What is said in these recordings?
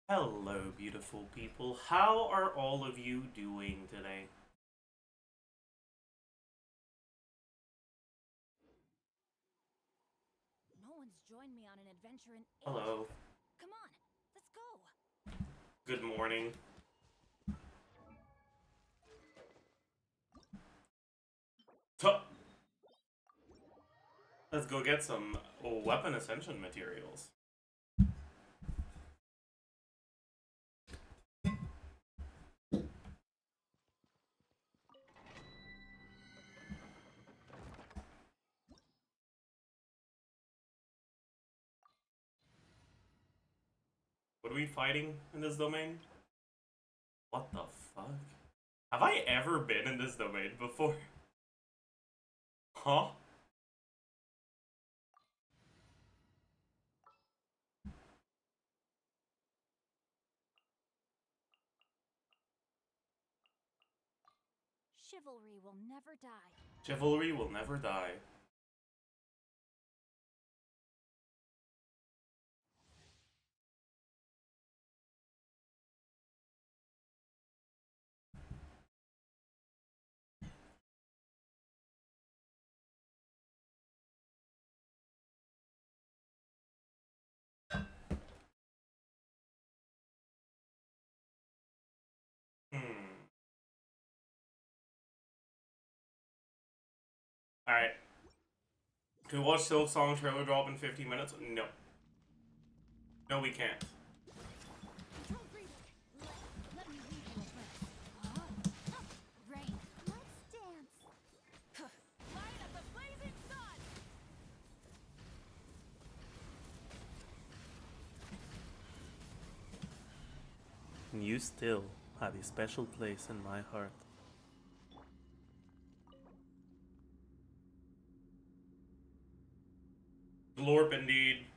Hello, beautiful people. How are all of you doing today? No one's joined me on an adventure in ages. Hello. Come on, let's go. Good morning. Tuh. Let's go get some weapon ascension materials. What are we fighting in this domain? What the fuck? Have I ever been in this domain before? Huh? Chivalry will never die. Chivalry will never die. Hmm. Alright. Can we watch Silksong trailer drop in 15 minutes? No. No, we can't. Let me lead you a verse. Rain, let's dance. Light up the blazing sun. You still have a special place in my heart. Glorp indeed.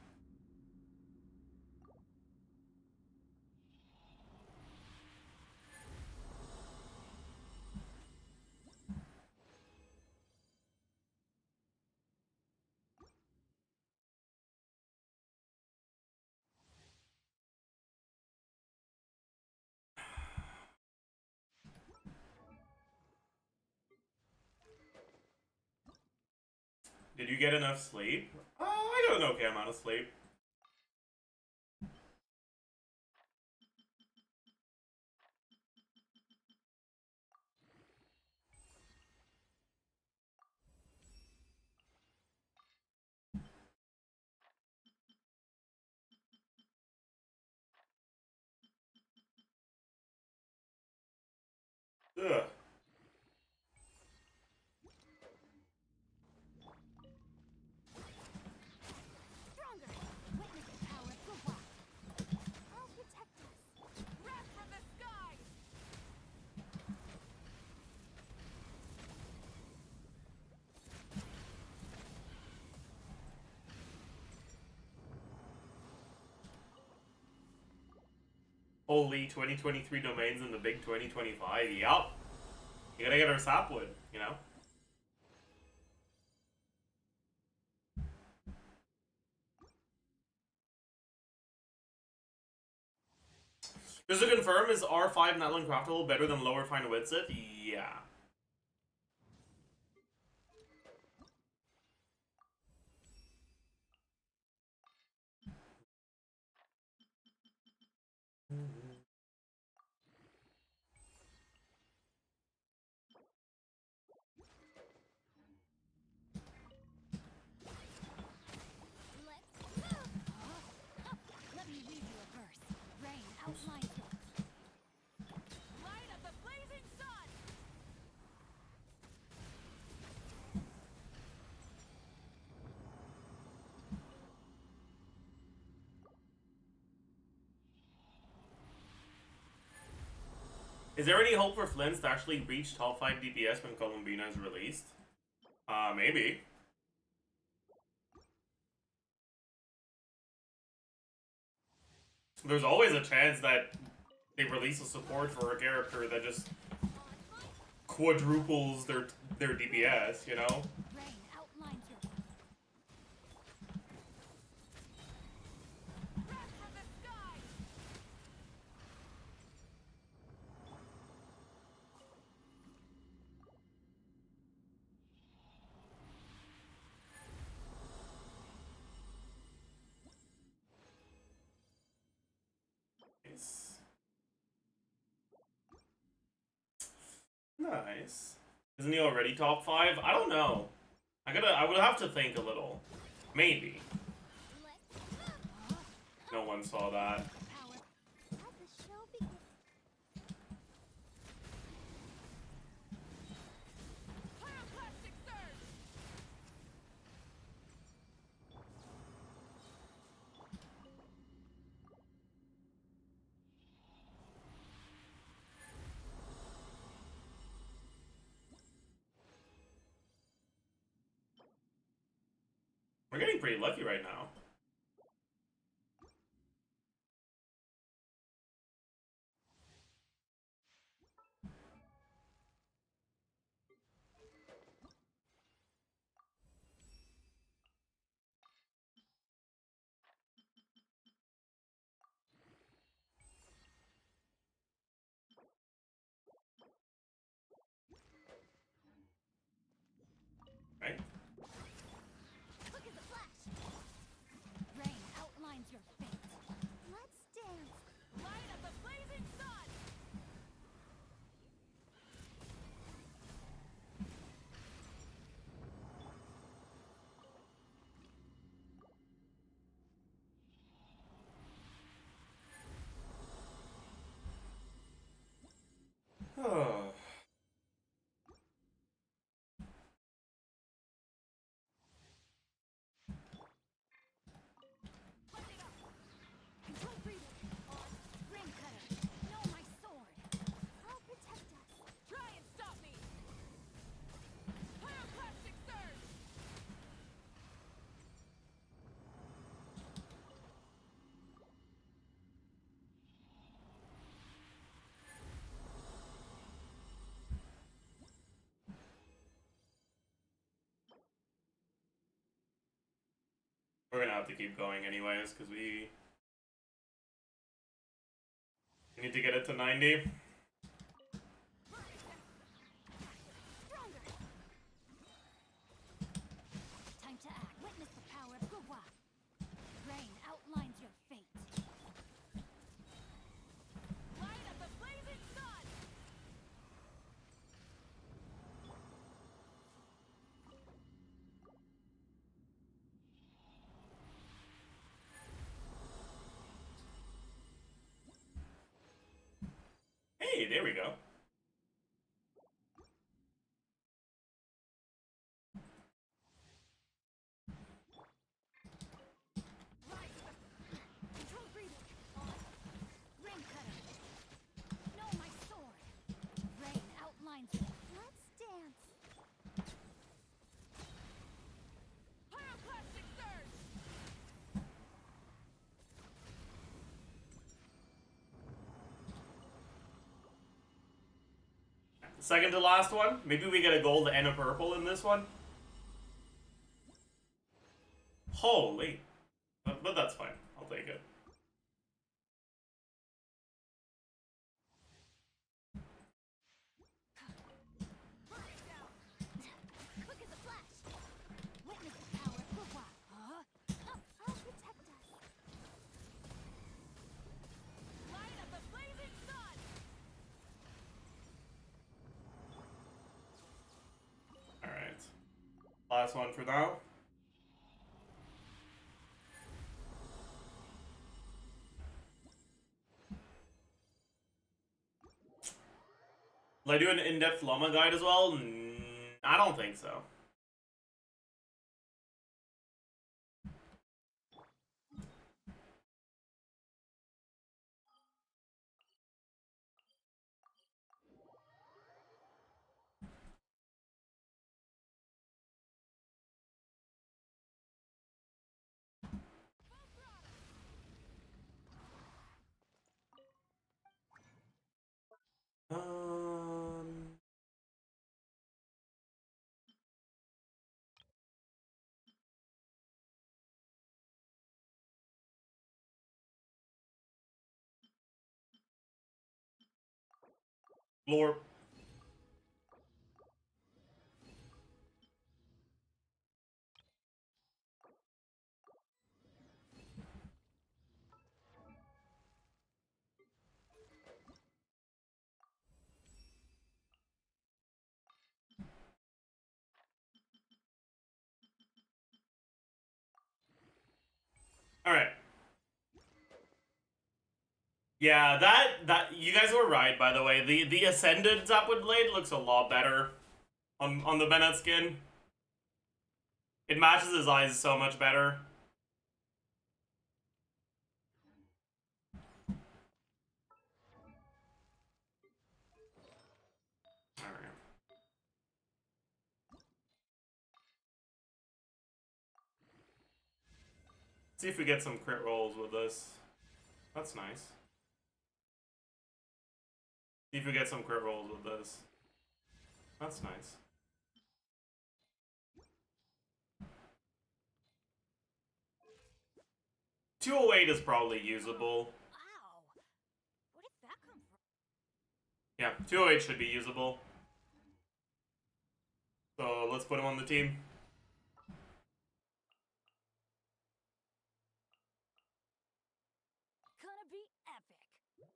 Did you get enough sleep? I got an okay amount of sleep. Ugh. Stronger. Witness the power of the wild. I'll protect us. Wrath from the sky. Holy 2023 domains in the big 2025. Yup. You gotta get our sapwood, you know? Just to confirm, is R5 Natlan craftable better than lower fine wit Sith? Yeah. Let me read you a verse. Rain outlines it. Light up the blazing sun. Is there any hope for Flins to actually reach top 5 DPS when Columbina is released? Maybe. There's always a chance that they release a support for a character that just quadruples their DPS, you know? Rain outlines your wrath from the sky. Nice. Nice. Isn't he already top 5? I don't know. I would have to think a little. Maybe. No one saw that. We're getting pretty lucky right now. Right? Look at the flash. Rain outlines your fate. Let's dance. Light up the blazing sun. Oh. Control breathing. Ring cutter. Know my sword. I'll protect us. Try and stop me. Pyroclastic surge. We're gonna have to keep going anyways, because we need to get it to 90. Stronger. Time to act. Witness the power of Gua. Rain outlines your fate. Light up the blazing sun. Hey, there we go. Control breathing. Ring cutter. Know my sword. Rain outlines it. Let's dance. Pyroclastic surge. Second to last one. Maybe we get a gold and a purple in this one. Holy. But that's fine. I'll take it. Look at the flash. Witness the power of Gua. I'll protect us. Light up the blazing sun. Alright. Last one for now. Will I do an in-depth Loma guide as well? I don't think so. Um... Lore. Yeah, that you guys were right, by the way. The Ascended Zapwood Blade looks a lot better on the Bennett skin. It matches his eyes so much better. Alright. See if we get some crit rolls with this. That's nice. See if we get some crit rolls with this. That's nice. $208 is probably usable. Wow. Where did that come from? Yeah, 208 should be usable. So let's put him on the team. Gonna be epic.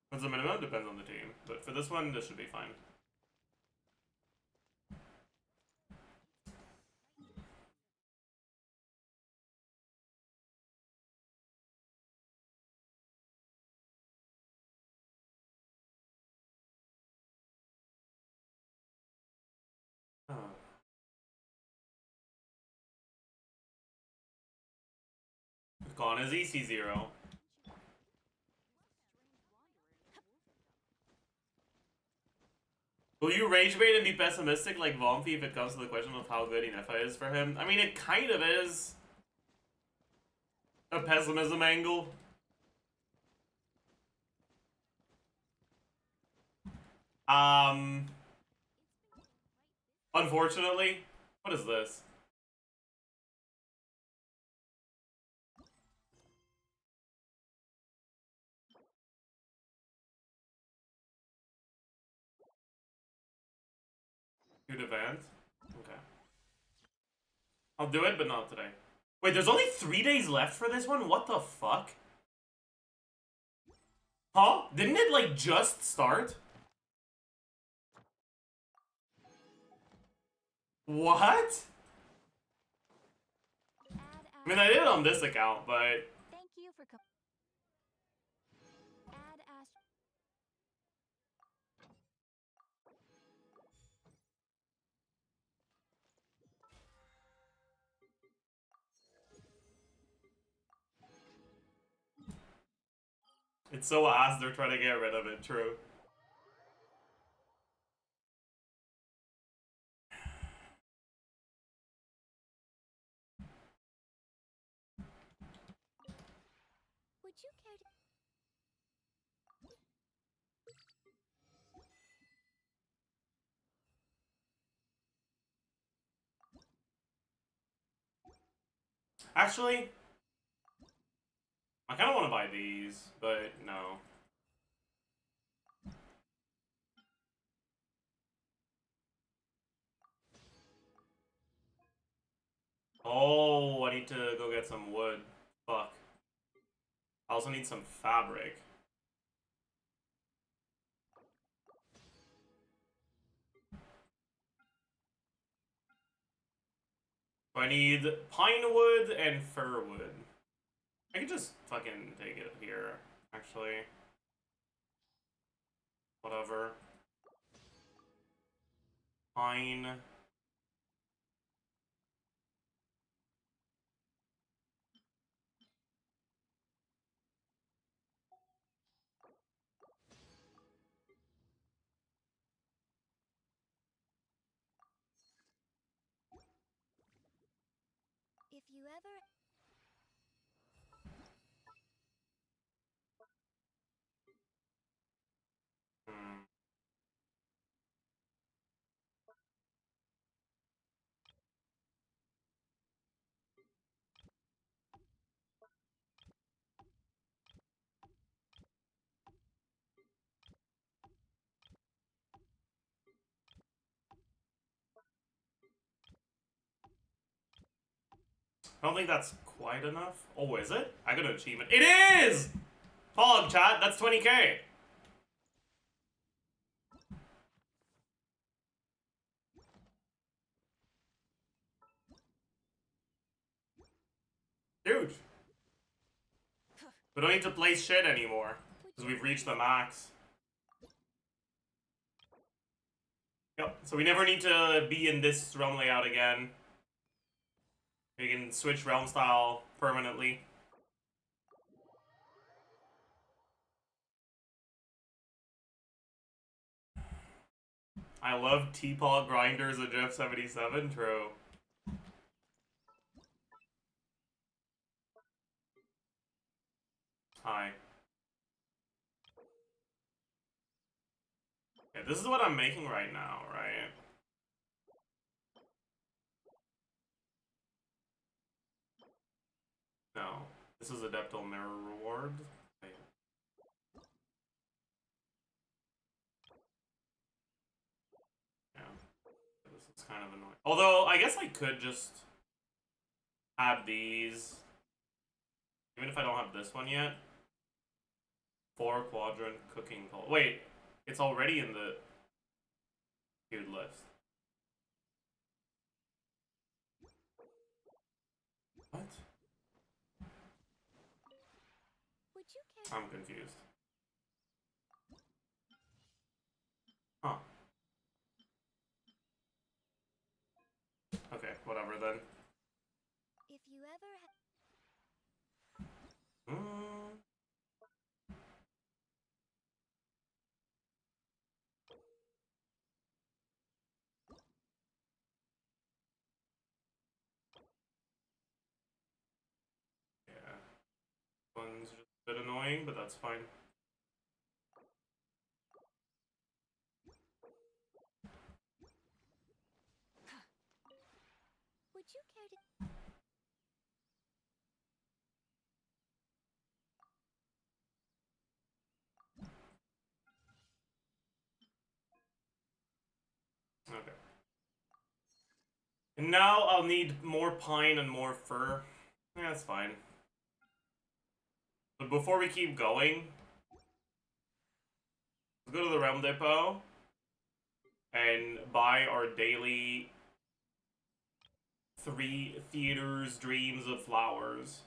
What's the minimum? Depends on the team. But for this one, this should be fine. Oh. Gone is EC0. Will you rage bait and be pessimistic like Vomfy if it comes to the question of how good Inefa is for him? I mean, it kind of is a pessimism angle. Unfortunately. What is this? Good event? Okay. I'll do it, but not today. Wait, there's only 3 days left for this one? What the fuck? Huh? Didn't it, like, just start? What? I mean, I did it on this account, but... Thank you for add Ast. It's so ass they're trying to get rid of it, true. Would you care to? Actually, I kind of want to buy these, but no. Oh, I need to go get some wood. Fuck. I also need some fabric. So I need pine wood and fir wood. I could just fucking take it here, actually. Whatever. Pine. If you ever. Hmm. I don't think that's quite enough. Oh, is it? I got an achievement. It is! Pog, chat, that's 20k. Dude. We don't need to place shit anymore. Would Because we've reached the max. Yep, so we never need to be in this realm layout again. We can switch realm style permanently. I love teapot grinders of Zajef77, true. Hi. Yeah, this is what I'm making right now, right? No. This is Adeptal Mirror Reward. Wait. Yeah. This is kind of annoying. Although, I guess I could just add these. Even if I don't have this one yet. 4 quadrant cooking pole. Wait, it's already in the queued list. What? Would you care? I'm confused. Huh. Okay, whatever then. If you ever Yeah. One's just a bit annoying, but that's fine. would you care to? Okay. And now I'll need more pine and more fir. Yeah, that's fine. But before we keep going, let's go to the Realm Depot and buy our daily 3 theaters, dreams of flowers.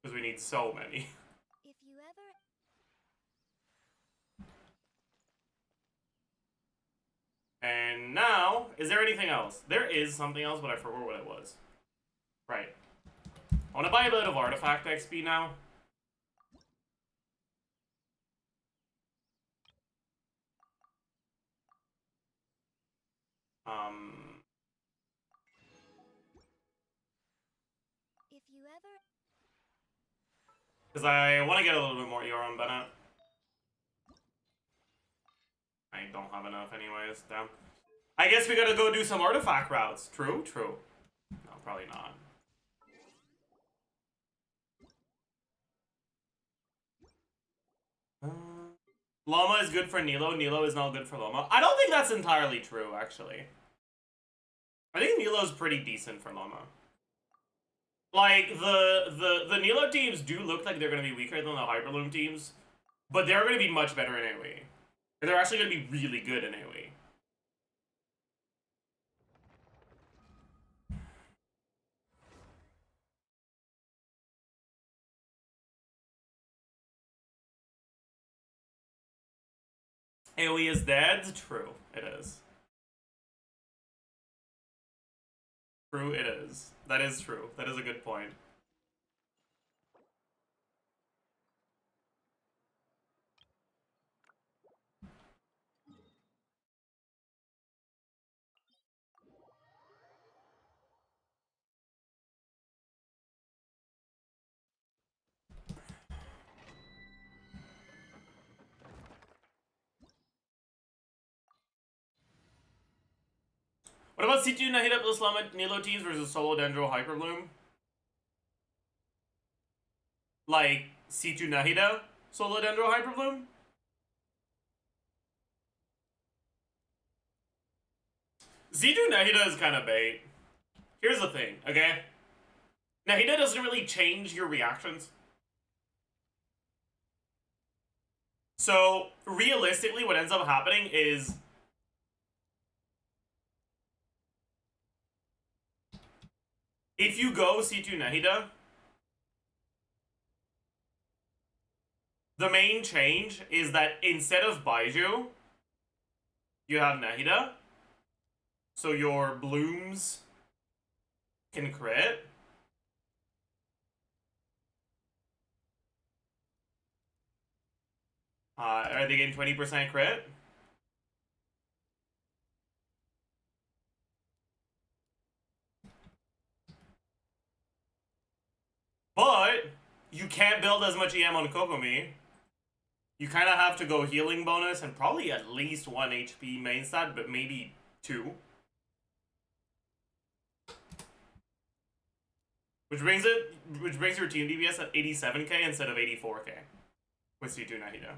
Because we need so many. If you ever. And now, is there anything else? There is something else, but I forgot what it was. Right. I want to buy a bit of artifact XP now. If you ever. Because I want to get a little bit more ER on Bennett. I don't have enough anyways, damn. I guess we gotta go do some artifact routes. True? True. No, probably not. Llama is good for Nilo. Nilo is not good for Llama. I don't think that's entirely true, actually. I think Nilo's pretty decent for Llama. Like, the Nilo teams do look like they're gonna be weaker than the Hyperloom teams, but they're gonna be much better in AoE. They're actually gonna be really good in AoE. AoE is dead? True, it is. True, it is. That is true. That is a good point. What about C2 Nahida plus Llama Nilo teams versus Solo Dendro Hyperbloom? Like, C2 Nahida Solo Dendro Hyperbloom? C2 Nahida is kind of bait. Here's the thing, okay? Nahida doesn't really change your reactions. So, realistically, what ends up happening is If you go C2 Nahida, the main change is that instead of Baiju, you have Nahida. So your blooms can crit. Are they getting 20% crit? But you can't build as much EM on Kokomi. You kind of have to go healing bonus and probably at least 1 HP main stat, but maybe 2. Which brings your team DPS at 87k instead of 84k with C2 Nahida.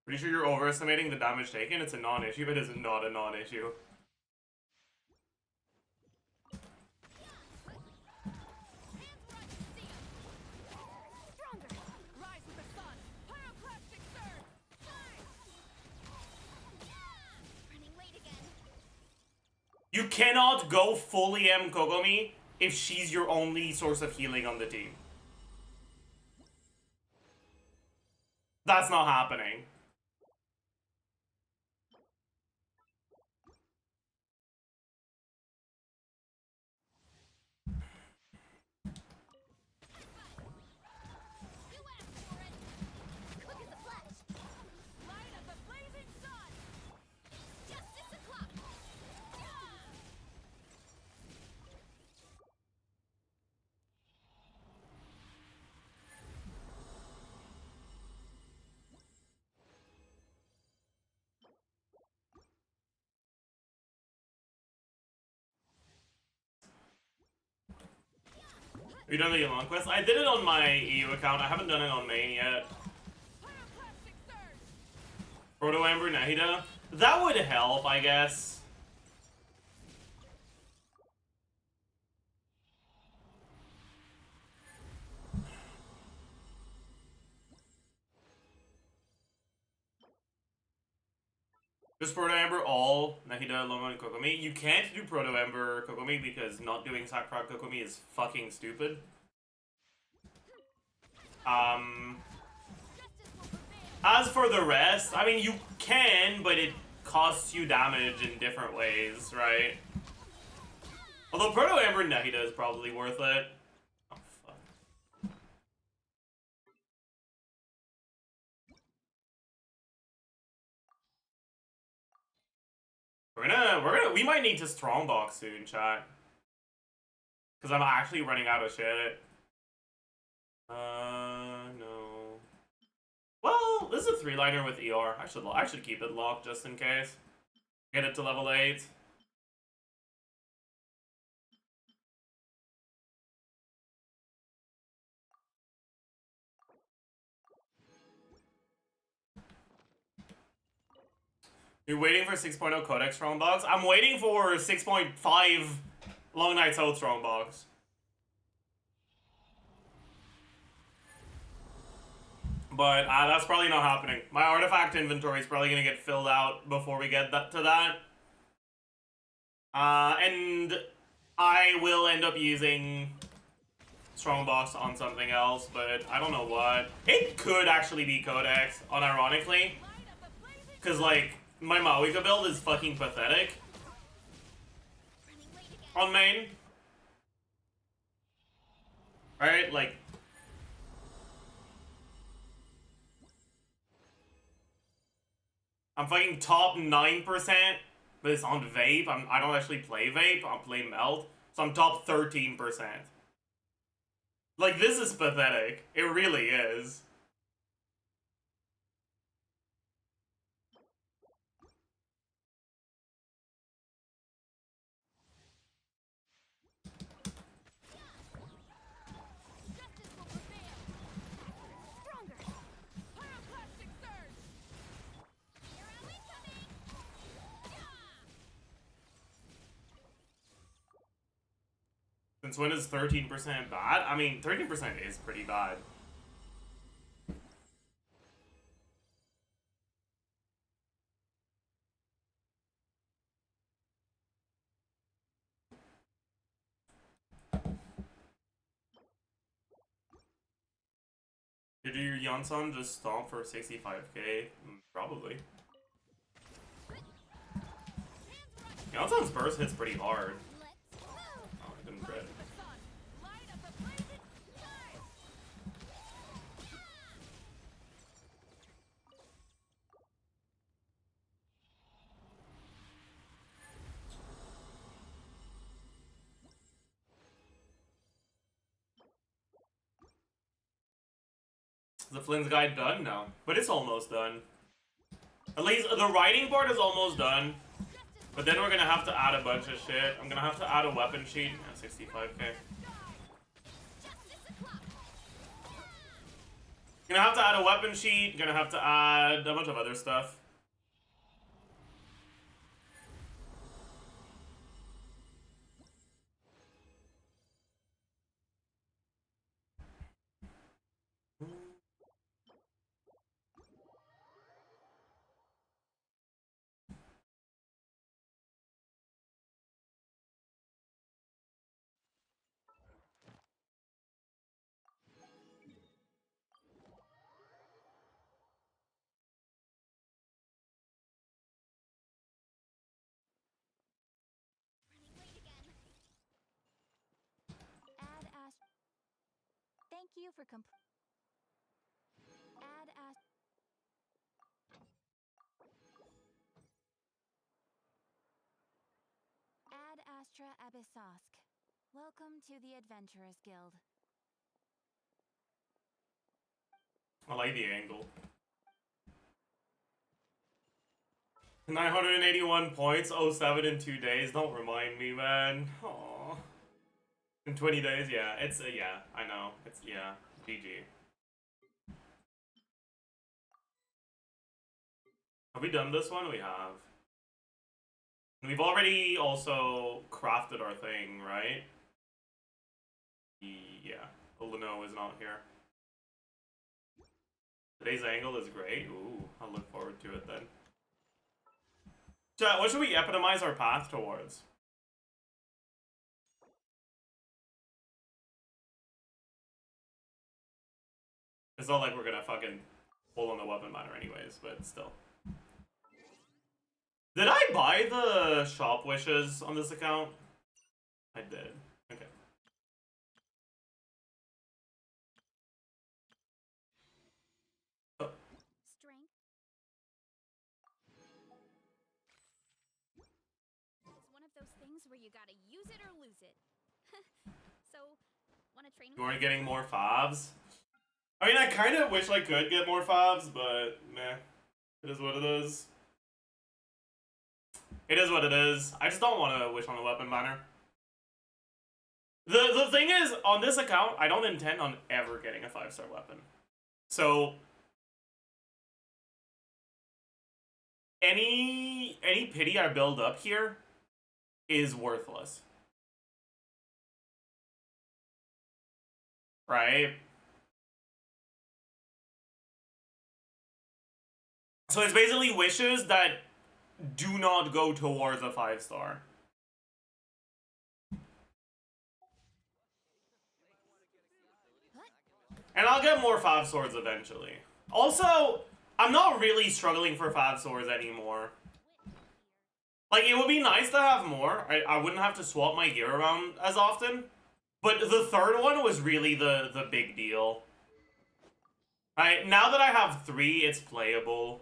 Pretty sure you're overestimating the damage taken. It's a non-issue, but it's not a non-issue. You cannot go full EM Kokomi if she's your only source of healing on the team. That's not happening. Have you done the Elon quest? I did it on my EU account. I haven't done it on main yet. Proto Amber Nahida? That would help, I guess. Just Proto Amber all Nahida, Loma, and Kokomi. You can't do Proto Amber Kokomi because not doing Sakura Kokomi is fucking stupid. As for the rest, I mean, you can, but it costs you damage in different ways, right? Although Proto Amber Nahida is probably worth it. Oh, fuck. We might need to strongbox soon, chat. Because I'm actually running out of shit. No. Well, this is a 3-liner with ER. I should keep it locked just in case. Get it to level 8. You're waiting for 6.0 Codex Strongbox? I'm waiting for 6.5 Long Night's Oath Strongbox. But that's probably not happening. My artifact inventory is probably going to get filled out before we get to that. And I will end up using Strongbox on something else, but I don't know what. It could actually be Codex, unironically. Because, like, my Mawika build is fucking pathetic. On main. Right? Like, I'm fucking top 9%, but it's on vape. I don't actually play vape. I play melt. So I'm top 13%. Like, this is pathetic. It really is. Since when is 13% bad? I mean, 13% is pretty bad. Did your Yansan just stomp for 65k? Probably. Yansan's burst hits pretty hard. Oh, I didn't crit. The Flynn's guide done now, but it's almost done. At least the writing part is almost done, but then we're gonna have to add a bunch of shit. I'm gonna have to add a weapon sheet at 65k. Gonna have to add a weapon sheet. Gonna have to add a bunch of other stuff. Thank you for Ad Astra Abyssosk. Welcome to the Adventurers Guild. I like the angle. 981 points, 07 in 2 days. Don't remind me, man. Aww. In 20 days, yeah. It's yeah, I know. It's yeah. GG. Have we done this one? We have. We've already also crafted our thing, right? Yeah. Olino is not here. Today's angle is great. Ooh, I'll look forward to it then. Chat, what should we epitomize our path towards? It's not like we're gonna fucking pull on the weapon banner anyways, but still. Did I buy the shop wishes on this account? I did. Okay. Oh. Strength. It's one of those things where you gotta use it or lose it. So, wanna train with You aren't us? getting more favs? I mean, I kind of wish I could get more favs, but meh. It is what it is. It is what it is. I just don't want to wish on the weapon banner. The thing is, on this account, I don't intend on ever getting a 5-star weapon. So any pity I build up here is worthless. Right? So it's basically wishes that do not go towards a 5-star. And I'll get more 5 swords eventually. Also, I'm not really struggling for 5 swords anymore. Like, it would be nice to have more. I wouldn't have to swap my gear around as often. But the third one was really the big deal. Right, now that I have 3, it's playable.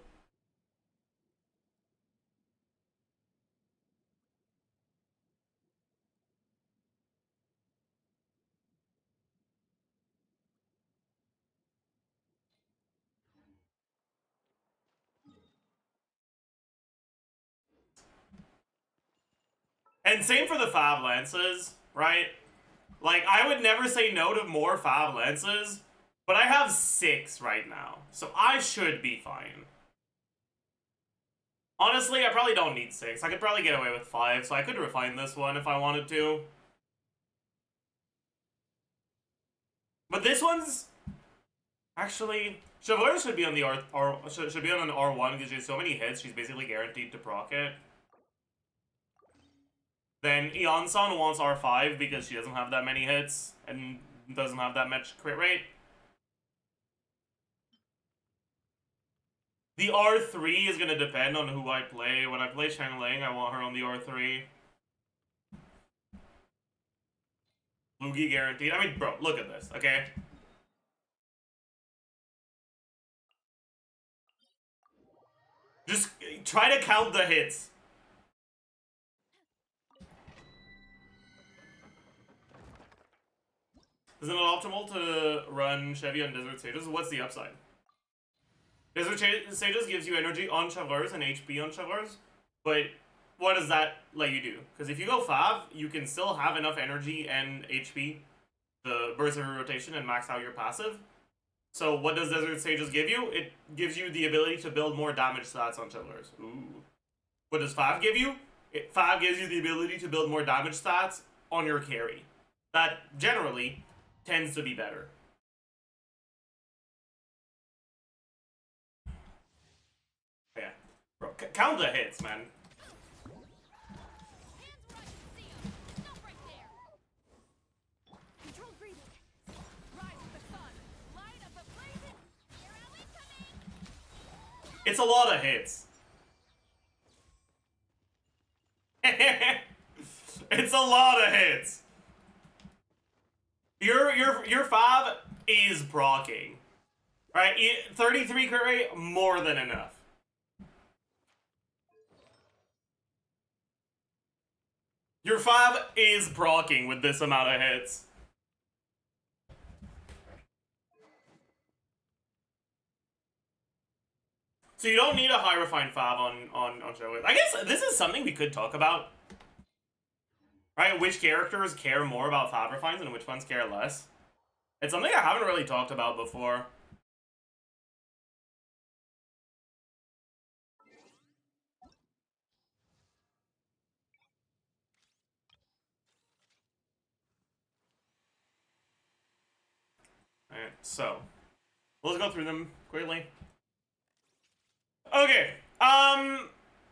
And same for the Fab Lances, right? Like, I would never say no to more Fab Lances, but I have 6 right now, so I should be fine. Honestly, I probably don't need 6. I could probably get away with 5, so I could refine this one if I wanted to. But this one's actually Chevalier should be on the should be on an R1 because she has so many hits. She's basically guaranteed to proc it. Then Eon-san wants R5 because she doesn't have that many hits and doesn't have that much crit rate. The R3 is going to depend on who I play. When I play Xiangling, I want her on the R3. Lugi guaranteed. I mean, bro, look at this, okay? Just try to count the hits. Isn't it optimal to run Chevy on Desert Sages? What's the upside? Desert Sages gives you energy on Chevaliers and HP on Chevaliers, but what does that let you do? Because if you go Fav, you can still have enough energy and HP to burst every rotation and max out your passive. So what does Desert Sages give you? It gives you the ability to build more damage stats on Chevaliers. Ooh. What does Fav give you? Fav gives you the ability to build more damage stats on your carry. That generally tends to be better. Yeah. Bro, count the hits, man. It's a lot of hits. It's a lot of hits. Your Fav is proccing. Right? 33 crit rate, more than enough. Your Fav is proccing with this amount of hits. So you don't need a high refined Fav on show. I guess this is something we could talk about. Right? Which characters care more about Fav refines and which ones care less. It's something I haven't really talked about before. Alright, so let's go through them quickly. Okay,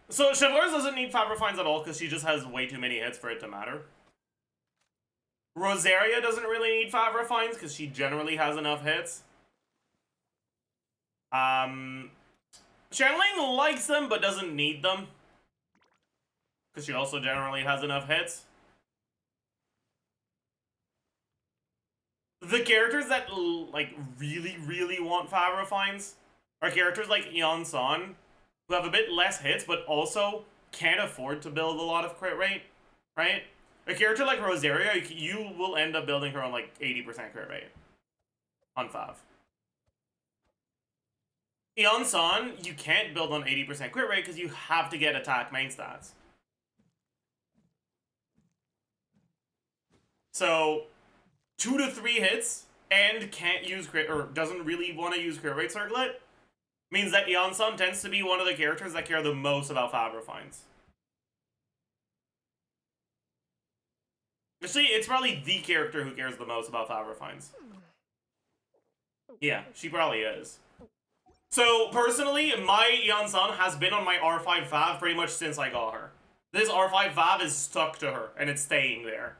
so Chevaliers doesn't need Fav refines at all because she just has way too many hits for it to matter. Rosaria doesn't really need Fav refines because she generally has enough hits. Xiangling likes them but doesn't need them because she also generally has enough hits. The characters that like really want Fav refines are characters like Eon-san, who have a bit less hits, but also can't afford to build a lot of crit rate, right? A character like Rosaria, you will end up building her on like 80% crit rate on Fav. Eon-san, you can't build on 80% crit rate because you have to get attack main stats. So, 2 to 3 hits and can't use crit, or doesn't really want to use crit rate circlet, means that Eon-san tends to be one of the characters that care the most about Fav refines. Actually, it's probably the character who cares the most about Fav refines. Yeah, she probably is. So, personally, my Eon-san has been on my R5 Fav pretty much since I got her. This R5 Fav is stuck to her, and it's staying there.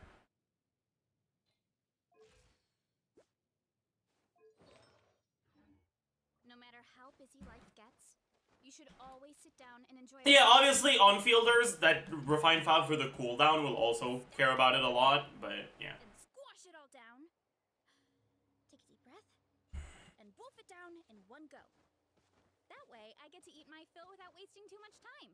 Always sit down and enjoy. Yeah, obviously on-fielders that refine Fav for the cooldown will also care about it a lot, but yeah. And squash it all down. Take a deep breath and wolf it down in one go. That way, I get to eat my fill without wasting too much time.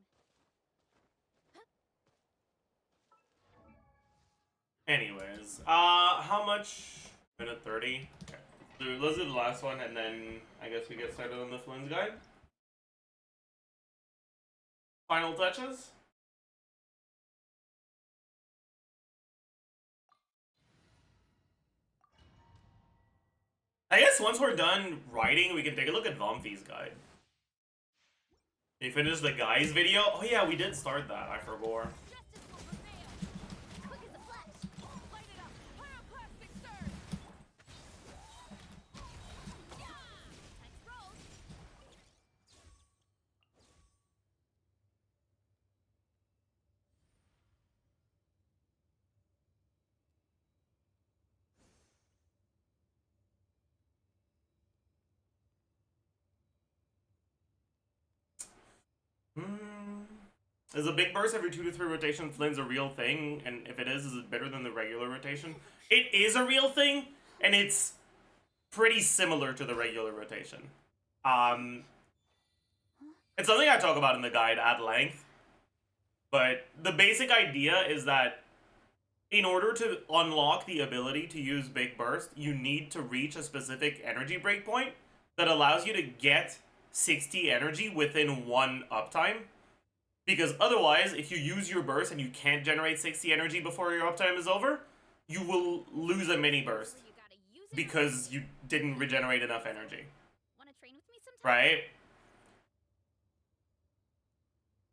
Anyways, how much? Minute 30? Okay. So let's do the last one, and then I guess we get started on the Flynn's guide. Final touches? I guess once we're done writing, we can take a look at Vomfi's guide. Did you finish the guy's video? Oh yeah, we did start that, I forgot. Is a big burst every 2 to 3 rotations Flynn's a real thing? And if it is it better than the regular rotation? It is a real thing, and it's pretty similar to the regular rotation. It's something I talk about in the guide at length, but the basic idea is that in order to unlock the ability to use Big Burst, you need to reach a specific energy breakpoint that allows you to get 60 energy within 1 uptime. Because otherwise, if you use your burst and you can't generate 60 energy before your uptime is over, you will lose a mini burst because you didn't regenerate enough energy. Wanna train with me sometime? Right?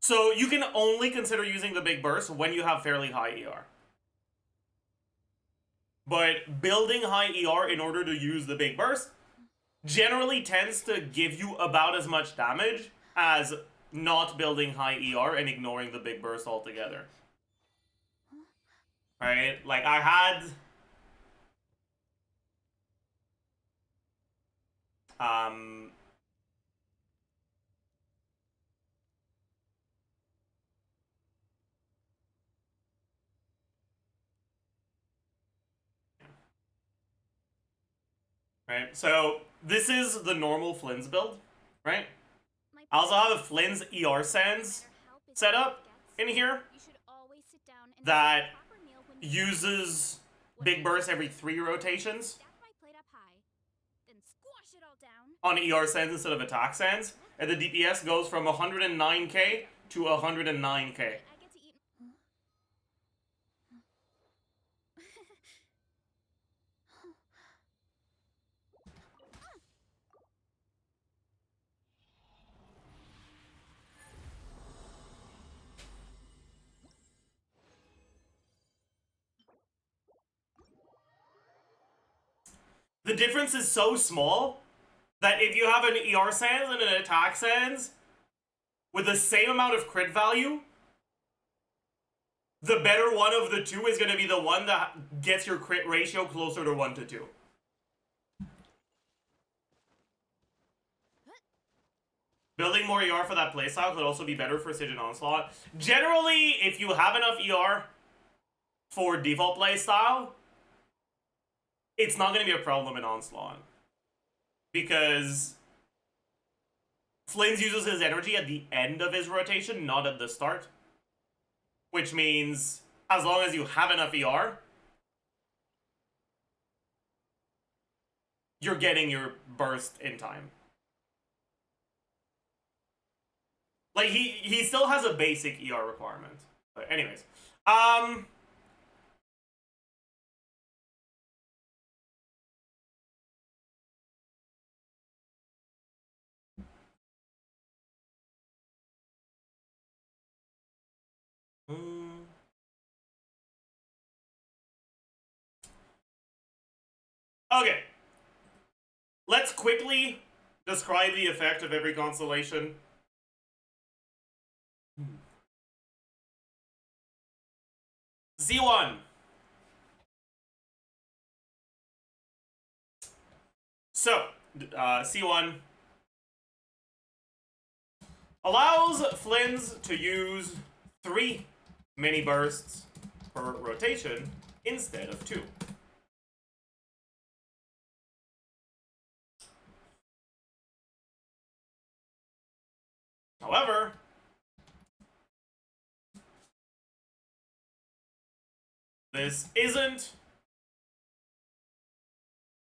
So you can only consider using the big burst when you have fairly high ER. But building high ER in order to use the big burst generally tends to give you about as much damage as not building high ER and ignoring the big burst altogether. Right? Like I had right? So this is the normal Flynn's build, right? I also have a Flynn's ER Sands set up in here that uses big burst every 3 rotations on ER Sands instead of attack Sands, and the DPS goes from 109k to 109k. The difference is so small that if you have an ER Sands and an attack Sands with the same amount of crit value, the better one of the two is going to be the one that gets your crit ratio closer to 1 to 2. Building more ER for that playstyle could also be better for Siege and Onslaught. Generally, if you have enough ER for default playstyle, it's not going to be a problem in Onslaught. Because Flynn uses his energy at the end of his rotation, not at the start. Which means, as long as you have enough ER, you're getting your burst in time. Like, he still has a basic ER requirement. But anyways. Okay. Let's quickly describe the effect of every constellation. Z1. So, C1 allows Flynn's to use 3 mini bursts per rotation instead of 2. However, this isn't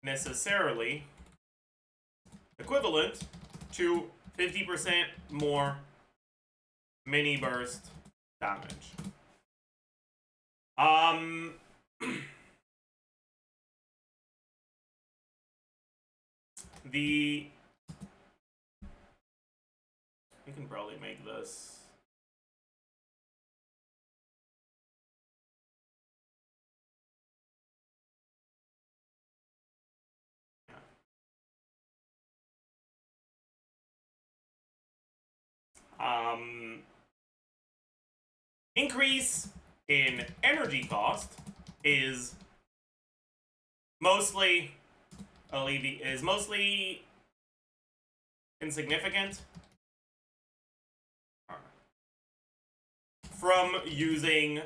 necessarily equivalent to 50% more mini burst damage. We can probably make this. Increase in energy cost is mostly insignificant. from using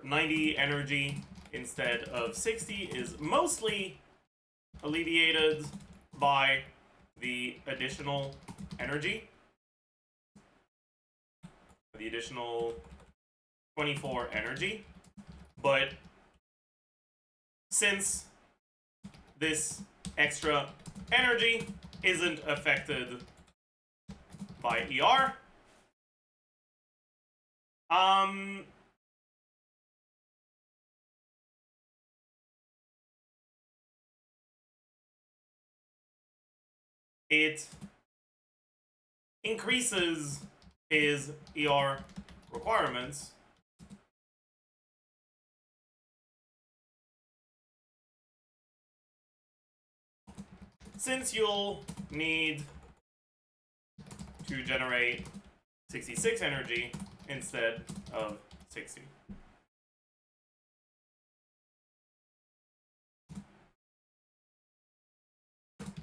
90 energy instead of 60 is mostly alleviated by the additional energy. The additional 24 energy. But since this extra energy isn't affected by ER, it increases his ER requirements since you'll need to generate 66 energy instead of 60.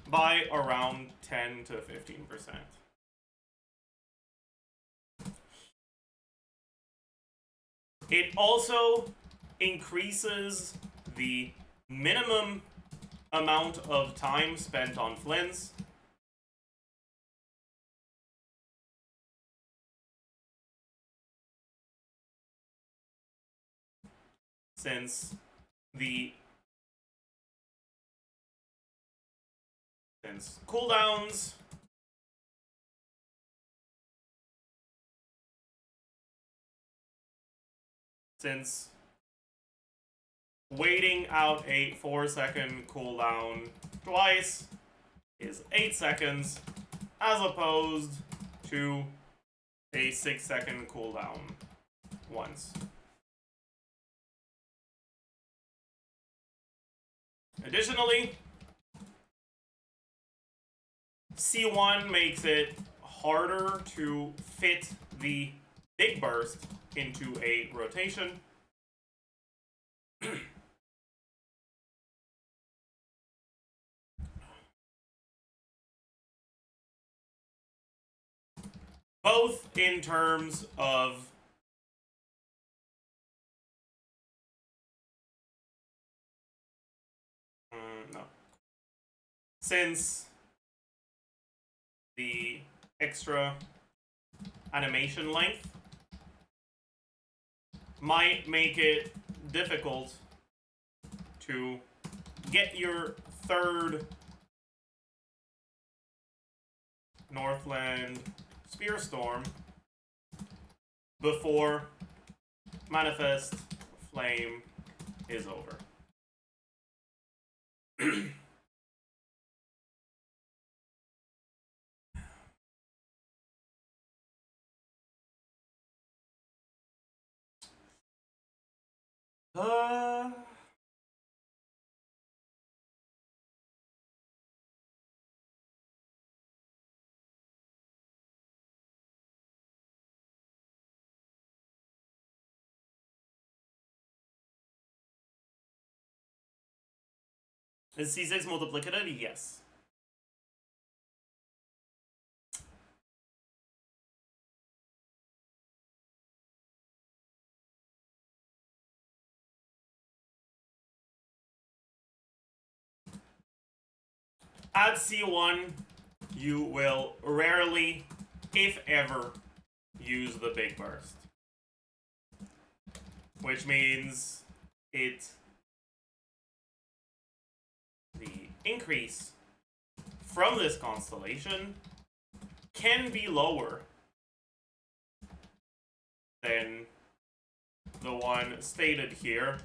By around 10 to 15%. It also increases the minimum amount of time spent on Flins. Since cooldowns waiting out a 4-second cooldown twice is 8 seconds, as opposed to a 6-second cooldown once. Additionally, C1 makes it harder to fit the big burst into a rotation. Both in terms of since the extra animation length might make it difficult to get your third Northland Spear Storm before Manifest Flame is over. Is C6 multiplicative? Yes. At C1, you will rarely, if ever, use the big burst. Which means the increase from this constellation can be lower than the one stated here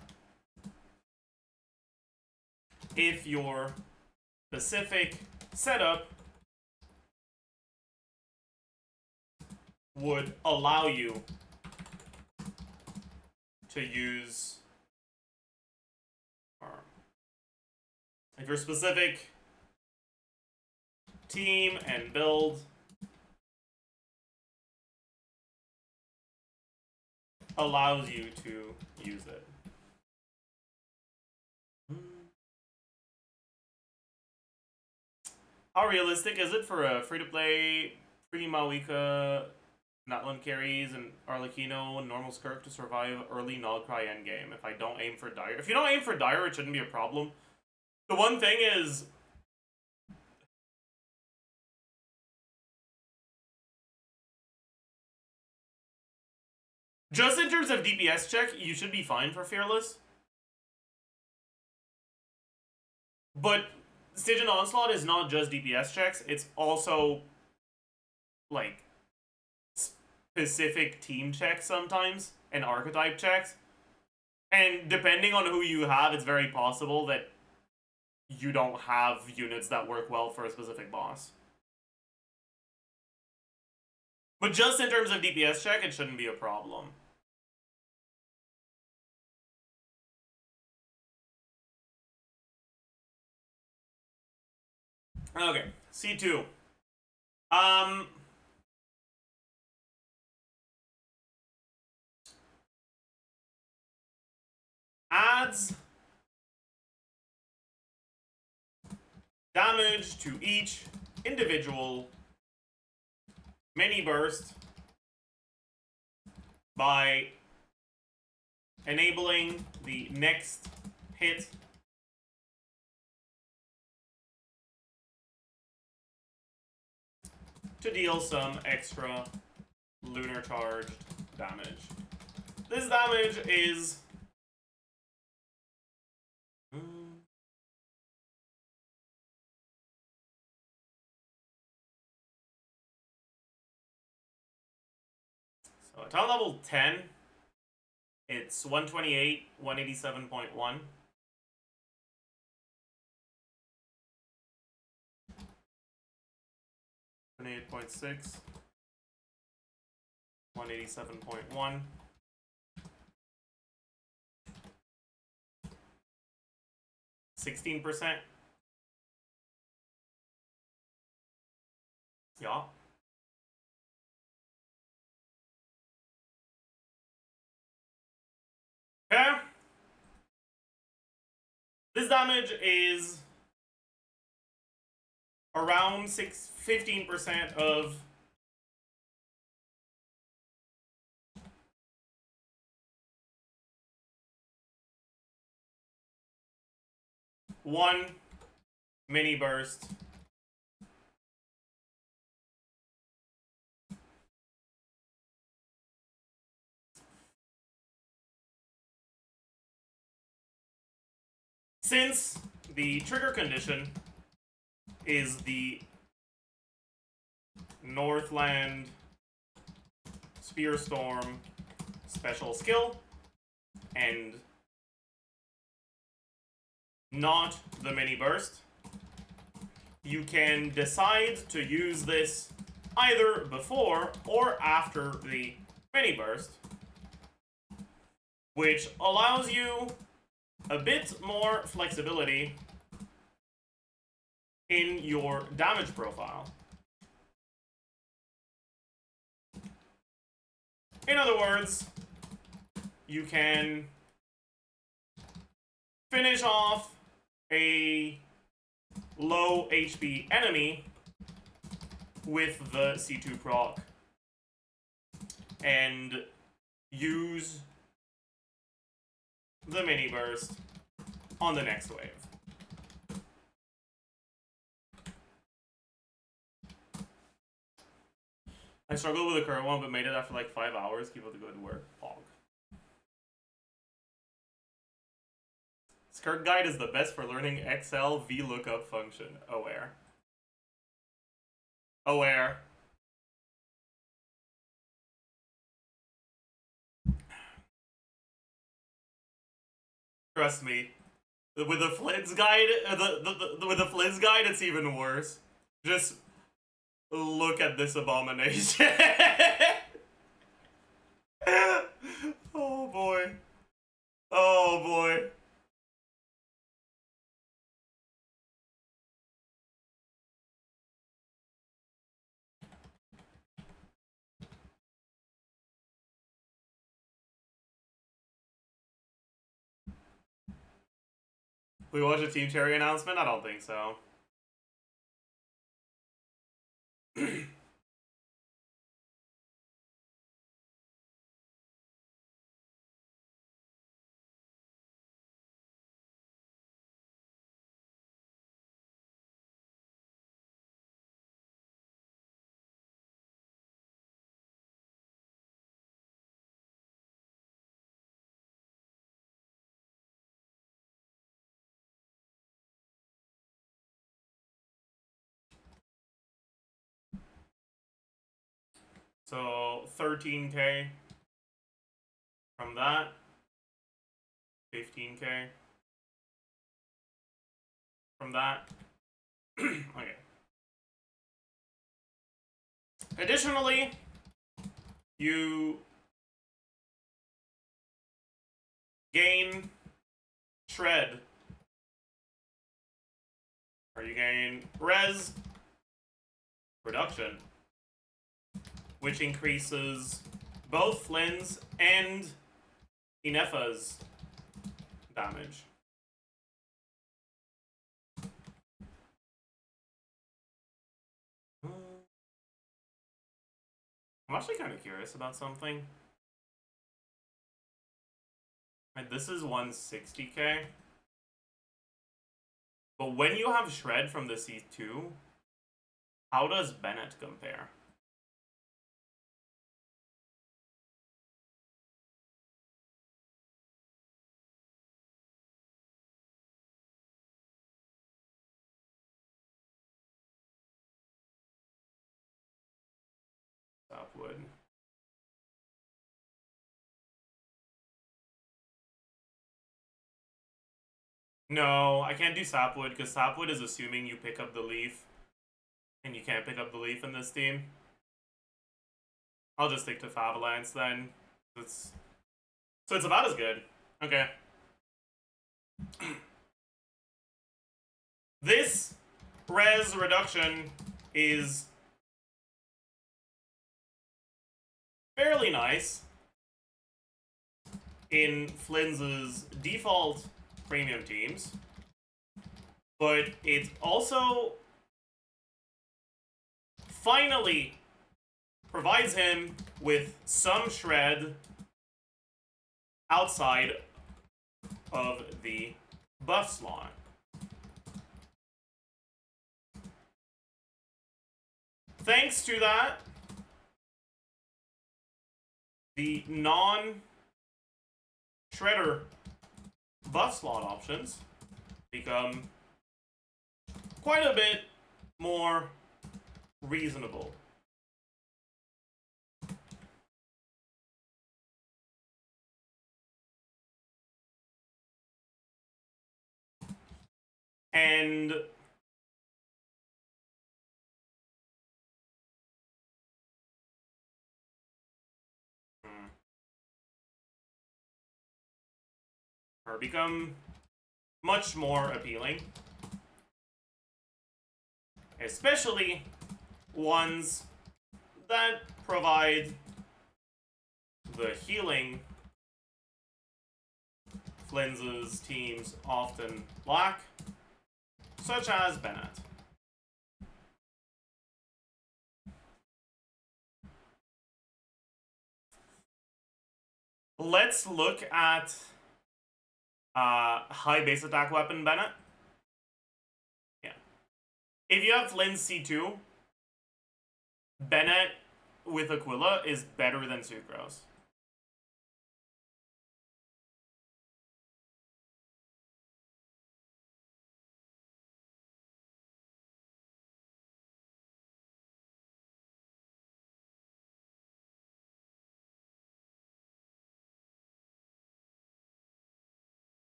if your specific setup would allow you to use, if your specific team and build allows you to use it. How realistic is it for a free-to-play pre-Mawika Natlan carries an Arlecchino and normal Skirk to survive early Nullcry endgame. If I don't aim for Dire. If you don't aim for Dire, it shouldn't be a problem. The one thing is... just in terms of DPS check, you should be fine for Fearless. But Stygian Onslaught is not just DPS checks, it's also, like, specific team checks sometimes, and archetype checks. And depending on who you have, it's very possible that you don't have units that work well for a specific boss. But just in terms of DPS check, it shouldn't be a problem. Okay, C2. Adds damage to each individual mini burst by enabling the next hit to deal some extra lunar charged damage. This damage is so at town level 10, it's 128, 187.1. .6, 187.1, 16%. Yeah. Okay. This damage is around 15% of one mini burst since the trigger condition is the Northland Spear Storm special skill and not the mini burst. You can decide to use this either before or after the mini burst, which allows you a bit more flexibility in your damage profile. In other words, you can finish off a low HP enemy with the C2 proc and use the mini burst on the next wave. I struggled with the current one, but made it after like 5 hours. Keep up the good work. Pog. Skirt Guide is the best for learning Excel VLOOKUP function. Aware. Aware. Trust me. With the Flins guide, with the Flins guide, it's even worse. Just look at this abomination. Oh boy. Oh boy. We watch a Team Cherry announcement? I don't think so. So 13k from that. 15k from that. Okay. Additionally, you gain shred, or you gain res reduction, which increases both Flynn's and Inefa's damage. I'm actually kind of curious about something. Right, this is 160k. But when you have Shred from the C2, how does Bennett compare? Sapwood. No, I can't do Sapwood because Sapwood is assuming you pick up the leaf. And you can't pick up the leaf in this team. I'll just stick to Favolance then. So it's about as good. Okay. This res reduction is fairly nice in Flynn's default premium teams, but it also finally provides him with some shred outside of the buff slot. Thanks to that, the non-shredder buff slot options become quite a bit more reasonable. And or become much more appealing, especially ones that provide the healing Flynn's teams often lack, such as Bennett. Let's look at high base attack weapon Bennett. Yeah. If you have Flynn's C2, Bennett with Aquila is better than Sucrose.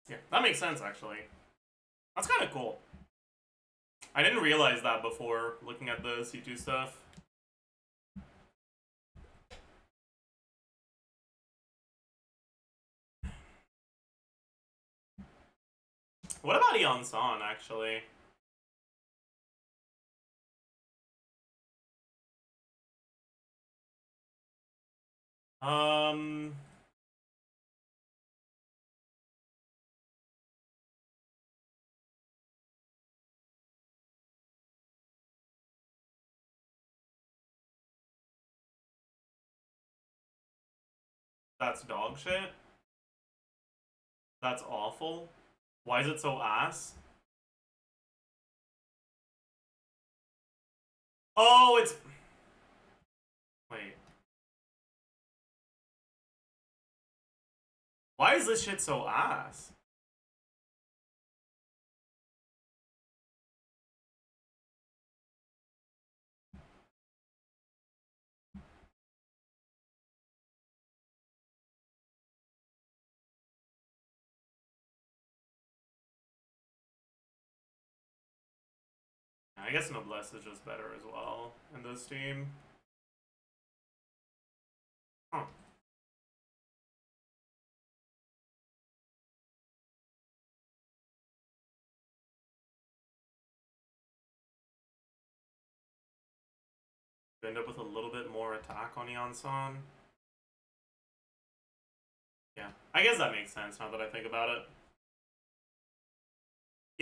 Yeah, that makes sense, actually. That's kind of cool. I didn't realize that before looking at the C2 stuff. What about Eon-san, actually? That's dog shit. That's awful. Why is it so ass? Oh, it's... Why is this shit so ass? I guess Noblesse is just better as well in this team. Huh. End up with a little bit more attack on Yansan. Yeah, I guess that makes sense now that I think about it.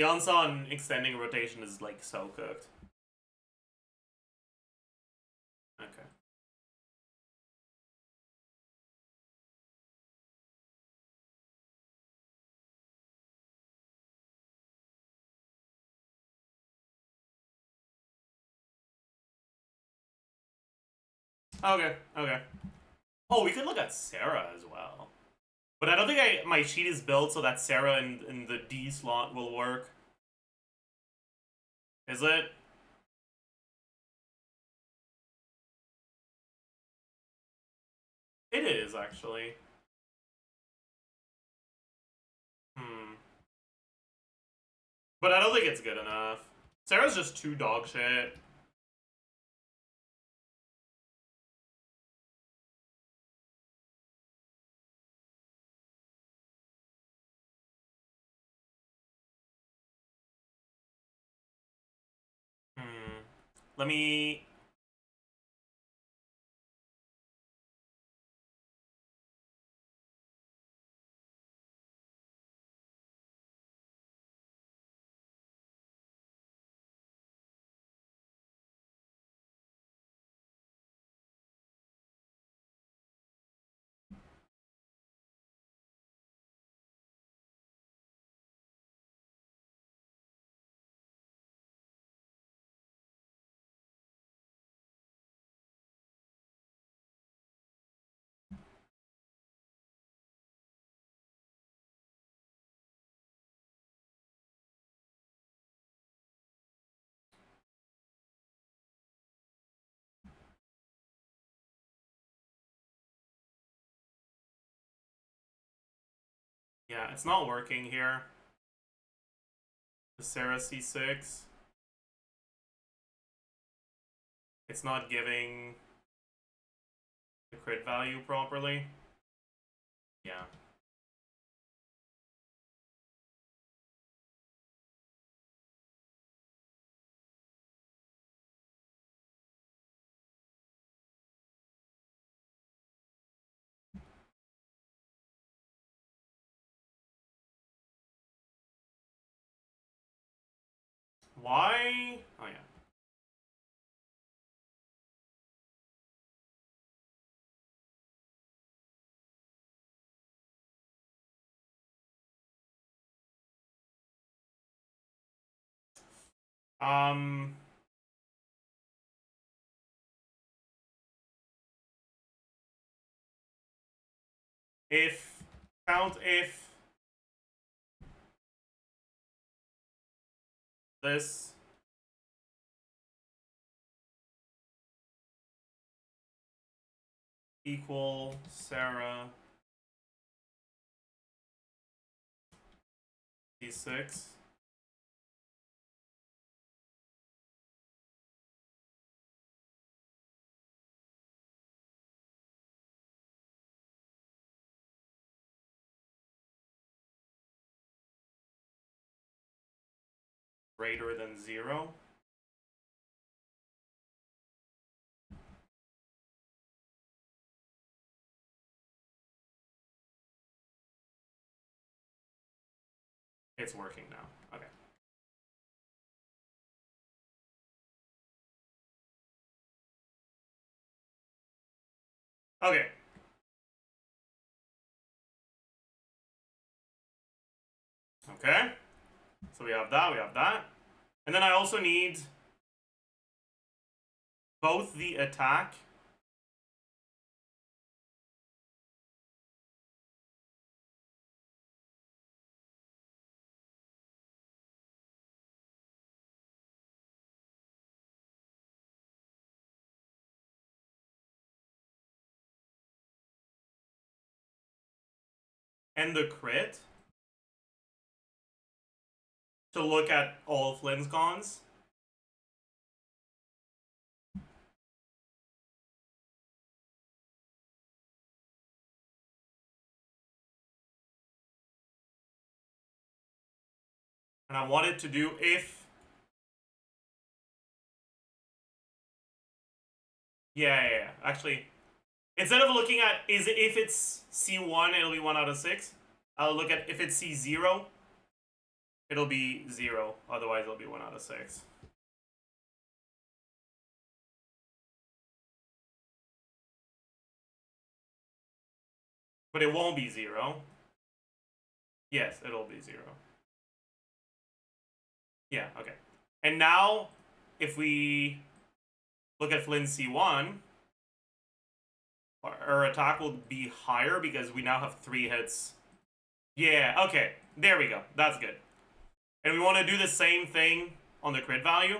Yansan extending rotation is like so cooked. Okay. Okay, okay. Oh, we could look at Sarah as well. But I don't think my sheet is built so that Sarah in the D slot will work. Is it? It is, actually. But I don't think it's good enough. Sarah's just too dog shit. Let me... Yeah, it's not working here. The Sarah C6. It's not giving the crit value properly. Yeah. Why? Oh, yeah. Um... If... Count if... This... equal Sarah C6. Greater than 0. It's working now. Okay. Okay. Okay. So we have that, we have that. And then I also need both the attack and the crit to look at all Flynn's cons. And I wanted to do if... Yeah. Actually, instead of looking at if it's C1, it'll be 1 out of 6. I'll look at if it's C0, it'll be 0. Otherwise, it'll be 1 out of 6. But it won't be 0. Yes, it'll be 0. Yeah, okay. And now, if we look at Flynn C1, our attack will be higher because we now have 3 hits. Yeah, okay. There we go. That's good. And we want to do the same thing on the crit value.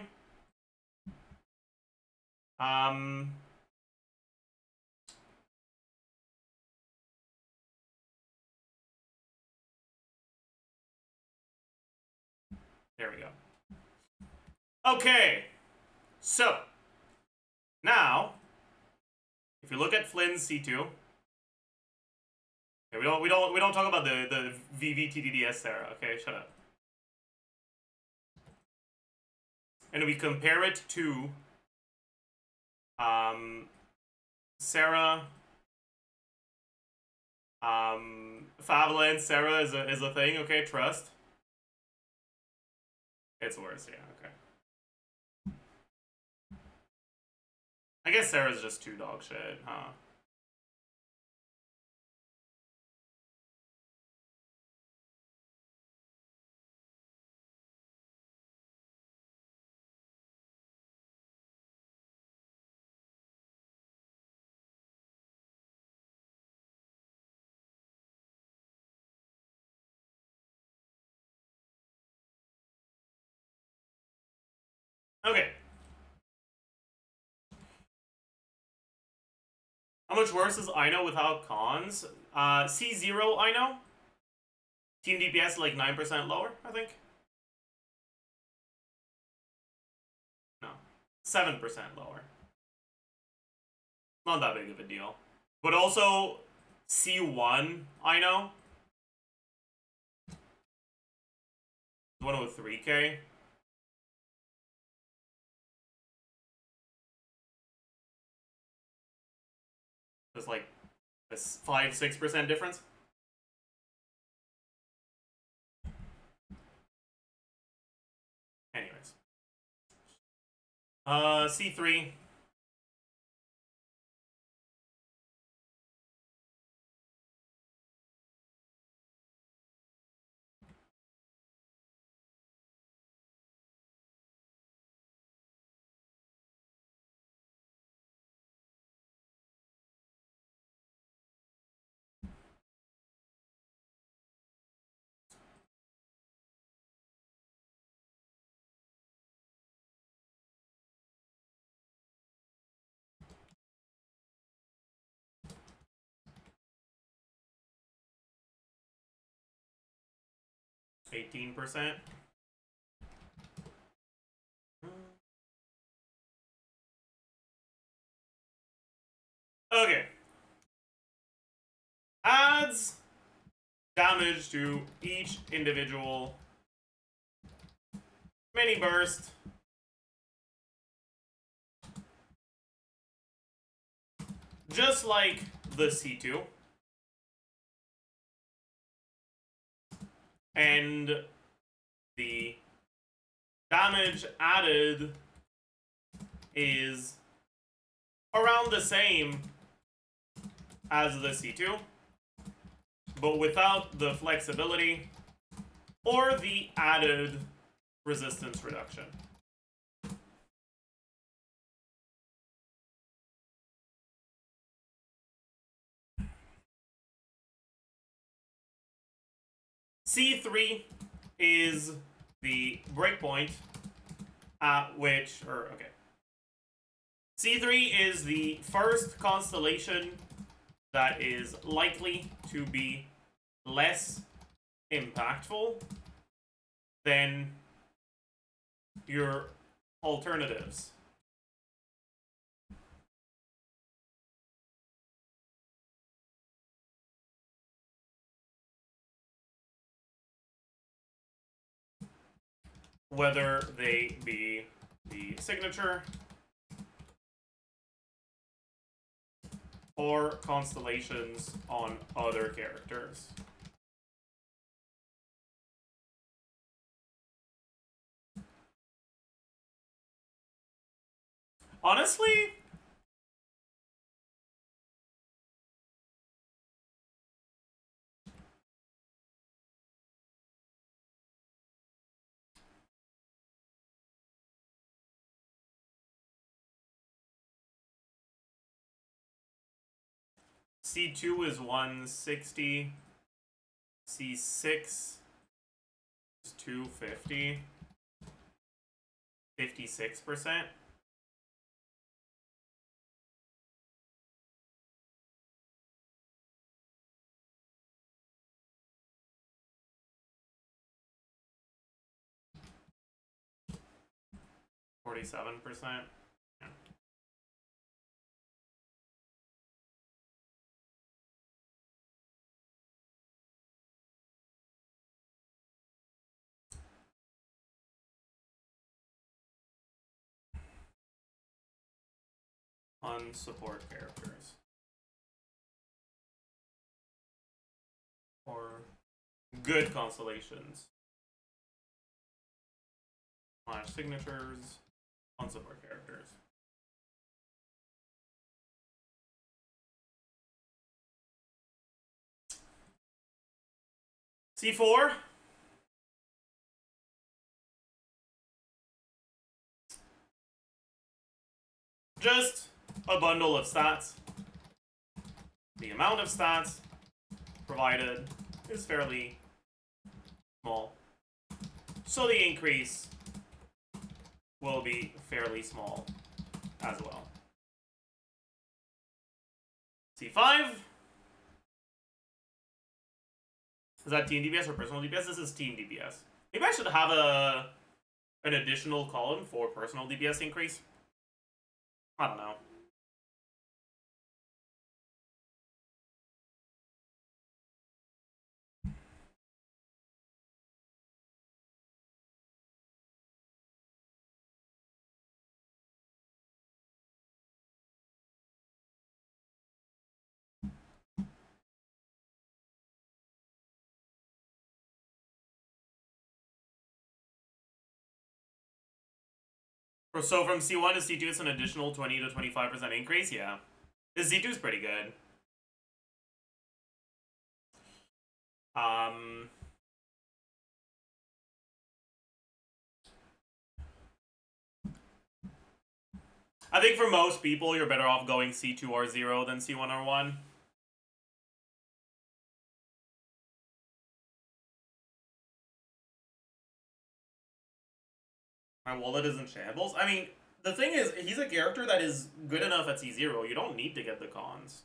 There we go. Okay. So, now, if you look at Flynn's C2, okay, we don't talk about the VVTDDS Sarah, okay? Shut up. And we compare it to Sarah, Favla and Sarah is a thing, okay? Trust. It's worse, yeah, okay. I guess Sarah's just too dog shit, huh? Okay. How much worse is Ino without cons? C0 Ino? Team DPS like 9% lower, I think. No. 7% lower. Not that big of a deal. But also, C1 Ino? 103k. There's like a 5-6% difference. Anyways. C3. %. Okay. Adds damage to each individual mini burst. Just like the C2. And the damage added is around the same as the C2, but without the flexibility or the added resistance reduction. C3 is the breakpoint at which, C3 is the first constellation that is likely to be less impactful than your alternatives. Whether they be the signature or constellations on other characters. Honestly, C2 is 160, C6 is 250, 56%. %. Yeah. On support characters. Or good constellations. / signatures on support characters. C4. Just a bundle of stats. The amount of stats provided is fairly small. So the increase will be fairly small as well. C5. Is that team DPS or personal DPS? This is team DPS. Maybe I should have an additional column for personal DPS increase. I don't know. So from C1 to C2, it's an additional 20 to 25% increase? Yeah. This C2 is pretty good. I think for most people, you're better off going C2 or 0 than C1 or 1. My wallet is in shambles. I mean, the thing is, he's a character that is good enough at C0. You don't need to get the cons.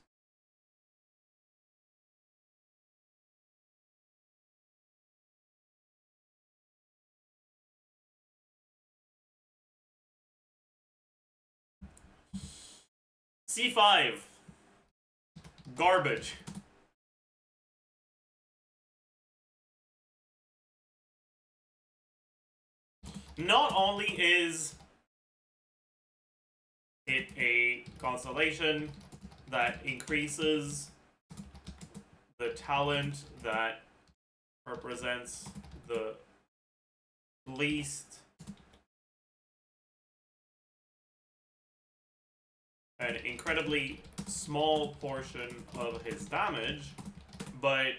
C5. Garbage. Not only is it a constellation that increases the talent that represents the least an incredibly small portion of his damage, but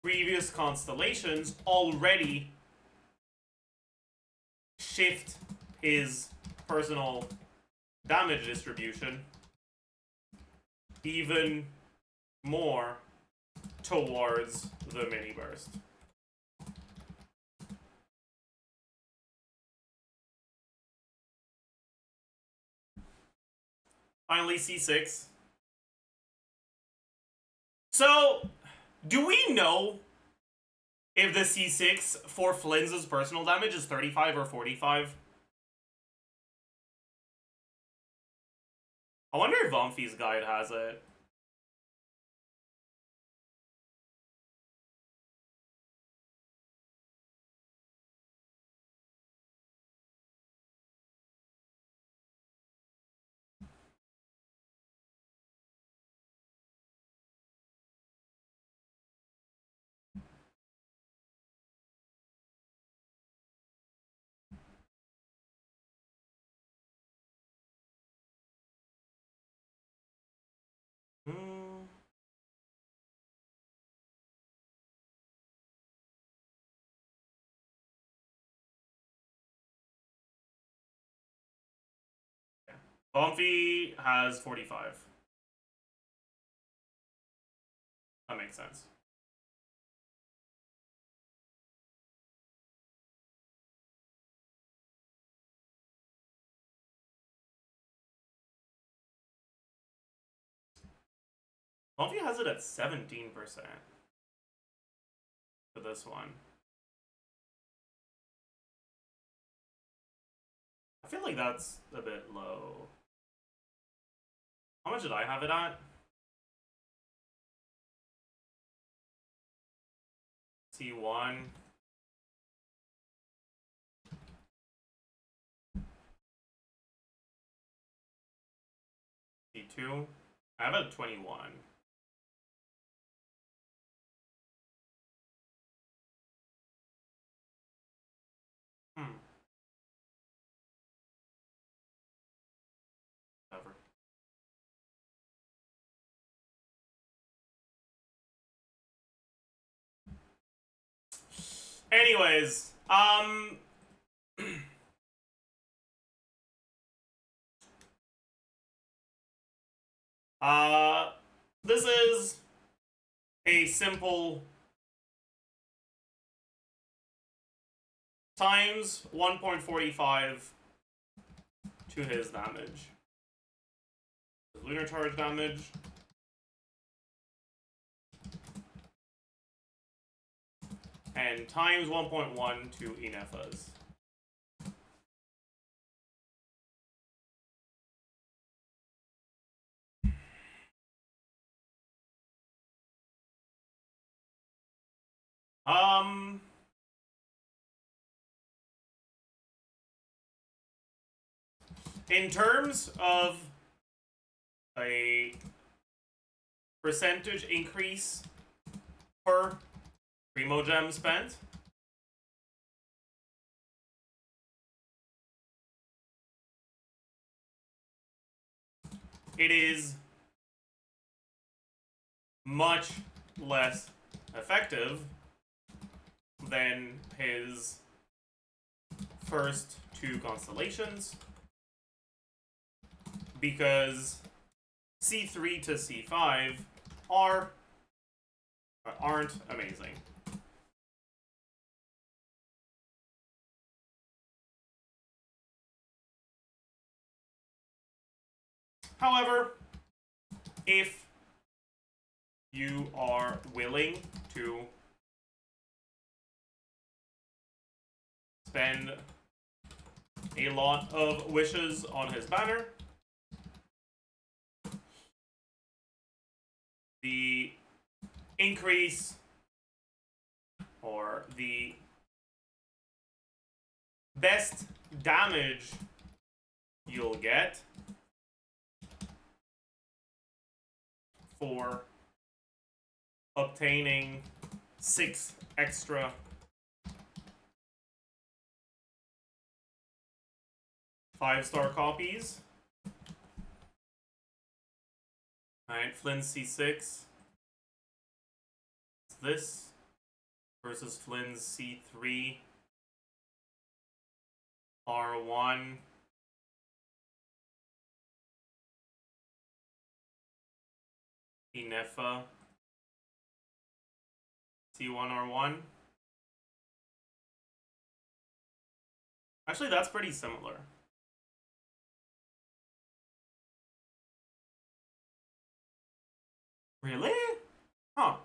previous constellations already shift his personal damage distribution even more towards the mini burst. Finally, C6. So, do we know if the C6 for Flynn's personal damage is 35 or 45? I wonder if Vomfi's guide has it. Hmm. Vomfi has 45. That makes sense. Vomfi has it at 17% for this one. I feel like that's a bit low. How much did I have it at? C1. C2. I have it at 21. Whatever. Anyways, this is a simple times 1.45 to his damage. Lunar charge damage. And times 1.1 to Inefa's. In terms of a percentage increase per Primo Gem spent, it is much less effective than his first two constellations, because C3 to C5 aren't amazing. However, if you are willing to spend a lot of wishes on his banner, the increase or the best damage you'll get for obtaining 6 extra five-star copies. Alright, Flynn C6. It's this versus Flynn's C3. R1. Inefa. C1 R1. Actually, that's pretty similar. Really? Huh.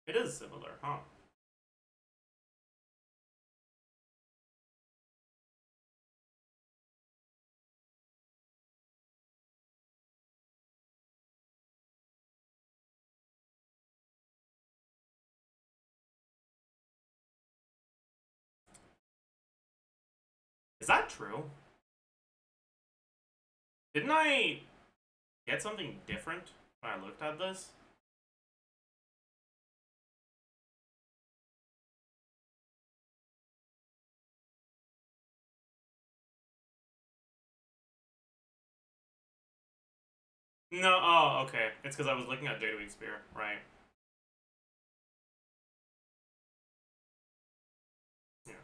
It is similar, huh? Is that true? Didn't I get something different when I looked at this? No, oh, okay. It's because I was looking at Jadewing Spear, right. Yeah.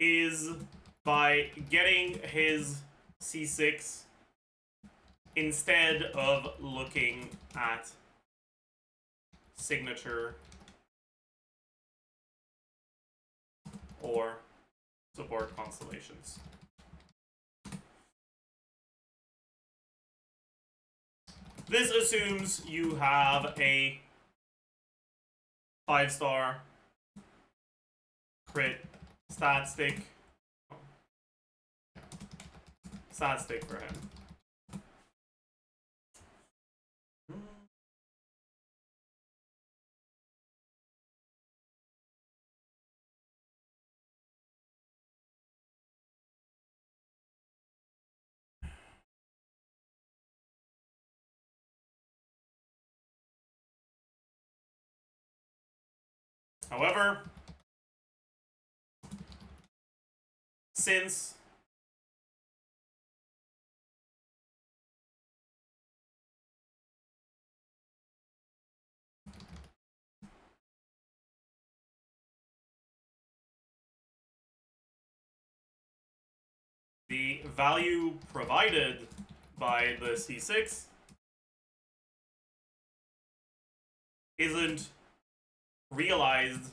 Is by getting his C6 instead of looking at signature or support constellations. This assumes you have a 5-star crit stat stick for him. However, since the value provided by the C6 isn't realized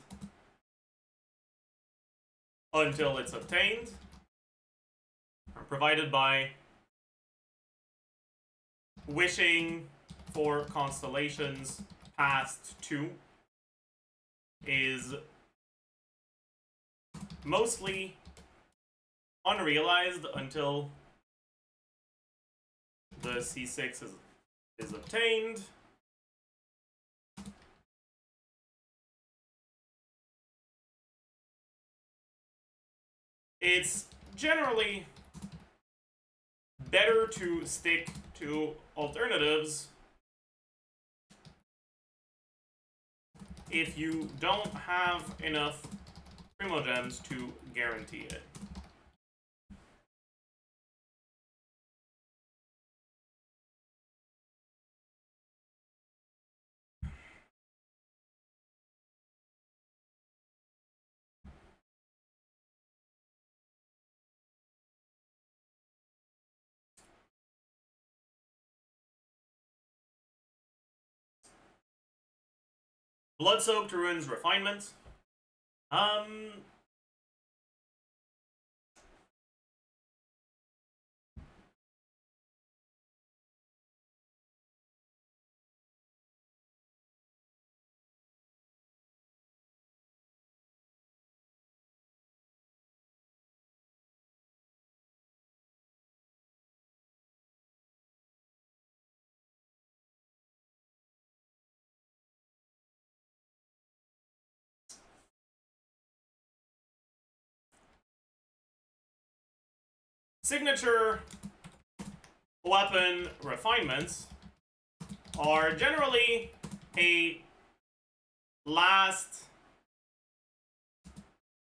until it's obtained, or provided by wishing for constellations past 2 is mostly unrealized until the C6 is obtained. It's generally better to stick to alternatives if you don't have enough primogems to guarantee it. Blood-soaked ruins refinement. Signature weapon refinements are generally a last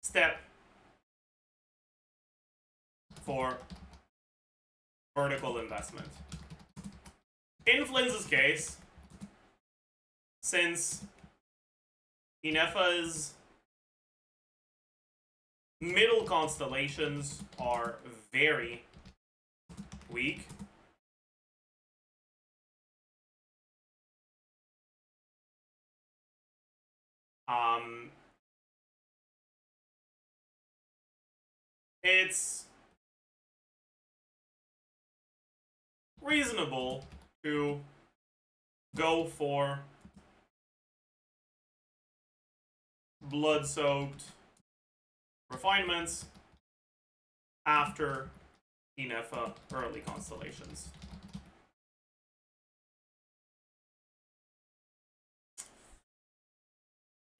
step for vertical investment. In Flynn's case, since Inefa's middle constellations are very weak, it's reasonable to go for blood-soaked refinements after Inefa early constellations.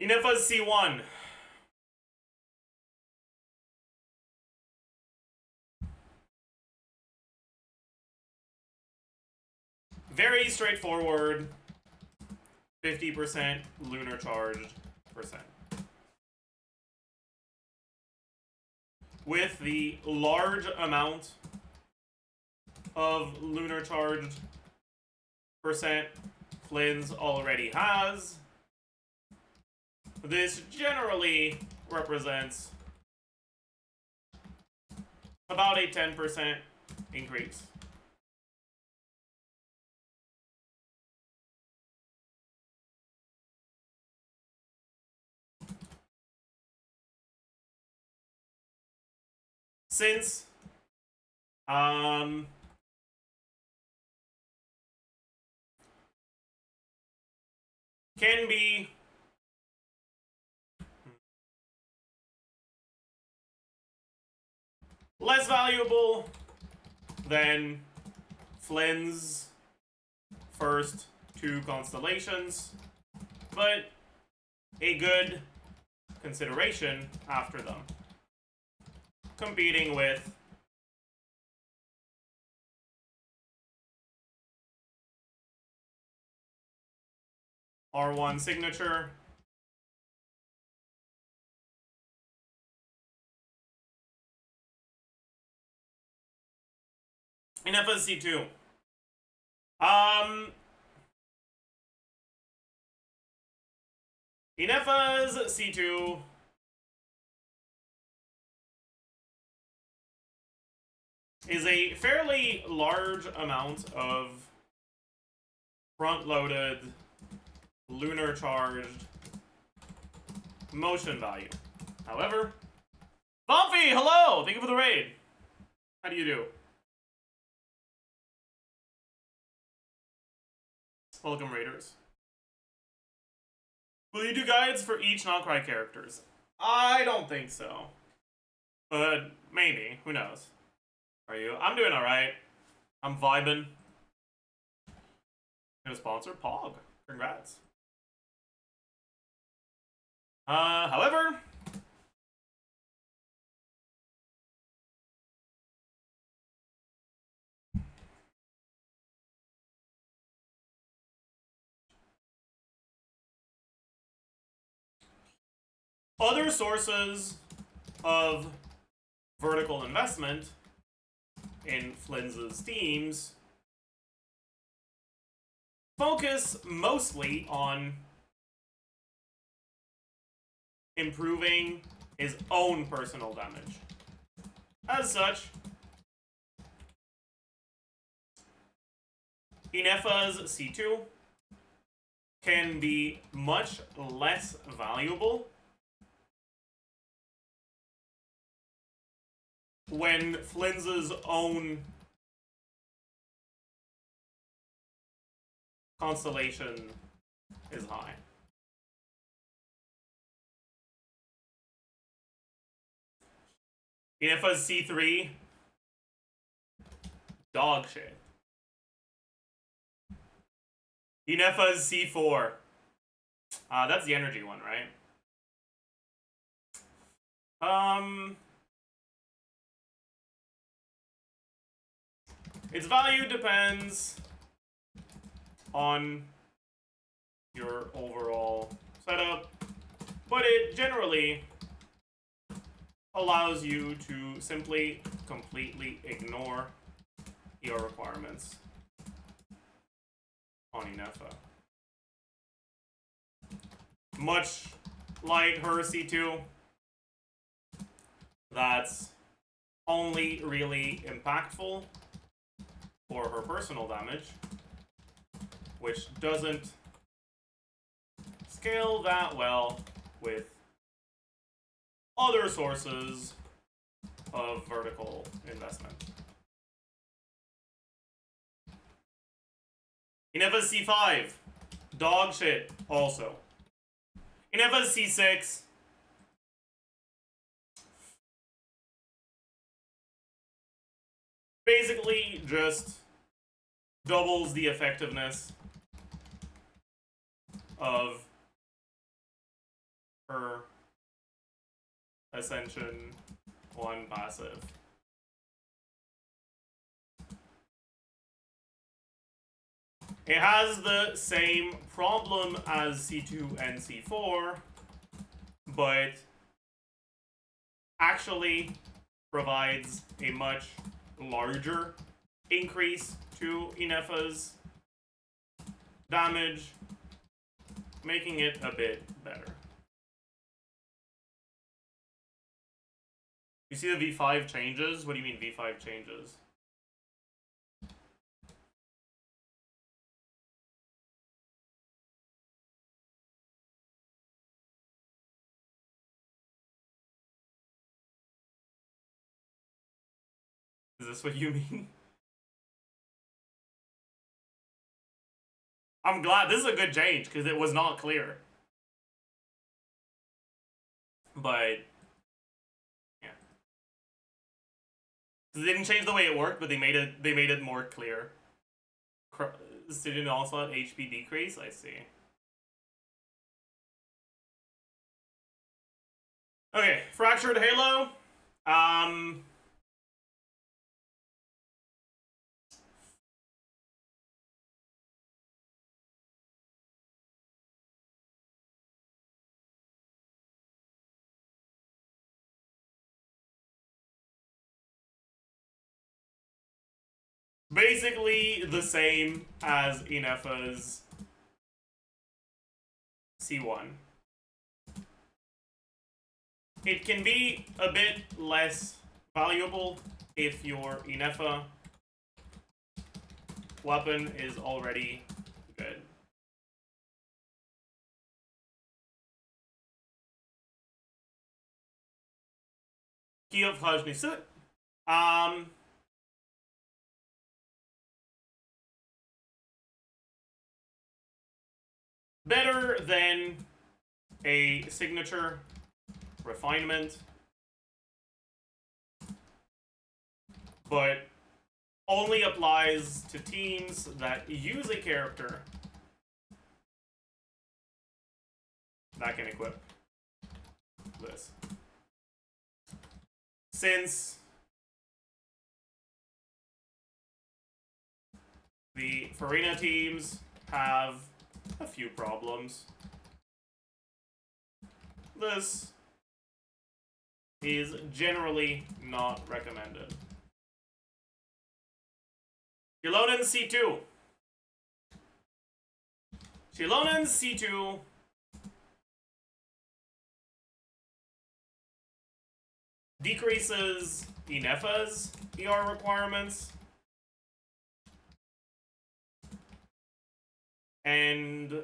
Inefa's C1. Very straightforward. 50% lunar charged percent. With the large amount of lunar charged percent Flynn's already has, this generally represents about a 10% increase. Since can be less valuable than Flynn's first two constellations, but a good consideration after them, competing with R1 signature, in FSC2. In FS C2, is a fairly large amount of front-loaded, lunar-charged motion value. However, Bumpy, hello! Thank you for the raid. How do you do? Welcome, raiders. Will you do guides for each not-cry characters? I don't think so. But maybe. Who knows? Are you? I'm doing alright. I'm vibing. Gonna sponsor Pog. Congrats. However, other sources of vertical investment in Flynn's teams focus mostly on improving his own personal damage. As such, Inefa's C2 can be much less valuable when Flynn's own constellation is high. Inefa's C3, dog shit. Inefa's C4. That's the energy one, right? Its value depends on your overall setup, but it generally allows you to simply completely ignore your requirements on Inefa. Much like her C2, that's only really impactful for her personal damage, which doesn't scale that well with other sources of vertical investment. Ineva's C5. Dog shit, also. Ineva's C6. Basically, just doubles the effectiveness of her Ascension 1 passive. It has the same problem as C2 and C4, but actually provides a much larger increase to Inefa's damage, making it a bit better. You see the V5 changes? What do you mean V5 changes? Is this what you mean? I'm glad. This is a good change, because it was not clear. But, yeah. They didn't change the way it worked, but they made it more clear. Student onslaught HP decrease, I see. Okay, Fractured Halo. Basically the same as Inefa's C1. It can be a bit less valuable if your Inefa weapon is already good. Kiev Hajni Sut. Better than a signature refinement, but only applies to teams that use a character that can equip this. Since the Farina teams have a few problems, this is generally not recommended. Shilonen C2. Shilonen C2 decreases Inefa's ER requirements, and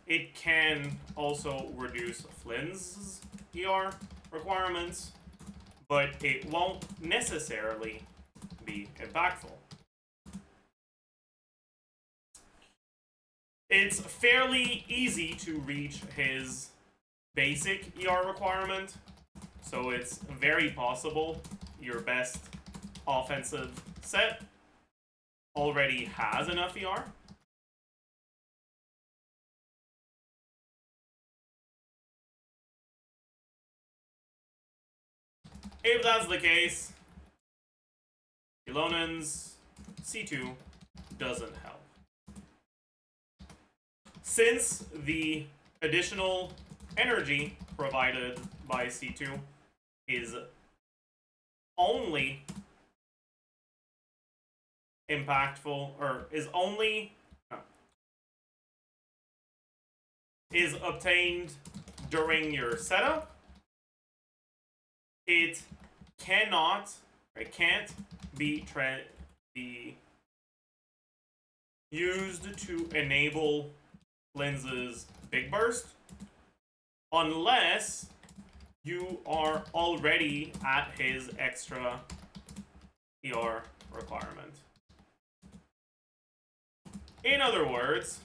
it can also reduce Flynn's ER requirements, but it won't necessarily be impactful. It's fairly easy to reach his basic ER requirement, so it's very possible your best offensive set already has enough ER. If that's the case, Ilonen's C2 doesn't help. Since the additional energy provided by C2 is only impactful, or is obtained during your setup, it can't be used to enable Flynn's Big Burst unless you are already at his extra ER requirement. In other words,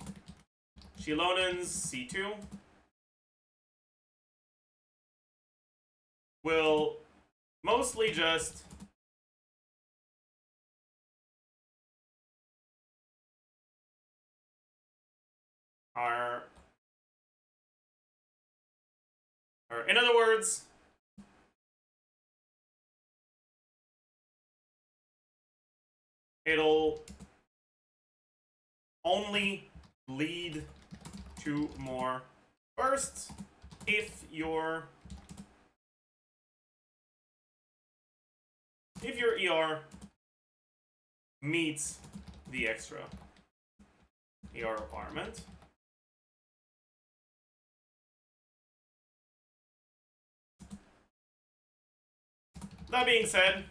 Shilonen's C2 will mostly just or in other words, it'll only lead to more bursts if your ER meets the extra ER requirement. That being said,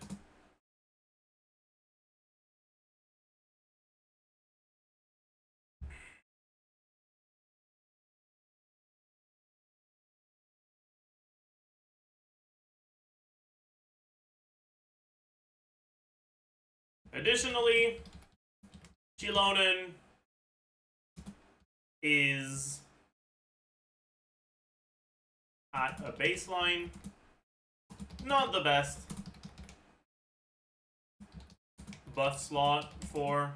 additionally, Chilonen is at a baseline, not the best buff slot for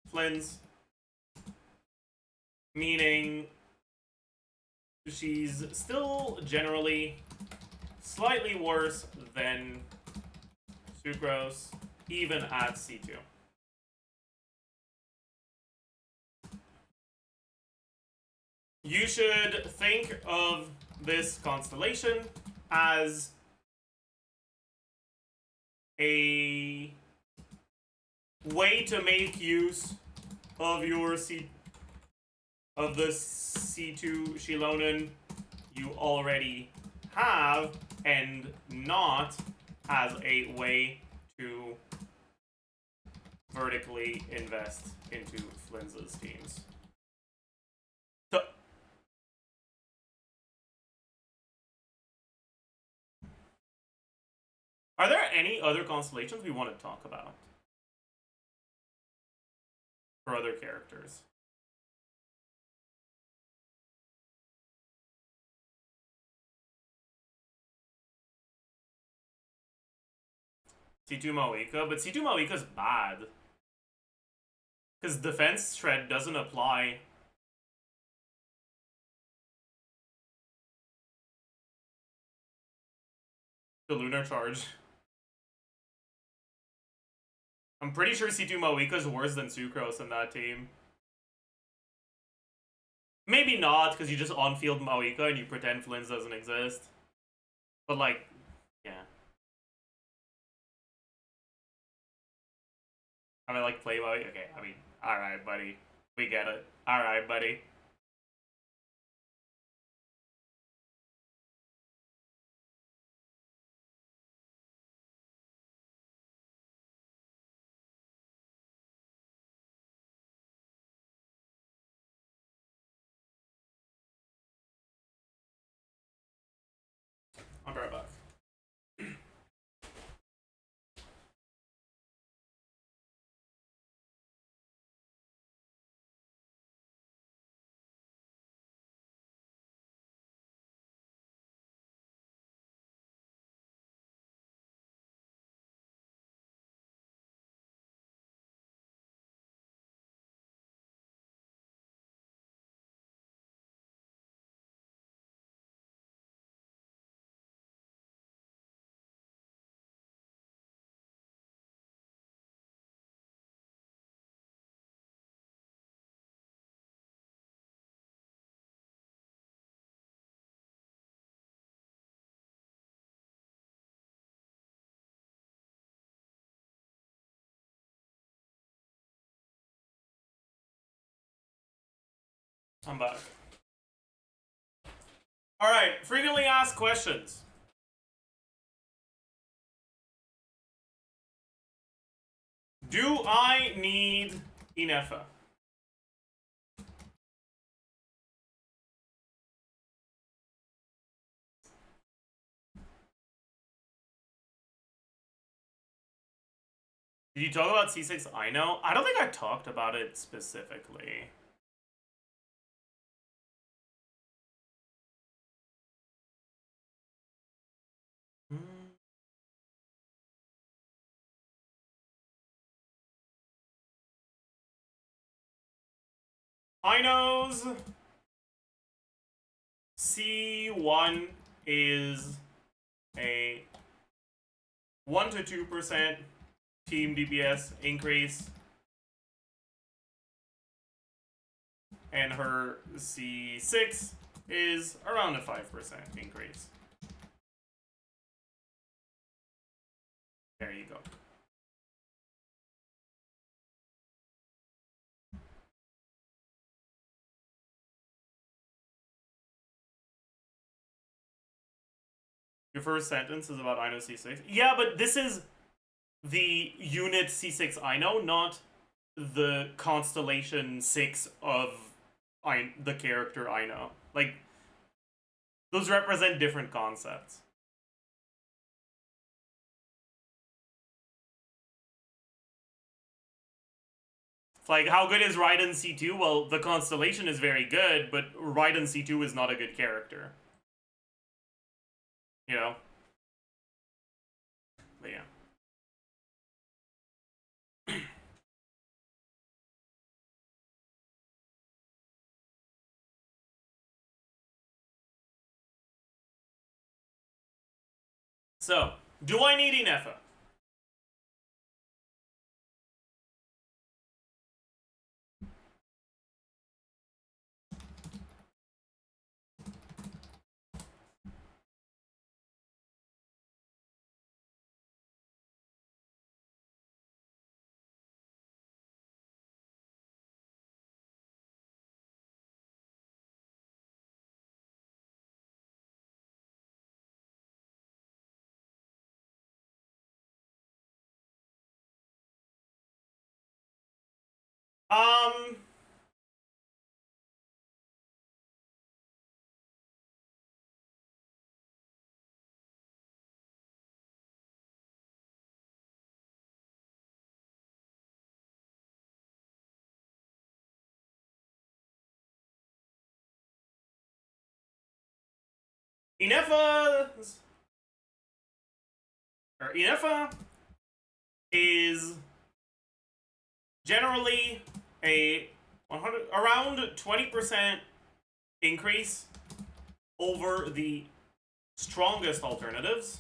Flins, meaning she's still generally slightly worse than Sucrose, even at C2. You should think of this constellation as a way to make use of your of the C2 Shilonen you already have, and not as a way to vertically invest into Flin's teams. So, are there any other constellations we want to talk about? For other characters? C2 Moika, but C2 Moika's bad. Because defense shred doesn't apply. The lunar charge. I'm pretty sure C2 Moika's worse than Sucrose in that team. Maybe not, because you just on-field Moika and you pretend Flynn doesn't exist. But like, yeah. I mean, like, play Moika? Okay, I mean, alright, buddy. We get it. Alright, buddy. I'll be right back. I'm back. Alright, frequently asked questions. Do I need Inefa? Did you talk about C6 I know? I don't think I talked about it specifically. I knows C1 is a 1 to 2% team DPS increase, and her C6 is around a 5% increase. There you go. Your first sentence is about I know C6. Yeah, but this is the unit C6 I know, not the Constellation 6 of the character I know. Like, those represent different concepts. It's like, how good is Raiden C2? Well, the Constellation is very good, but Raiden C2 is not a good character. You know? But yeah. So, do I need Inefa? Inefa is generally a around 20% increase over the strongest alternatives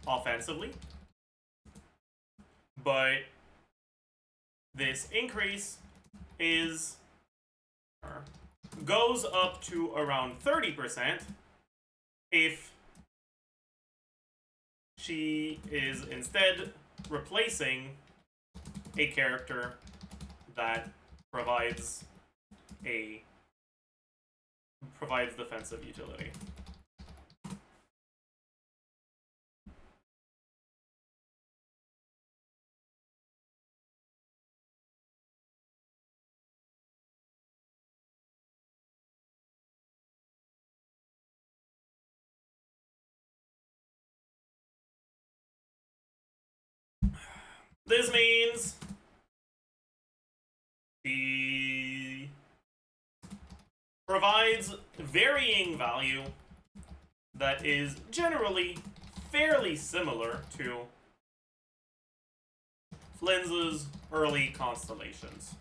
offensively, but this increase is goes up to around 30% if she is instead replacing a character that provides defensive utility. This means she provides varying value that is generally fairly similar to Flynn's early constellations.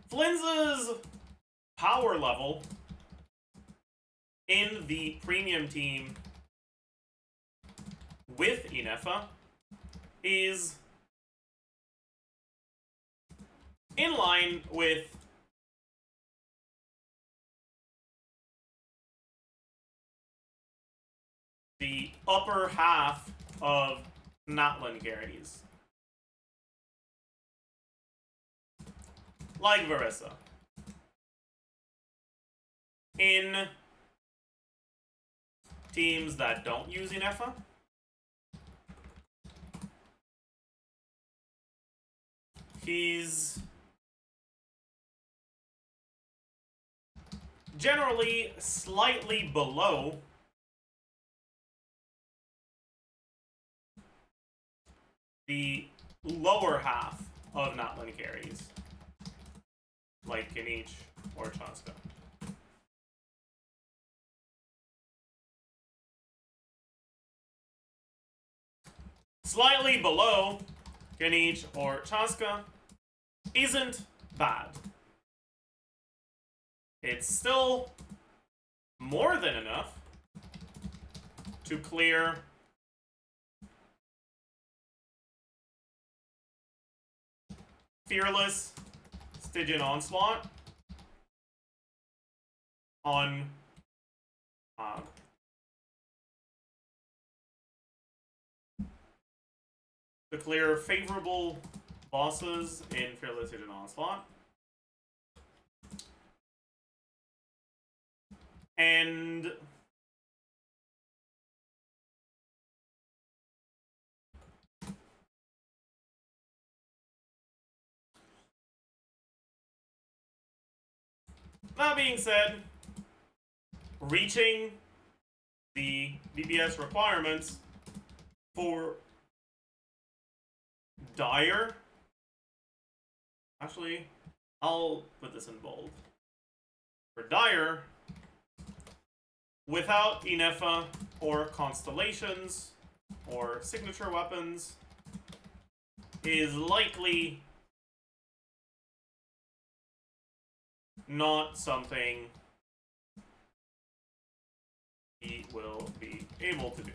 Flynn's power level in the premium team with Inefa is in line with the upper half of Natlan carries, like Varissa. In teams that don't use Inefa, he's generally slightly below the lower half of Natlin carries, like Ganich or Chaska. Slightly below Ganich or Chaska isn't bad. It's still more than enough to clear Fearless Stygian Onslaught on to clear favorable bosses in Fearless Stygian Onslaught. And that being said, reaching the DPS requirements for Dire, actually, I'll put this in bold. For Dire, without Inefa or Constellations or signature weapons, is likely not something he will be able to do.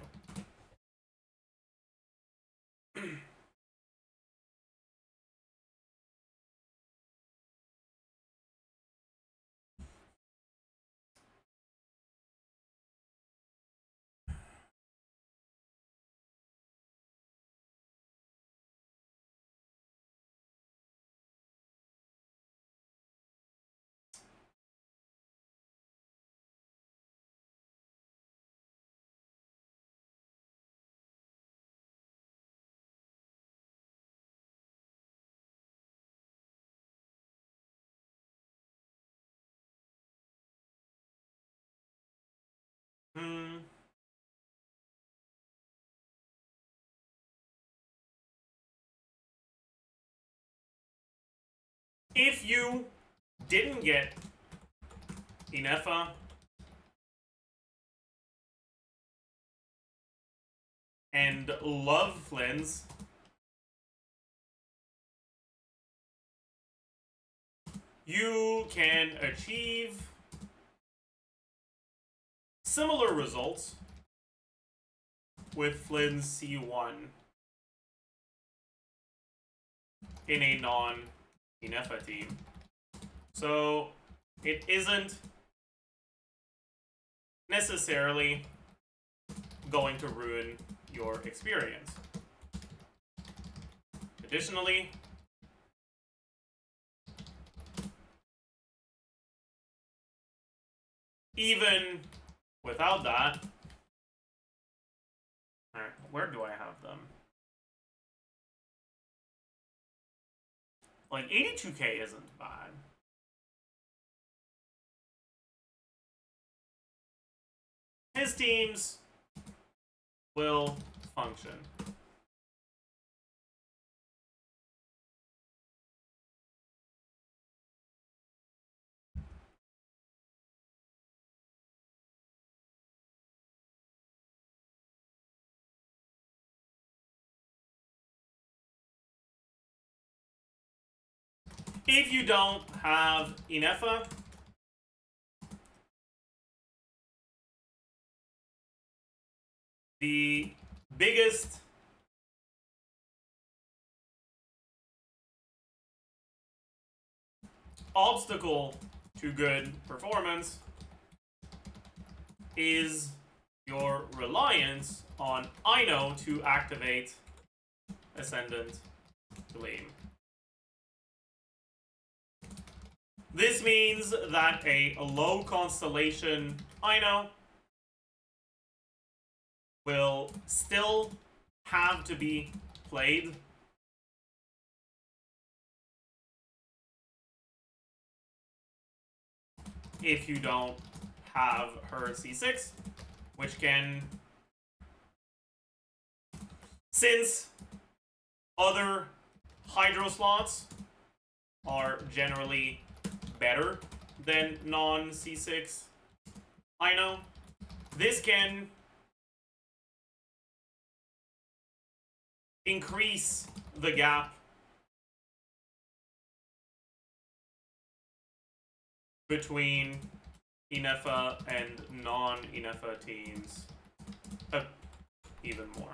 If you didn't get Inefa and love Flins, you can achieve similar results with Flynn's C1 in a non-Inefa team. So it isn't necessarily going to ruin your experience. Additionally, even without that, alright, where do I have them? Like, 82k isn't bad. His teams will function. If you don't have Inefa, the biggest obstacle to good performance is your reliance on Ino to activate Ascendant Gleam. This means that a low Constellation Ino will still have to be played if you don't have her c6, which can, since other hydro slots are generally better than non-c6, I know, this can increase the gap between Inefa and non-Inefa teams even more.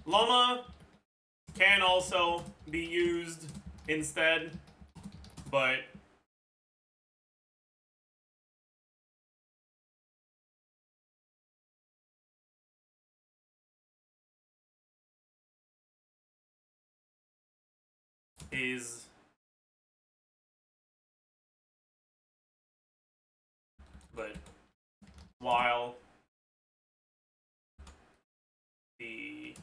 Llama can also be used instead, but is while the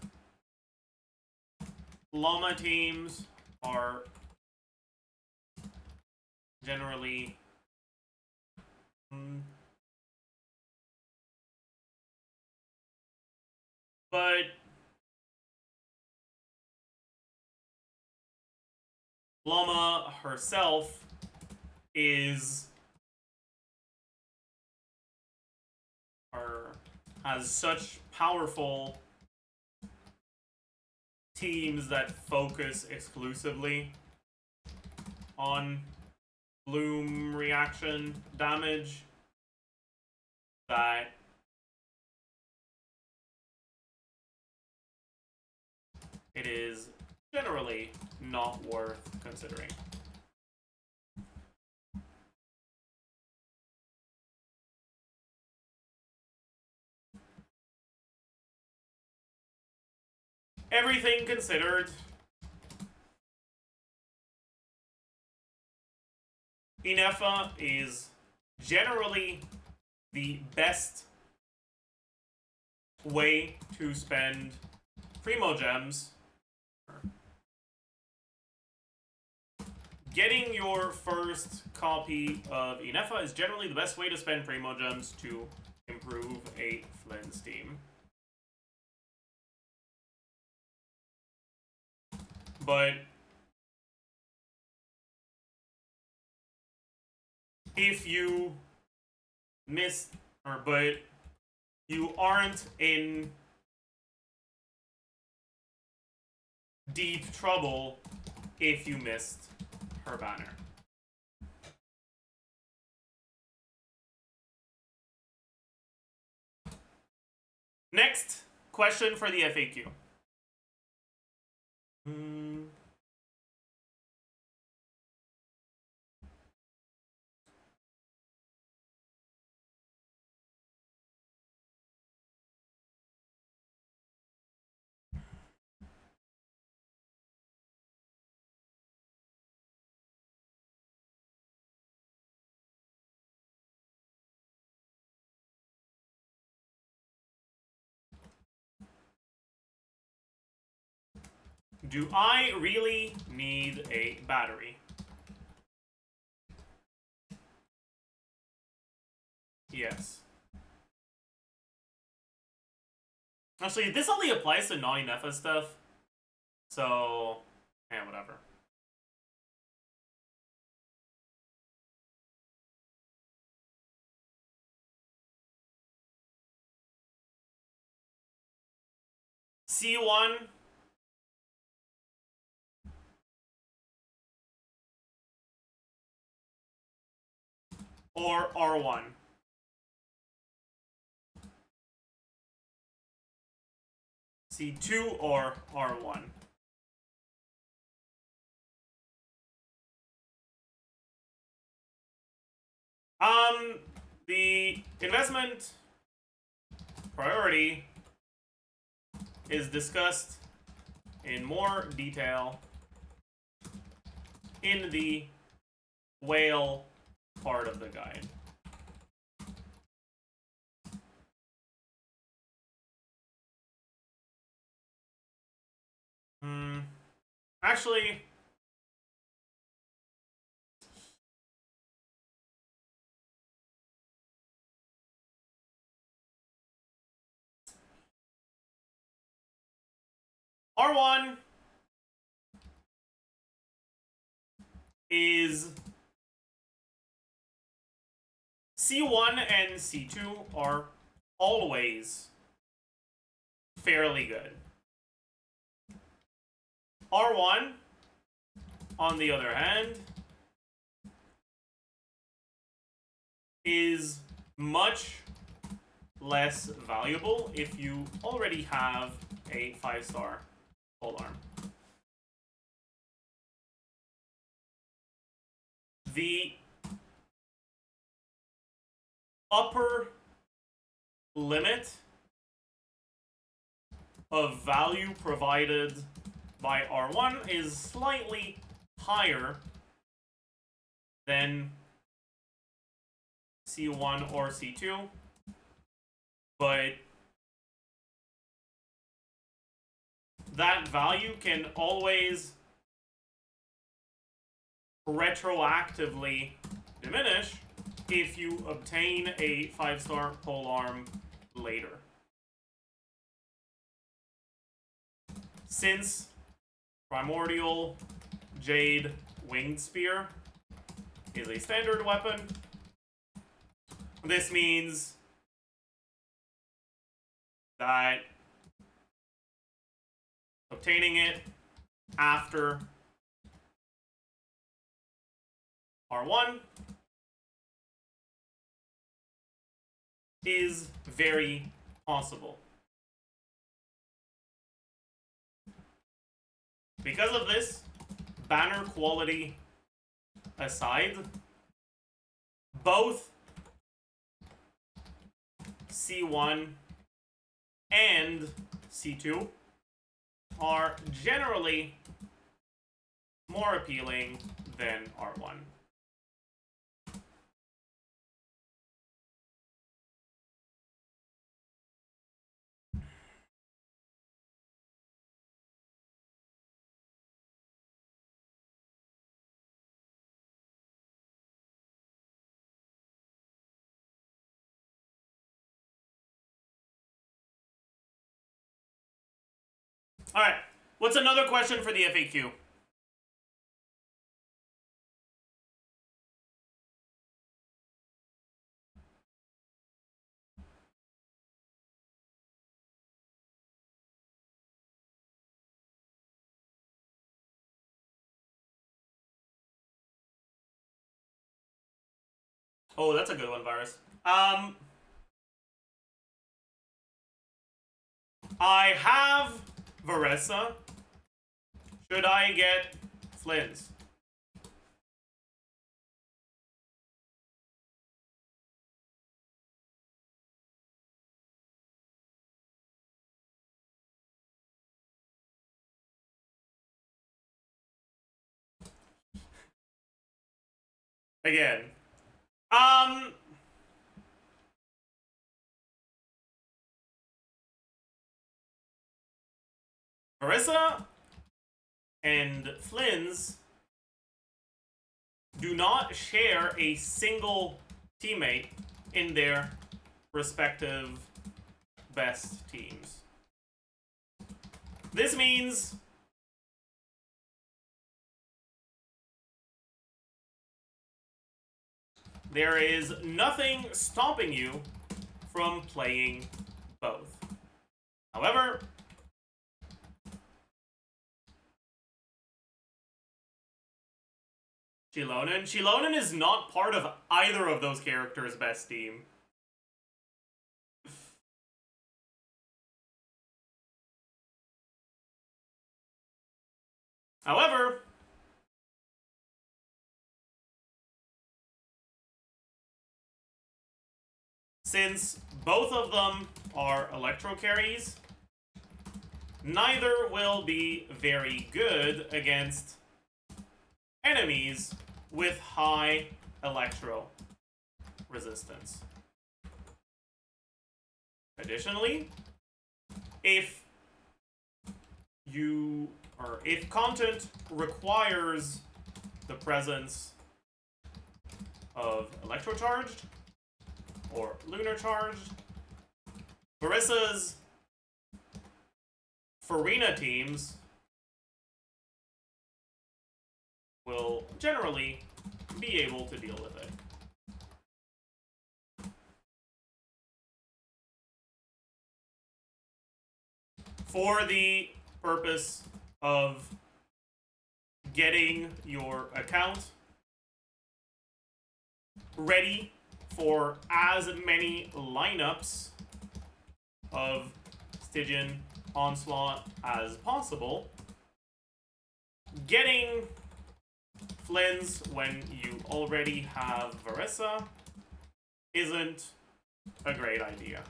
Llama teams are generally but Llama herself is has such powerful teams that focus exclusively on bloom reaction damage that it is generally not worth considering. Everything considered, Inefa is generally the best way to spend Primo Gems. Getting your first copy of Inefa is generally the best way to spend Primo Gems to improve a Flynn's team. But if you miss, but you aren't in deep trouble if you missed her banner. Next question for the FAQ. Do I really need a battery? Yes. Actually, this only applies to non-Inefa stuff. So, yeah, whatever. C1. Or R1. C2 or R1. The investment priority is discussed in more detail in the whale part of the guide. Actually, R1 is C1 and C2 are always fairly good. R1, on the other hand, is much less valuable if you already have a 5-star pole arm. The upper limit of value provided by R1 is slightly higher than C1 or C2, but that value can always retroactively diminish if you obtain a 5-star polearm later. Since Primordial Jade Winged Spear is a standard weapon, this means that obtaining it after R1 is very possible. Because of this, banner quality aside, both C1 and C2 are generally more appealing than R1. Alright, what's another question for the FAQ? Oh, that's a good one, Virus. I have Varesa. Should I get Flins? Again. Marissa and Flins do not share a single teammate in their respective best teams. This means there is nothing stopping you from playing both. However, Shilonen is not part of either of those characters' best team. However, since both of them are electro carries, neither will be very good against enemies with high electro resistance. Additionally, if content requires the presence of electrocharged or lunar charged, Barissa's Farina teams will generally be able to deal with it. For the purpose of getting your account ready for as many lineups of Stygian Onslaught as possible, getting Flins when you already have Varissa isn't a great idea.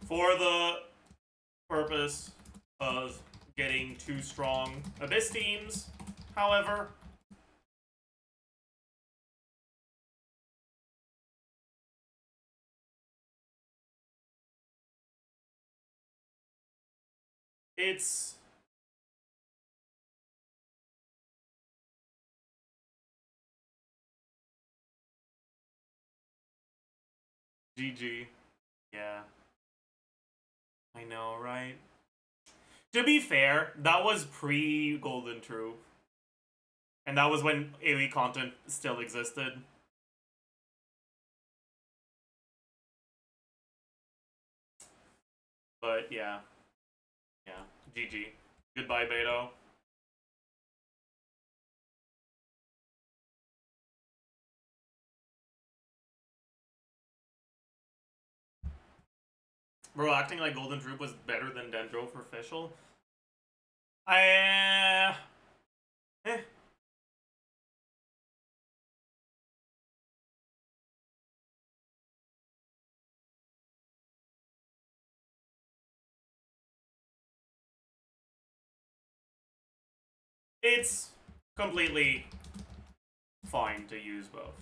For the purpose of getting 2 strong Abyss teams, however, it's GG. Yeah. I know, right? To be fair, that was pre-Golden Troop. And that was when AoE content still existed. But yeah. Yeah. GG. Goodbye, Beto. Bro, acting like Golden Troop was better than Dendro for Fischl? Eh. It's completely fine to use both.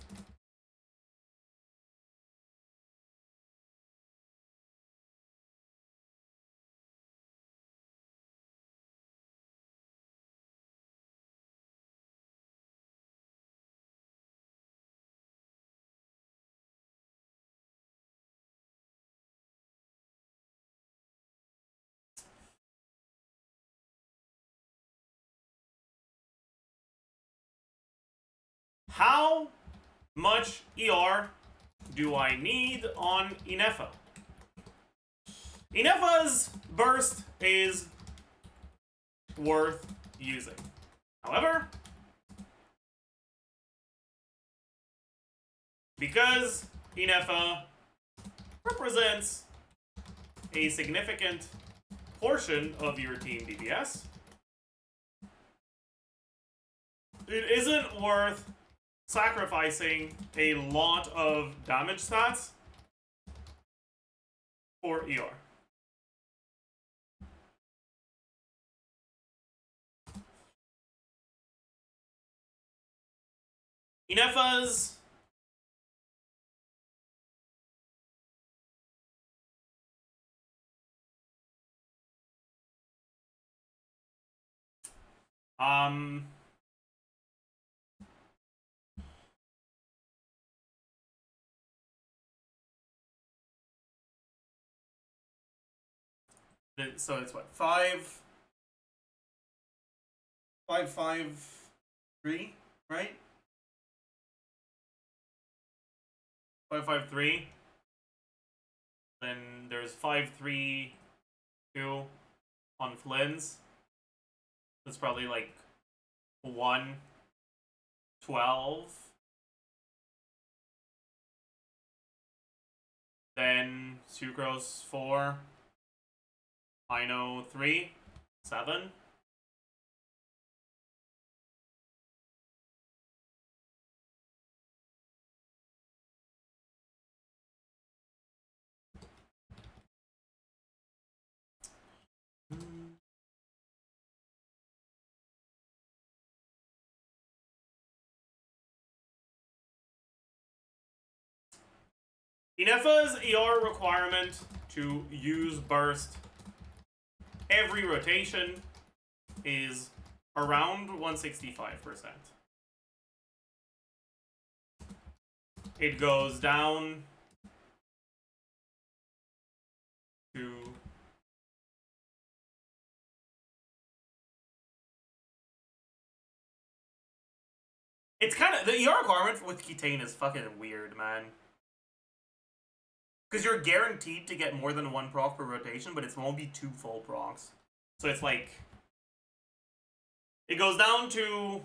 How much ER do I need on Inefa? Inefa's burst is worth using. However, because Inefa represents a significant portion of your team DPS, it isn't worth sacrificing a lot of damage stats for ER. Inefa's so it's what, 553, right? 553. Then there's 532 on Flynn's. That's probably like 112. Then Sucrose 4. I know 3, 7. Inefa's ER requirement to use burst every rotation is around 165%. It goes down to it's kind of the ER requirement with Ketane is fucking weird, man. Because you're guaranteed to get more than 1 proc per rotation, but it won't be 2 full procs. So it's like it goes down to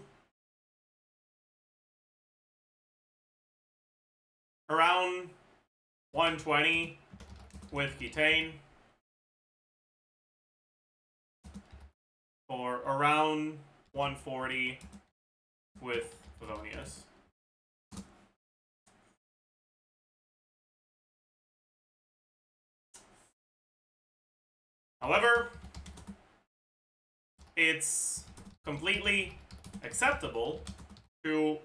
around 120 with Ketane, or around 140 with Favonius. However, it's completely acceptable to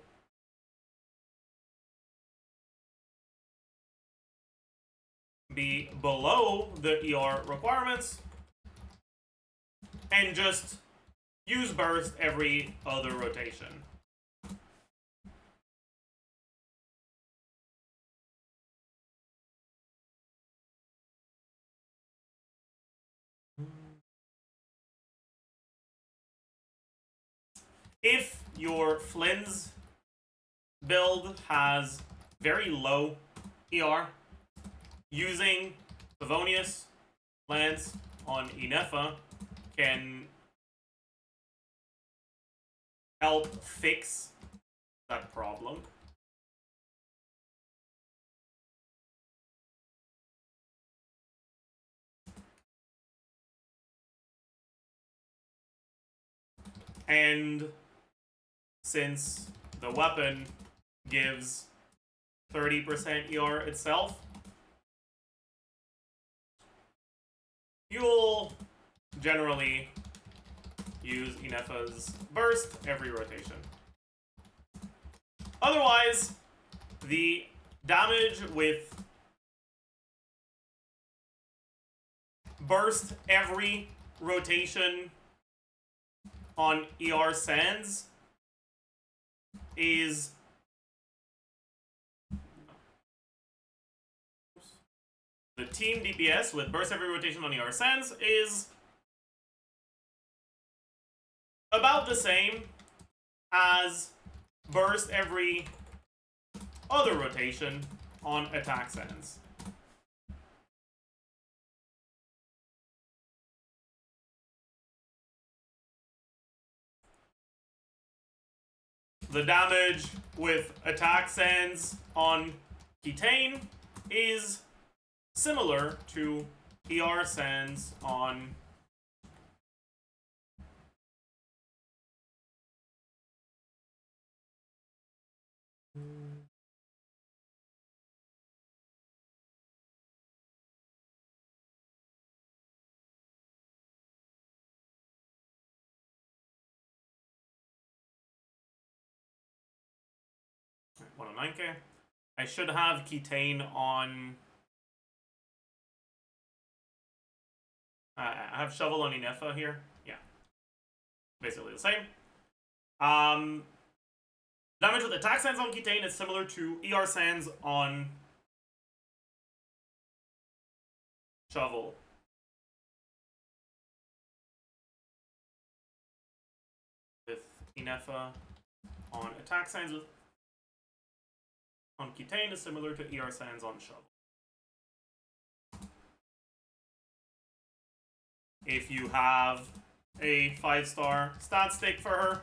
be below the ER requirements and just use burst every other rotation. If your Flynn's build has very low ER, using Favonius Lance on Inefa can help fix that problem. And since the weapon gives 30% ER itself, you'll generally use Inefa's burst every rotation. Otherwise, the damage with burst every rotation on ER Sands is the team DPS with burst every rotation on ER Sands is about the same as burst every other rotation on attack Sands. The damage with attack Sands on Ketane is similar to ER Sands on $109K. I should have Ketane on. I have Shovel on Inefa here. Yeah. Basically the same. Damage with attack Sands on Ketane is similar to ER Sands on Shovel. With Inefa on attack Sands with on Ketane is similar to ER Sands on Shovel. If you have a 5-star stat stick for her,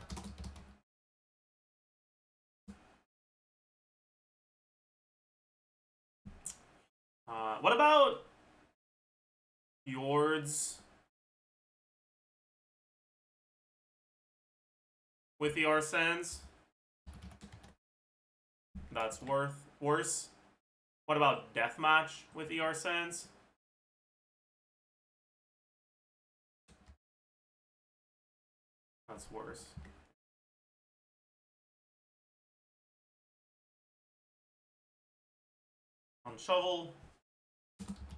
what about Fjord's with ER Sands. That's worse. What about Deathmatch with ER Sands? That's worse. On Shovel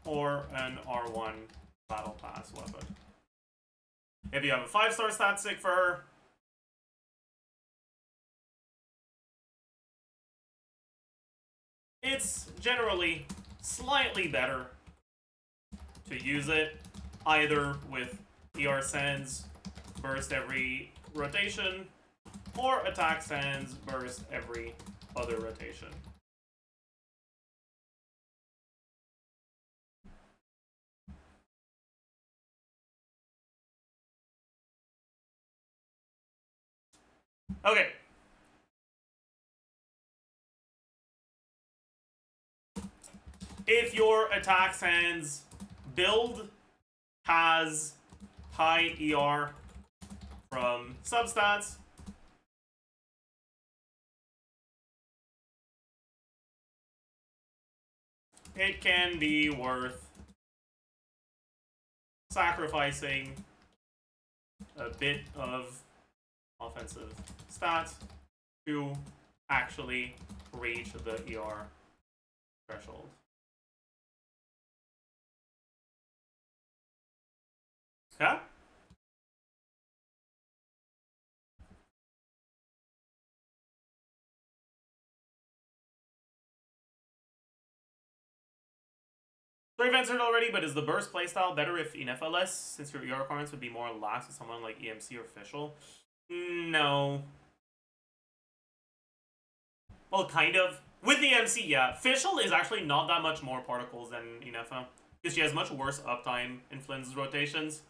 or an R1 Battle Pass weapon. If you have a 5-star stat stick for her, it's generally slightly better to use it either with ER Sands burst every rotation or attack Sands burst every other rotation. Okay. If your attack Sands build has high ER from substats, it can be worth sacrificing a bit of offensive stats to actually reach the ER threshold. Okay? Brave answered already, but is the burst playstyle better if Inefa less, since your ER requirements would be more lax with someone like EMC or Official? No. Well, kind of. With the MC, yeah. Official is actually not that much more particles than Inefa, because she has much worse uptime in Flynn's rotations.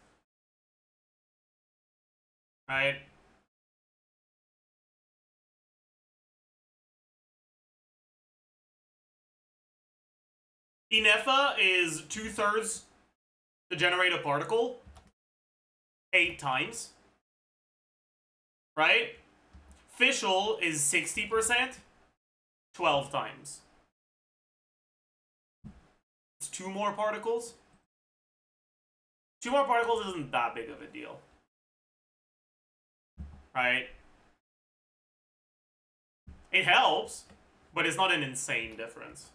Right? Inefa is 2/3 to generate a particle 8 times. Right? Official is 60% 12 times. It's 2 more particles. 2 more particles isn't that big of a deal. Right? It helps, but it's not an insane difference.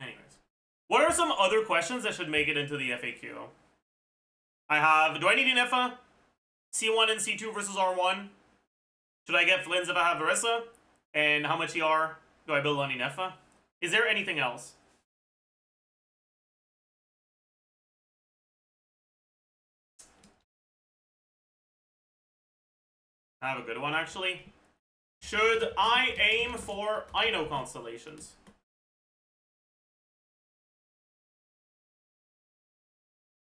Anyways. What are some other questions that should make it into the FAQ? I have, do I need an Inefa? C1 and C2 versus R1? Should I get Flins if I have Varissa? And how much ER do I build on Inefa? Is there anything else? I have a good one, actually. Should I aim for Ino constellations?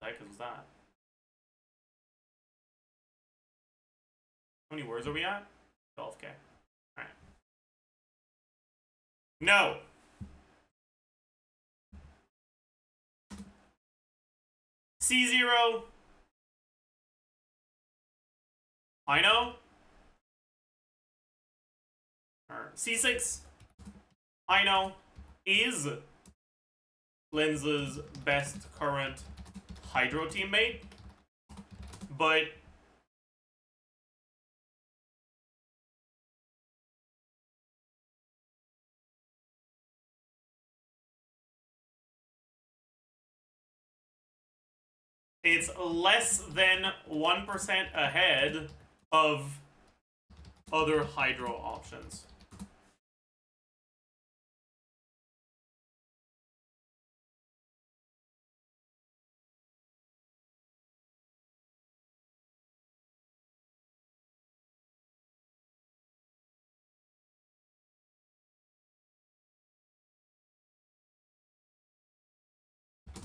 What the heck is that? How many words are we at? 12k. Alright. No! C0. I know. C6. I know. Is Flynn's best current Hydro teammate. But it's less than 1% ahead of other Hydro options.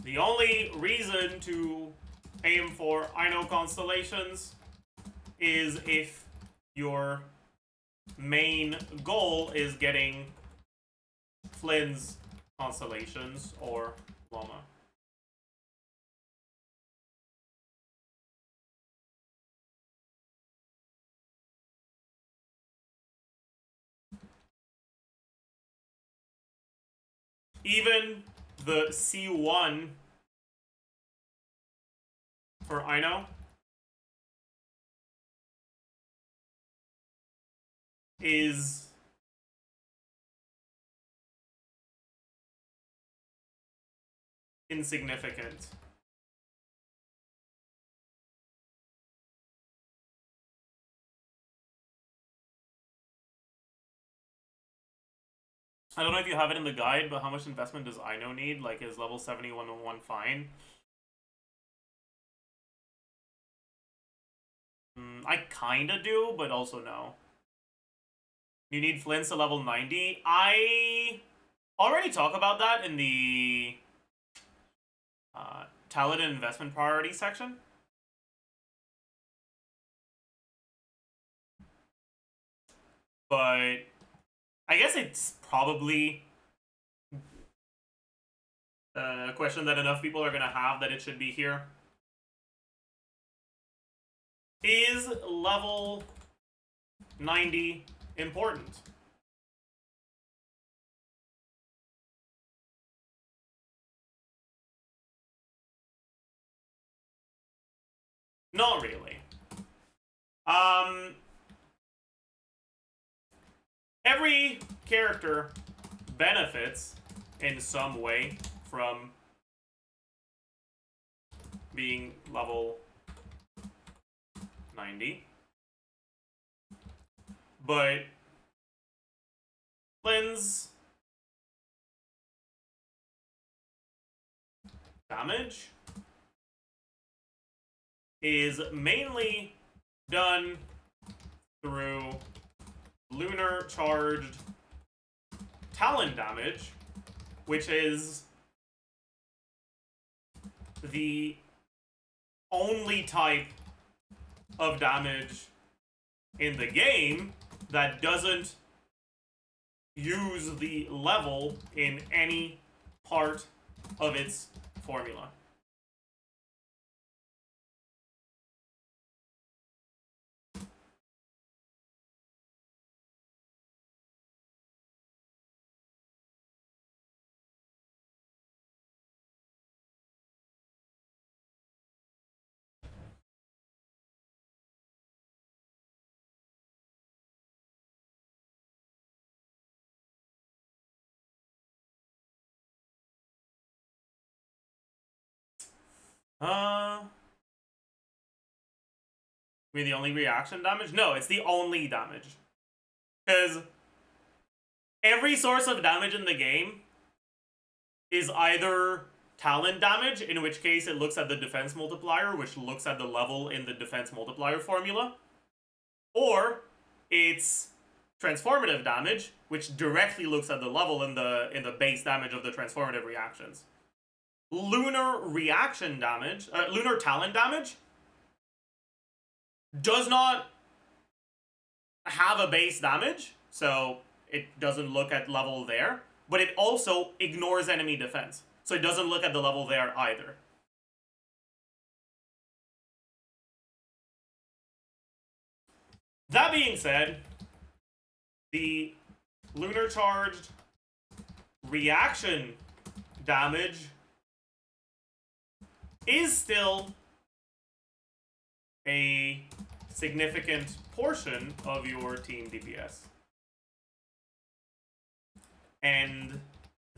The only reason to aim for Ino constellations is if your main goal is getting Flynn's Constellations or Llama. Even the C1 for Ino is insignificant. I don't know if you have it in the guide, but how much investment does Ino need? Like, is level 71 fine? I kinda do, but also no. You need Flins to level 90. I already talk about that in the talent and investment priority section. But I guess it's probably a question that enough people are going to have that it should be here. Is level 90 important? Not really. Every character benefits in some way from being level 90. But Flynn's damage is mainly done through lunar charged talon damage, which is the only type of damage in the game that doesn't use the level in any part of its formula. I mean, the only reaction damage? No, it's the only damage. Because every source of damage in the game is either talent damage, in which case it looks at the defense multiplier, which looks at the level in the defense multiplier formula, or it's transformative damage, which directly looks at the level in the base damage of the transformative reactions. Lunar reaction damage, lunar talent damage, does not have a base damage, so it doesn't look at level there, but it also ignores enemy defense, so it doesn't look at the level there either. That being said, the lunar charged reaction damage is still a significant portion of your team DPS. And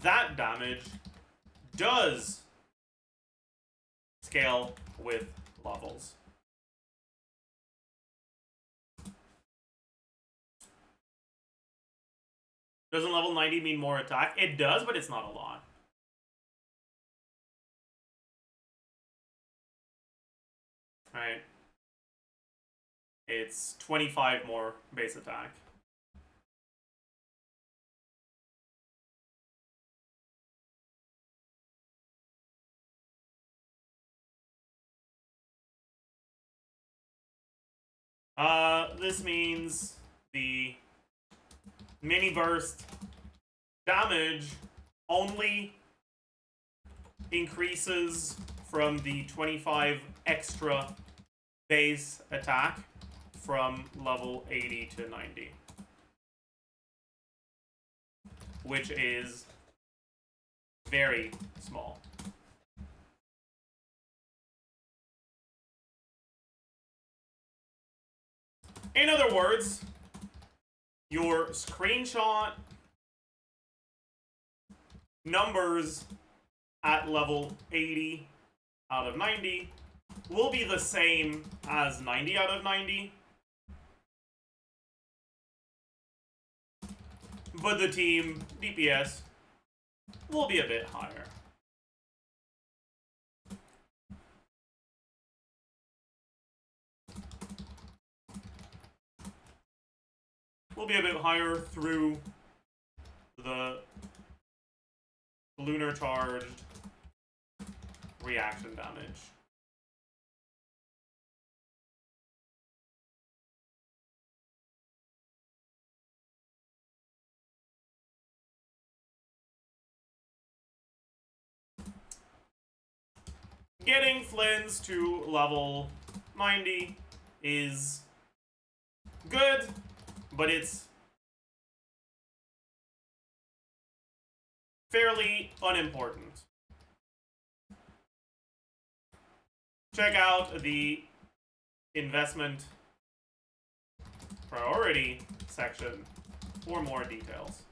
that damage does scale with levels. Doesn't level 90 mean more attack? It does, but it's not a lot. Right? It's 25 more base attack. This means the mini burst damage only increases from the 25 extra base attack from level 80 to 90. Which is very small. In other words, your screenshot numbers at level 80 out of 90 will be the same as 90 out of 90. But the team DPS will be a bit higher. Will be a bit higher through the lunar charged reaction damage. Getting Flins to level 90 is good, but it's fairly unimportant. Check out the investment priority section for more details.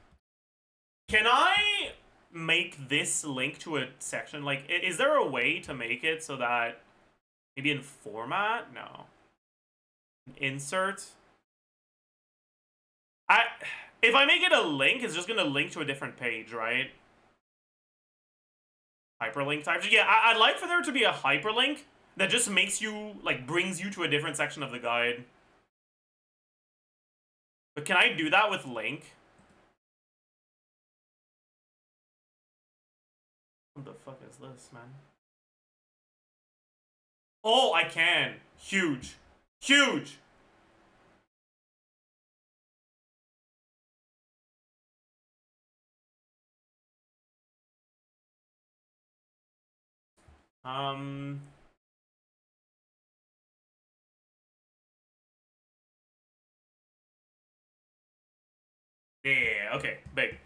Can I make this link to a section? Like, is there a way to make it so that maybe in format? No. Insert? If I make it a link, it's just gonna link to a different page, right? Hyperlink types. Yeah, I'd like for there to be a hyperlink that just makes you, like, brings you to a different section of the guide. But can I do that with link? What the fuck is this, man? Oh, I can. Huge. Huge! Yeah, okay, big.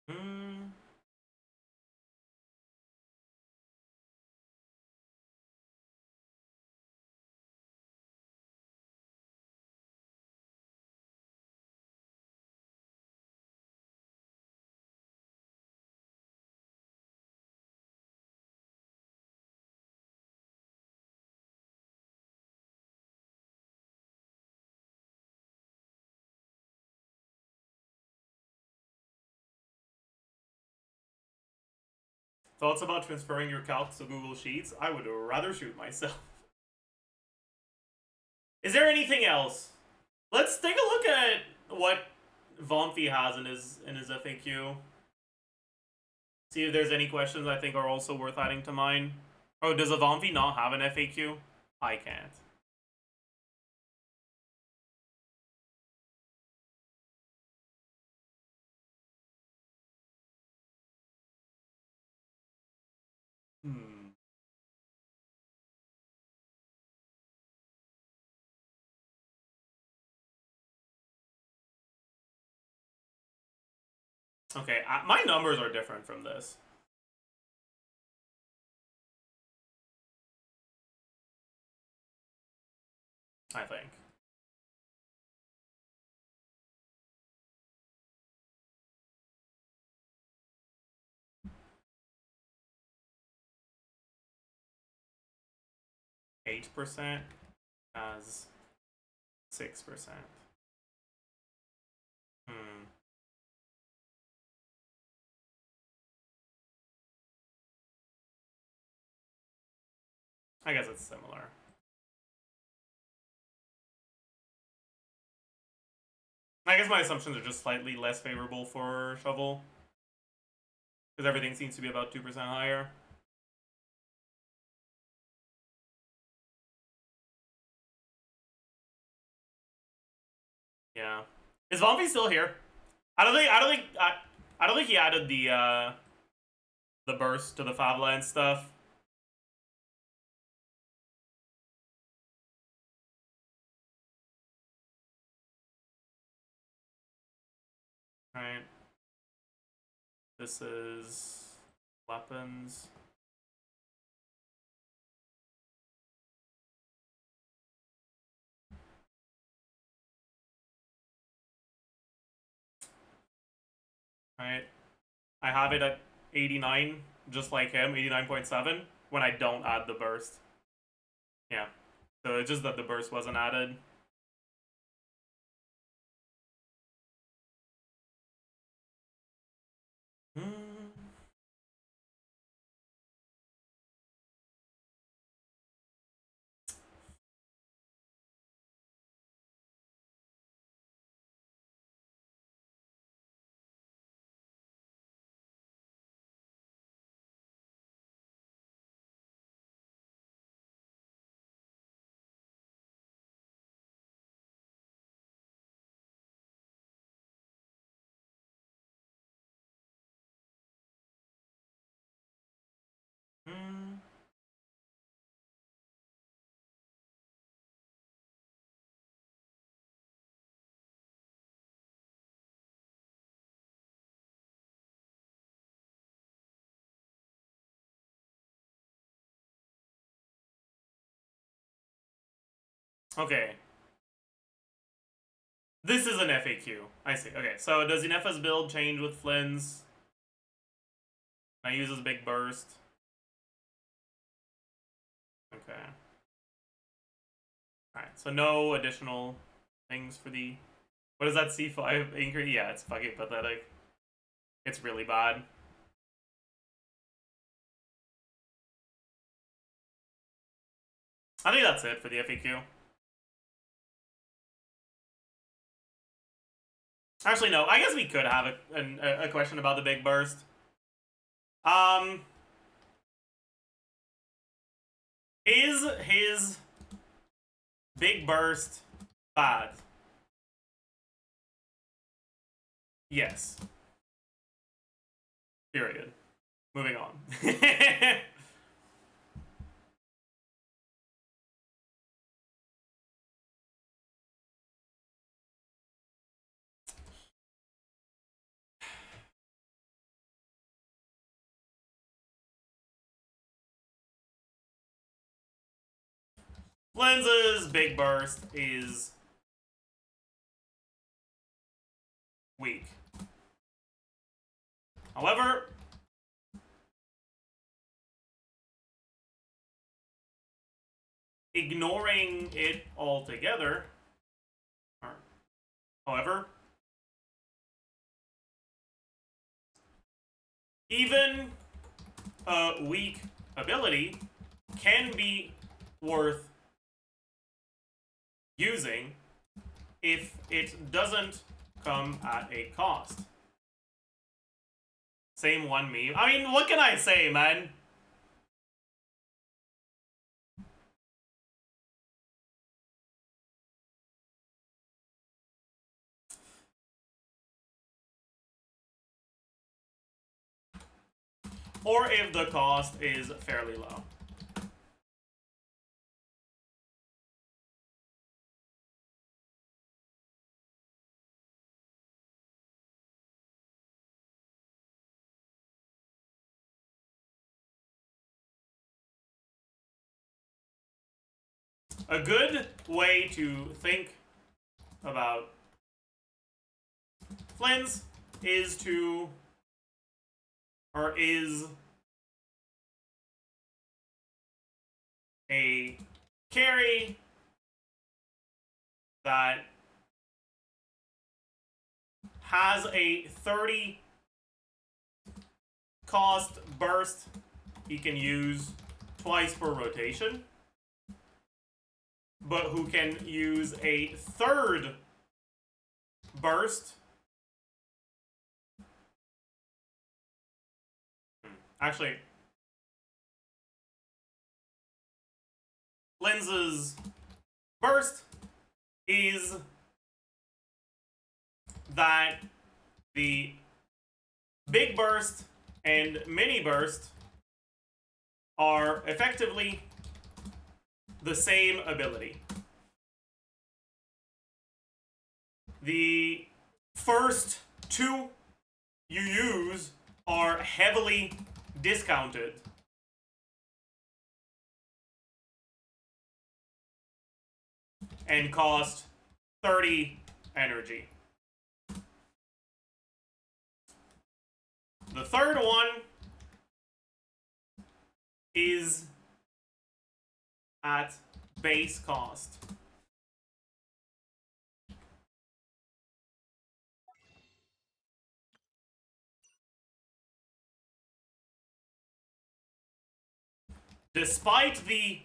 Hmm. Thoughts about transferring your calcs to Google Sheets? I would rather shoot myself. Is there anything else? Let's take a look at what Vomfi has in his FAQ. See if there's any questions I think are also worth adding to mine. Oh, does a Vomfi not have an FAQ? I can't. Okay, my numbers are different from this. I think. %8 as 6%. I guess it's similar. I guess my assumptions are just slightly less favorable for Shovel. Because everything seems to be about 2% higher. Yeah. Is Vompy still here? I don't think he added the burst to the Favla stuff. Alright. This is weapons. Alright. I have it at 89, just like him, 89.7, when I don't add the burst. Yeah. So it's just that the burst wasn't added. Okay. This is an FAQ. I see. Okay, so does Inefa's build change with Flynn's? I use his big burst. Okay. Alright, so no additional things for the... What is that, C5 increase? Yeah, it's fucking pathetic. It's really bad. I think that's it for the FAQ. Actually, no. I guess we could have a question about the big burst. Is his big burst bad? Yes. Period. Moving on. Flynn's big burst is weak. However, ignoring it altogether, however, even a weak ability can be worth using if it doesn't come at a cost. Same one meme. I mean, what can I say, man? Or if the cost is fairly low. A good way to think about Flins is a carry that has a 30 cost burst he can use twice per rotation, but who can use a third burst. Actually, Flynn's burst is that the big burst and mini burst are effectively the same ability. The first two you use are heavily discounted. And cost 30 energy. The third one is at base cost. Despite the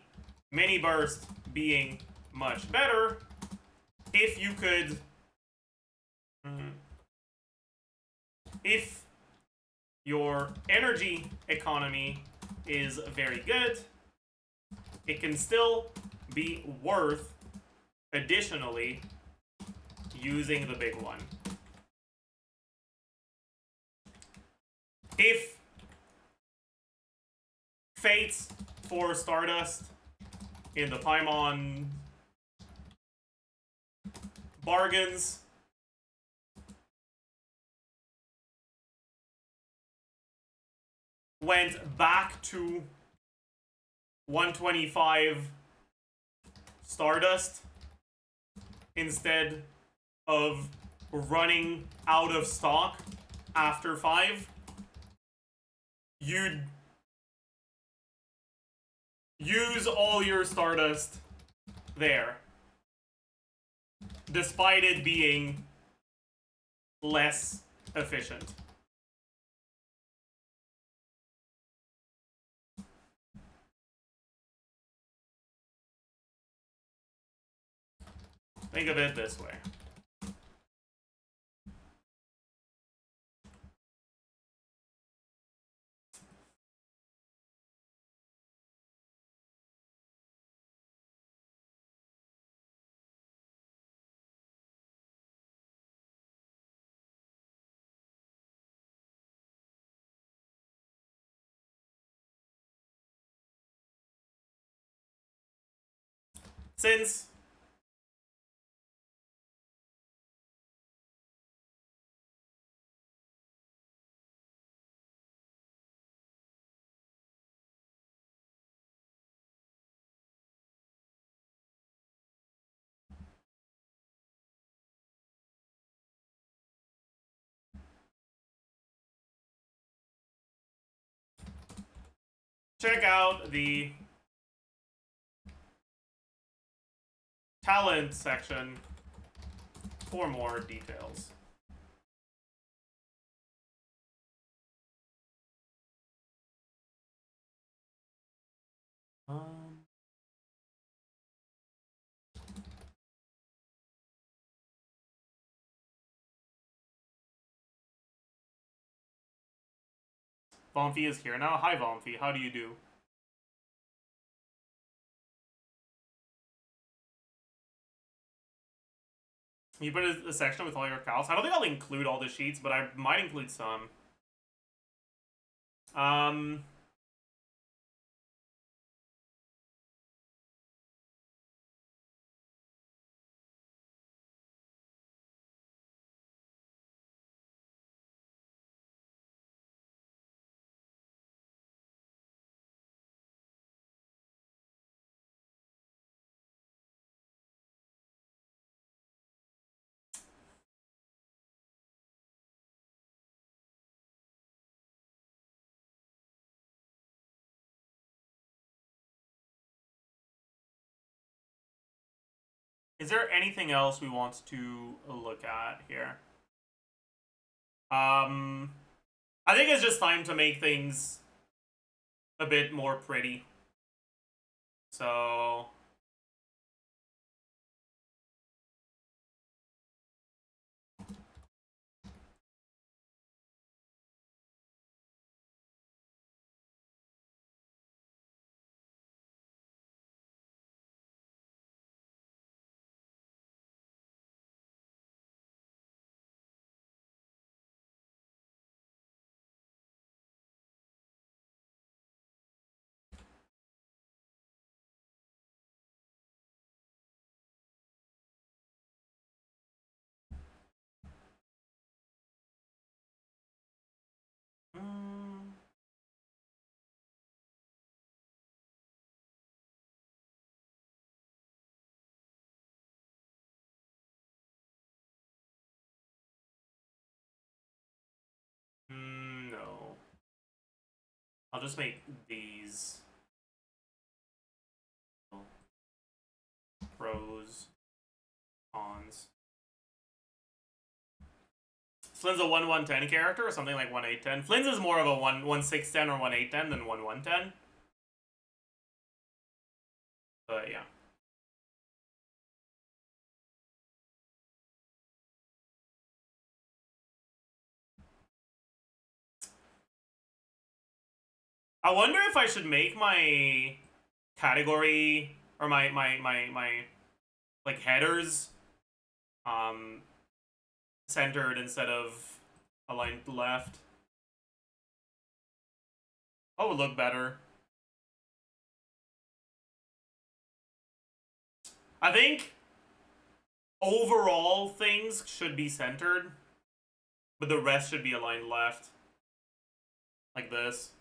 mini burst being much better, if you could, if your energy economy is very good, it can still be worth additionally using the big one. If Fates for Stardust in the Paimon bargains went back to 125 Stardust instead of running out of stock after 5, you'd use all your Stardust there, despite it being less efficient. Think of it this way. Since check out the talent section for more details. Vomfi is here now. Hi, Vomfi. How do you do? You put a section with all your cows. I don't think I'll include all the sheets, but I might include some. Is there anything else we want to look at here? I think it's just time to make things a bit more pretty. So just make these. Pros, cons. Flynn's a 1-1-10 character or something like 1-8-10. Flynn's is more of a 1-6-10 or 1-8-10 than 1-1-10. But yeah. I wonder if I should make my category or my like headers centered instead of aligned left. Oh, it would look better. I think overall things should be centered, but the rest should be aligned left. Like this.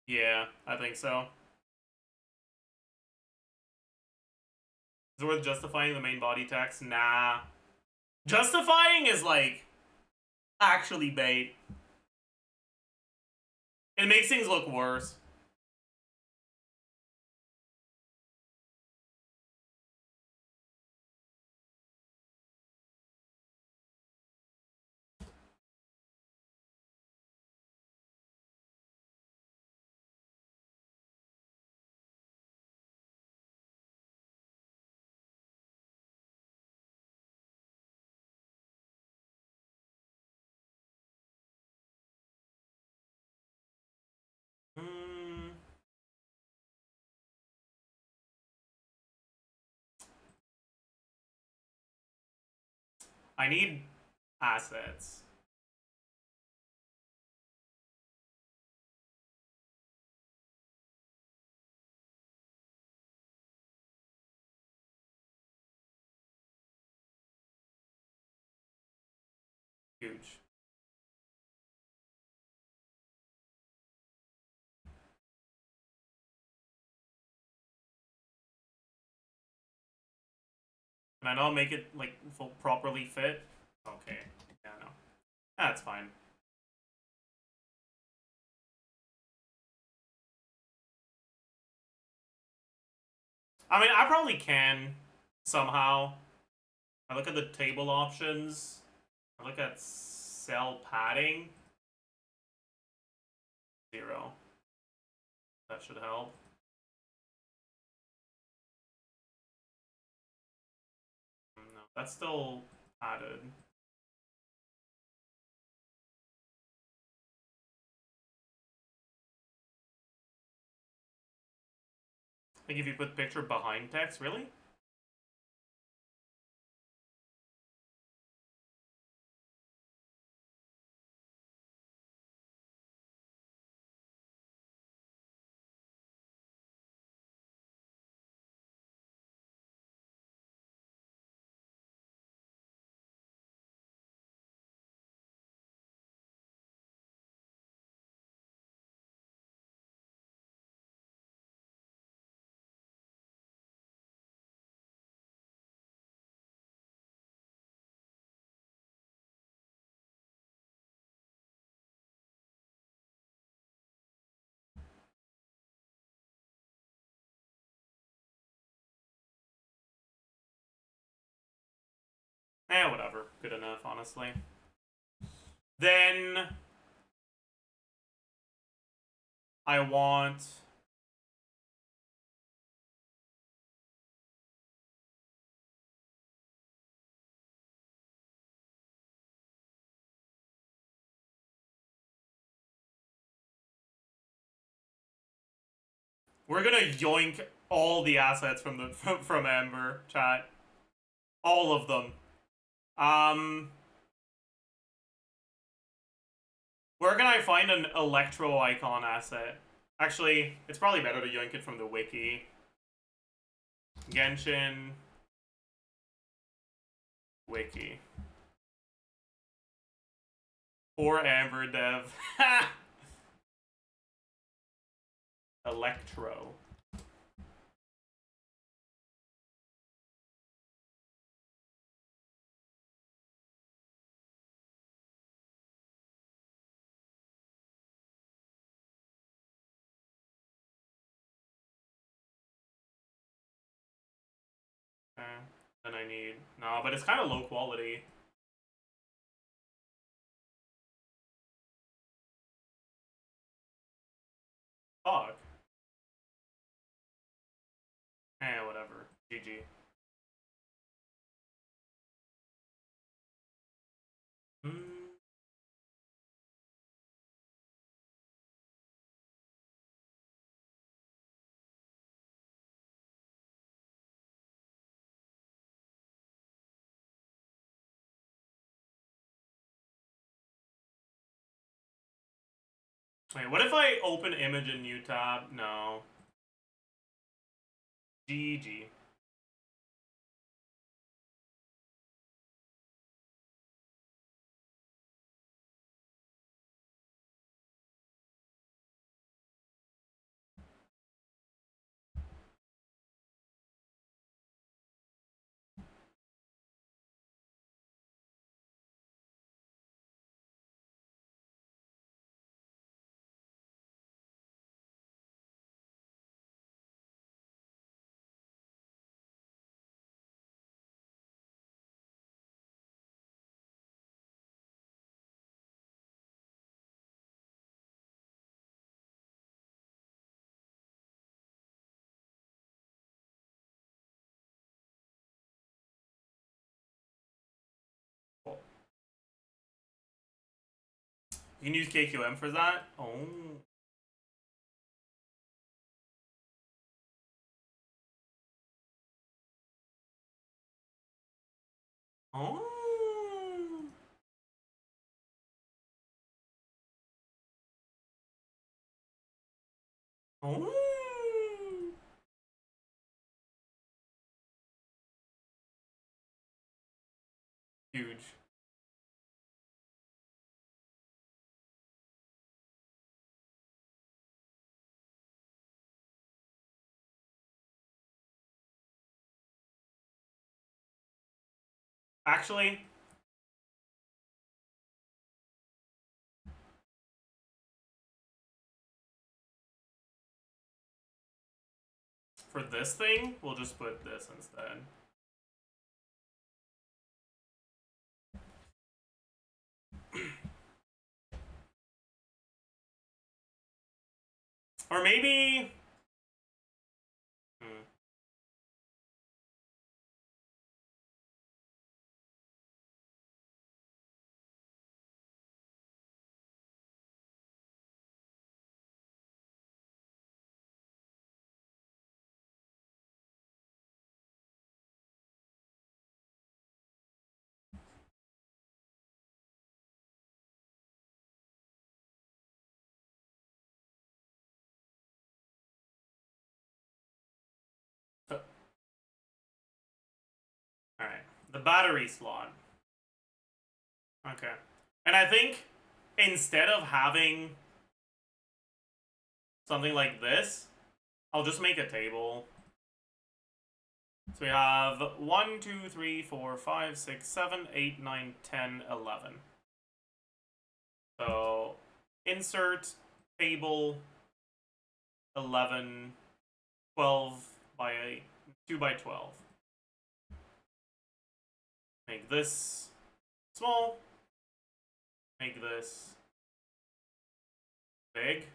Yeah, I think so. Is it worth justifying the main body text? Nah. Justifying is like actually bait. It makes things look worse. I need assets. Huge. Can I not make it like properly fit? Okay. Yeah, no. That's fine. I mean, I probably can somehow. I look at the table options. I look at cell padding. 0. That should help. No, that's still padded. I think if you put picture behind text, really? Whatever. Good enough, honestly. Then I want we're gonna yoink all the assets from the from Amber chat. All of them. Where can I find an electro icon asset? Actually, it's probably better to yoink it from the wiki. Genshin wiki. Poor Amber dev. Electro. Okay. Then I need... No, but it's kind of low quality. Fuck. Eh, whatever. GG. Wait, what if I open image in new tab? No. GG. Cool. You can use KQM for that? Oh. Oh. Oh. Huge. Actually, for this thing, we'll just put this instead. Or maybe... Alright. The battery slot. Okay. And I think instead of having something like this, I'll just make a table. So we have 1, 2, 3, 4, 5, 6, 7, 8, 9, 10, 11. So insert table 11, 12 by 2 by 12. Make this small. Make this big.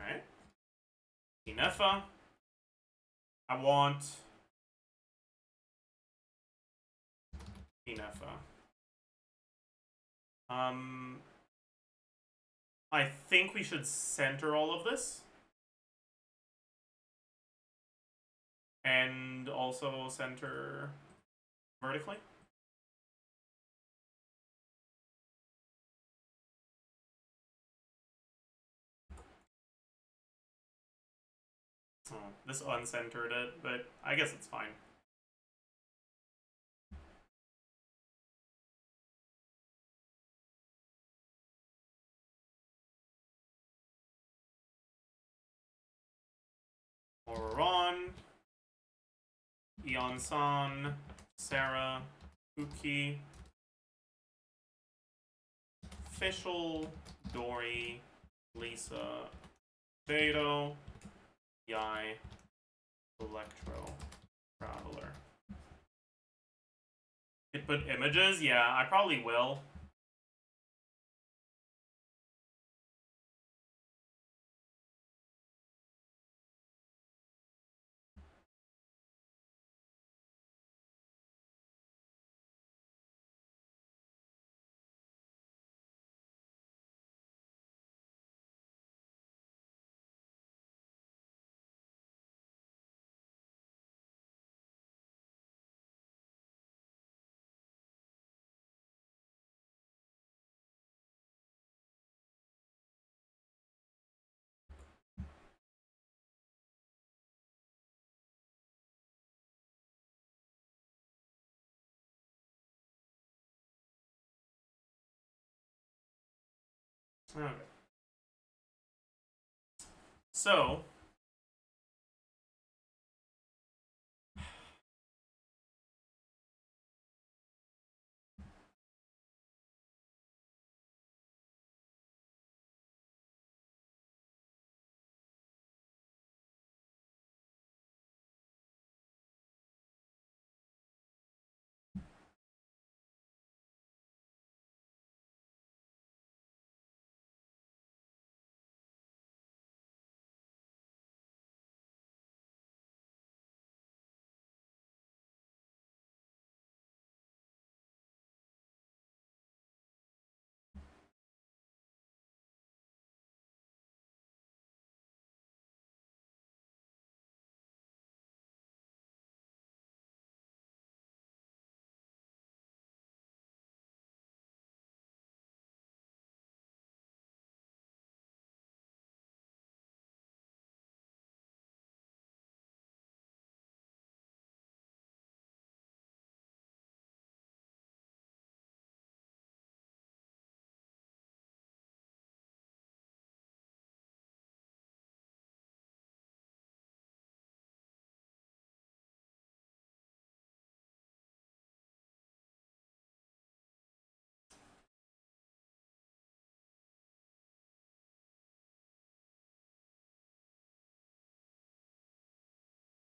Alright. Inefa. I want Inefa. I think we should center all of this. And also center vertically. Oh, this uncentered it, but I guess it's fine. Oron, Eon-san, Sarah, Uki, Fischl, Dory, Lisa, Beto, Yai, Electro Traveler. It put images? Yeah, I probably will. Okay. So,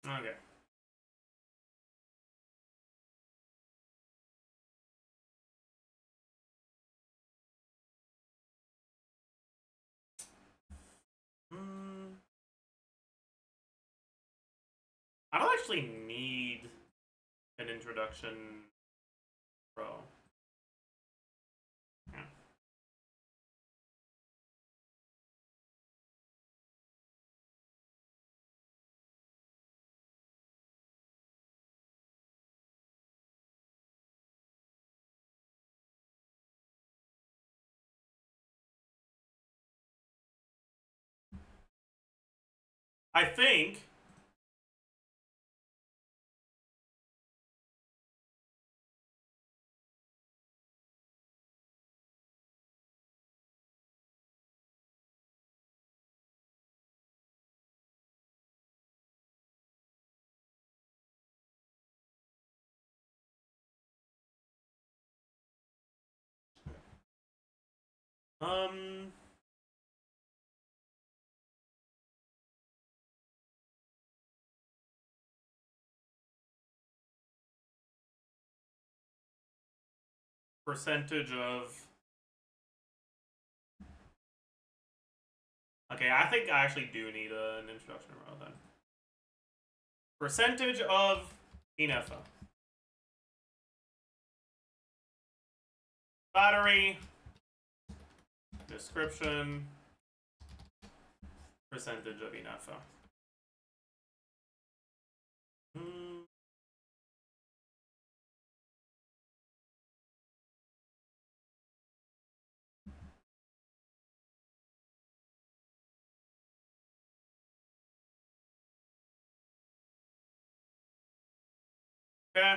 okay. I don't actually need an introduction pro. Yeah. I think um percentage of okay, I think I actually do need an introduction row then. Percentage of Inefa. Battery. Description. Percentage of Inefa. Okay.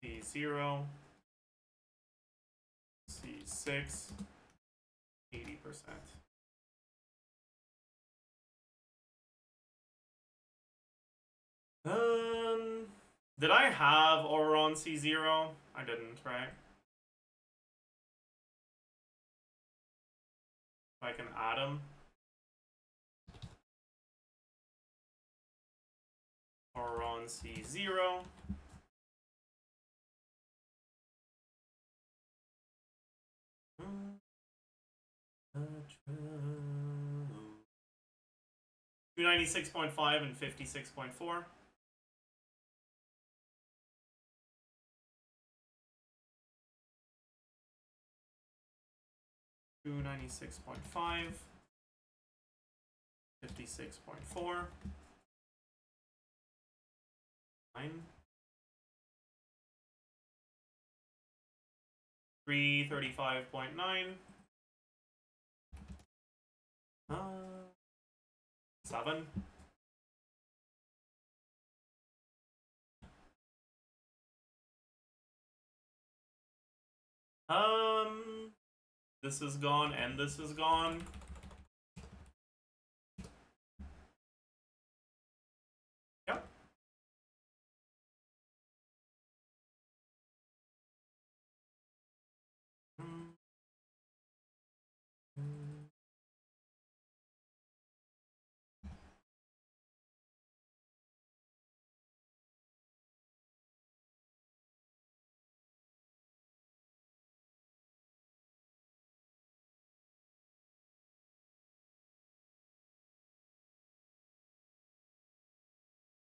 C0. C C6, 80%. Did I have Aurora on C0? I didn't, right? I can add him. Aurora on C0. $296.5 and 56.4. $296.5, 56.4, 9, 335.9, 7. This is gone and this is gone. Yep.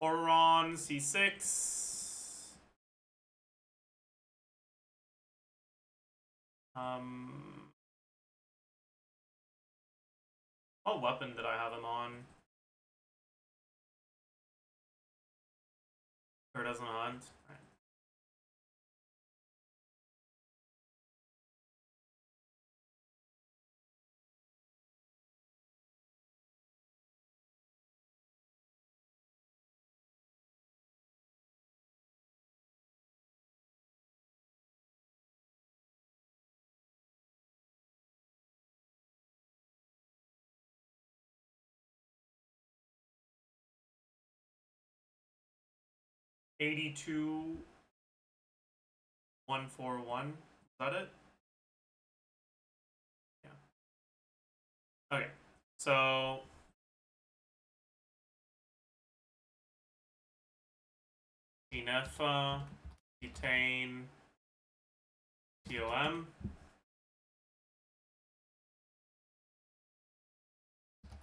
Oron C6. What weapon did I have him on? Or doesn't hunt? Right. $82,141. Is that it? Yeah. Okay. So Inefa, Detain, TOM.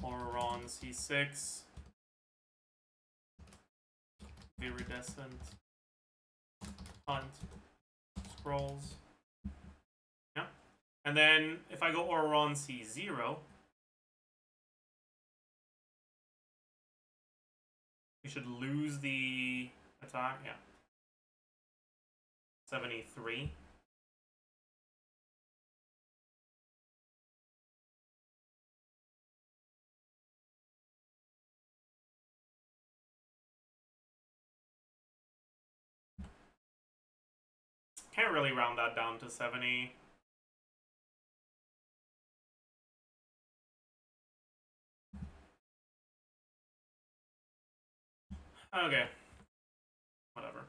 Oron C6. Viridescent. Hunt. Scrolls. Yeah. And then if I go Oron C0, we should lose the attack. Yeah. 73. Can't really round that down to 70. Okay. Whatever.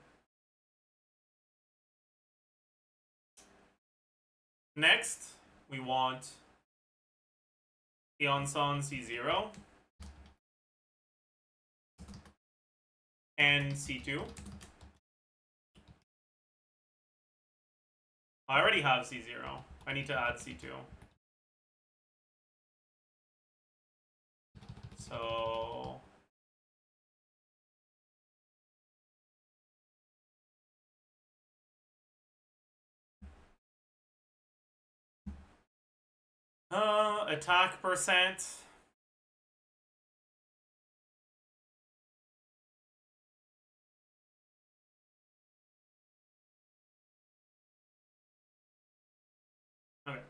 Next, we want Eonson C0 and C2. I already have C0. I need to add C2. So attack percent. Okay.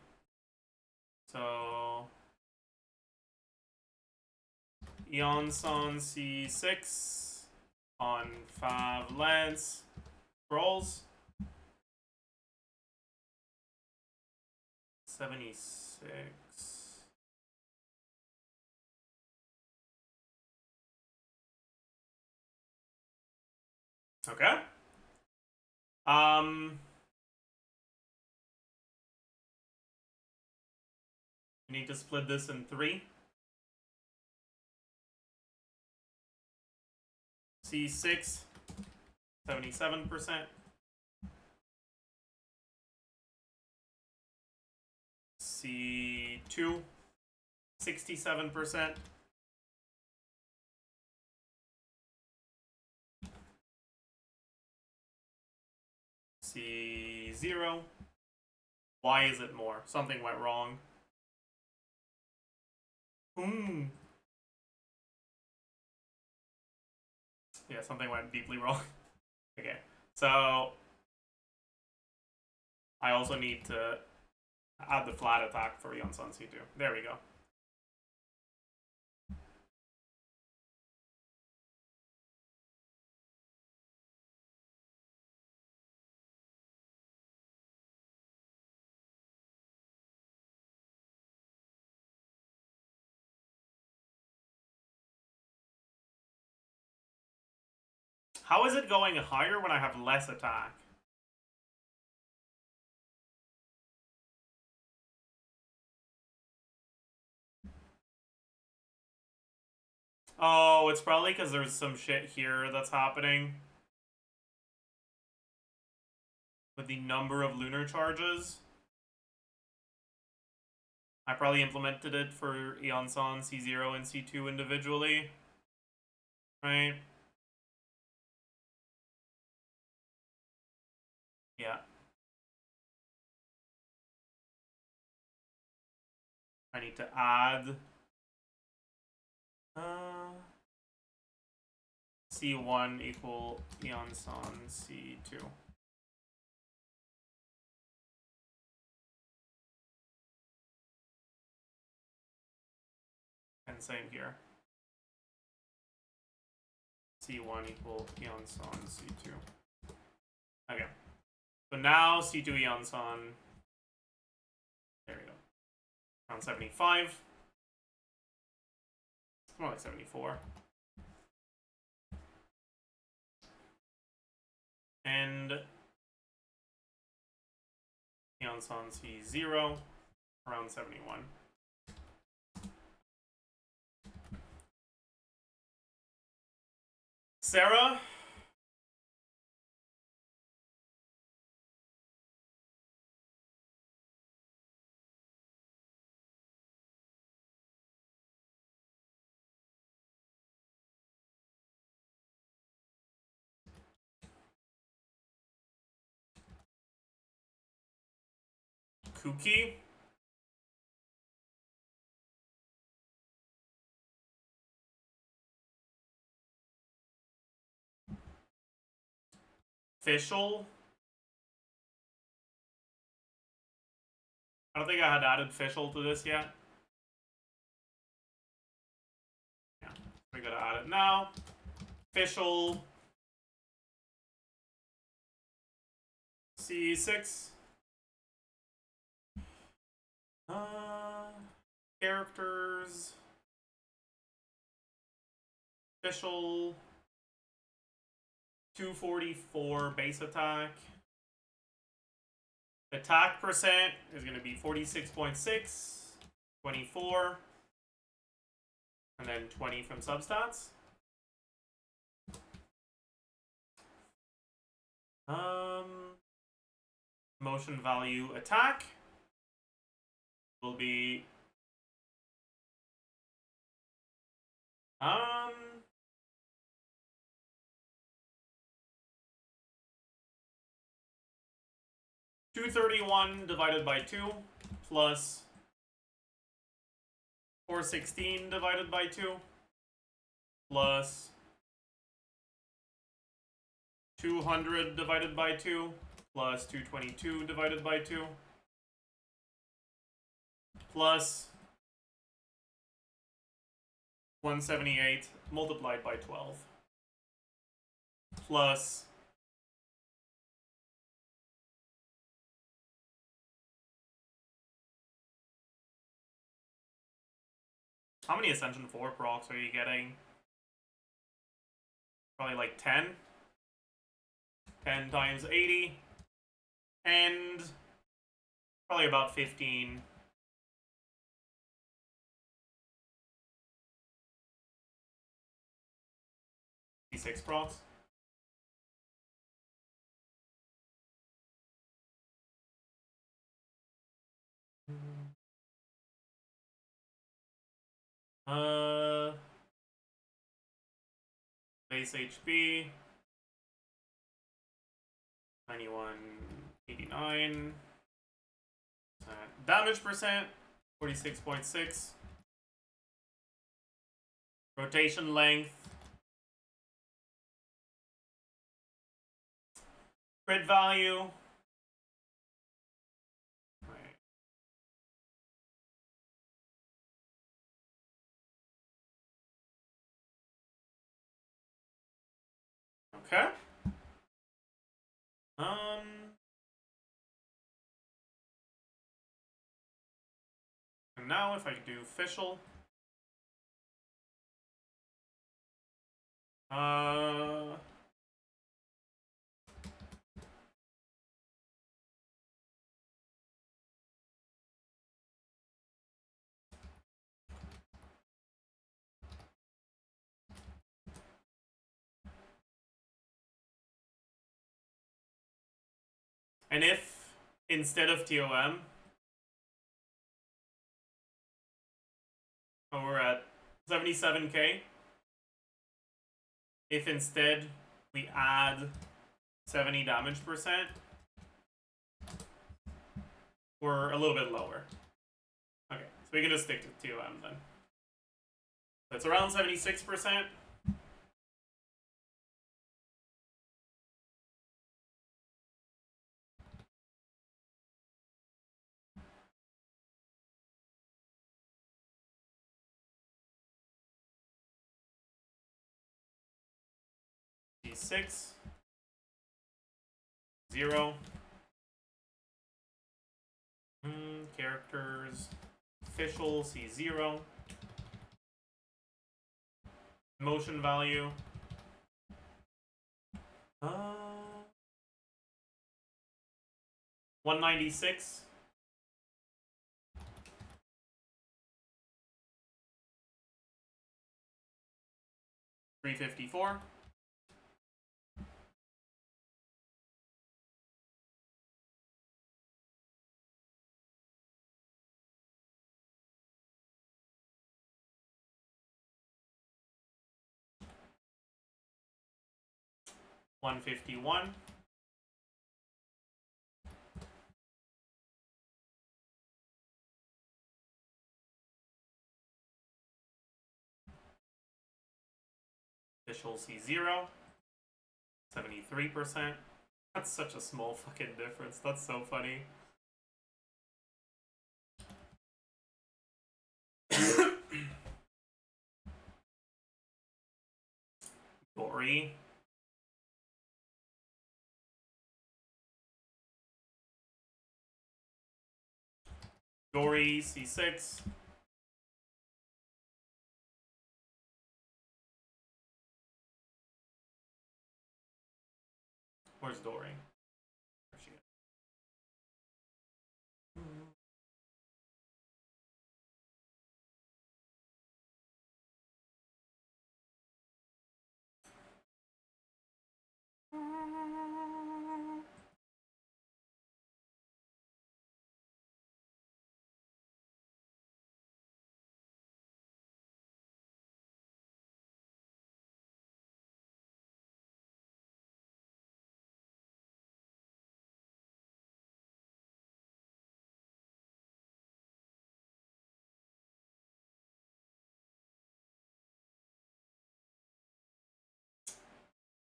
So Eonson C6 on Fav Lance. Scrolls. 76. Okay. You need to split this in 3. C6, 77%. C2, 67%. C0. Why is it more? Something went wrong. Yeah, something went deeply wrong. Okay, so I also need to add the flat attack for Eon's on C2. There we go. How is it going higher when I have less attack? Oh, it's probably because there's some shit here that's happening with the number of lunar charges. I probably implemented it for Eonson, C0, and C2 individually. Right? Yeah. I need to add C1 equal Eonson C2. And same here. C1 equal Eonson C2. Okay. So now C2 Eonson. There we go. Around 75. More like 74. And Eonson C0 around 71. Sarah. Kuki. Fischl. I don't think I had added Fischl to this yet. Yeah, we gotta add it now. Fischl. C6. Characters. Fischl. 244 base attack. Attack percent is going to be 46.6, 24, and then 20 from substats. Motion value attack will be 231 divided by 2 plus 416 divided by 2 plus 200 divided by 2 plus 222 divided by 2 plus 178 multiplied by 12 plus How many Ascension 4 procs are you getting? Probably like 10. 10 times 80. And probably about 15. D6 procs. Base HP 9189. Damage percent 46.6. Rotation length. Crit value. Okay. And now if I do official. And if instead of TOM, we're at 77k. If instead we add 70 damage percent, we're a little bit lower. Okay, so we can just stick to TOM then. So it's around 76%. D6. 0. Characters. Official, C0. Motion value. 196. 354. 151. 0. 73%. That's such a small fucking difference. That's so funny. Gory. Gory, C6. Where's Dory? Where's she at?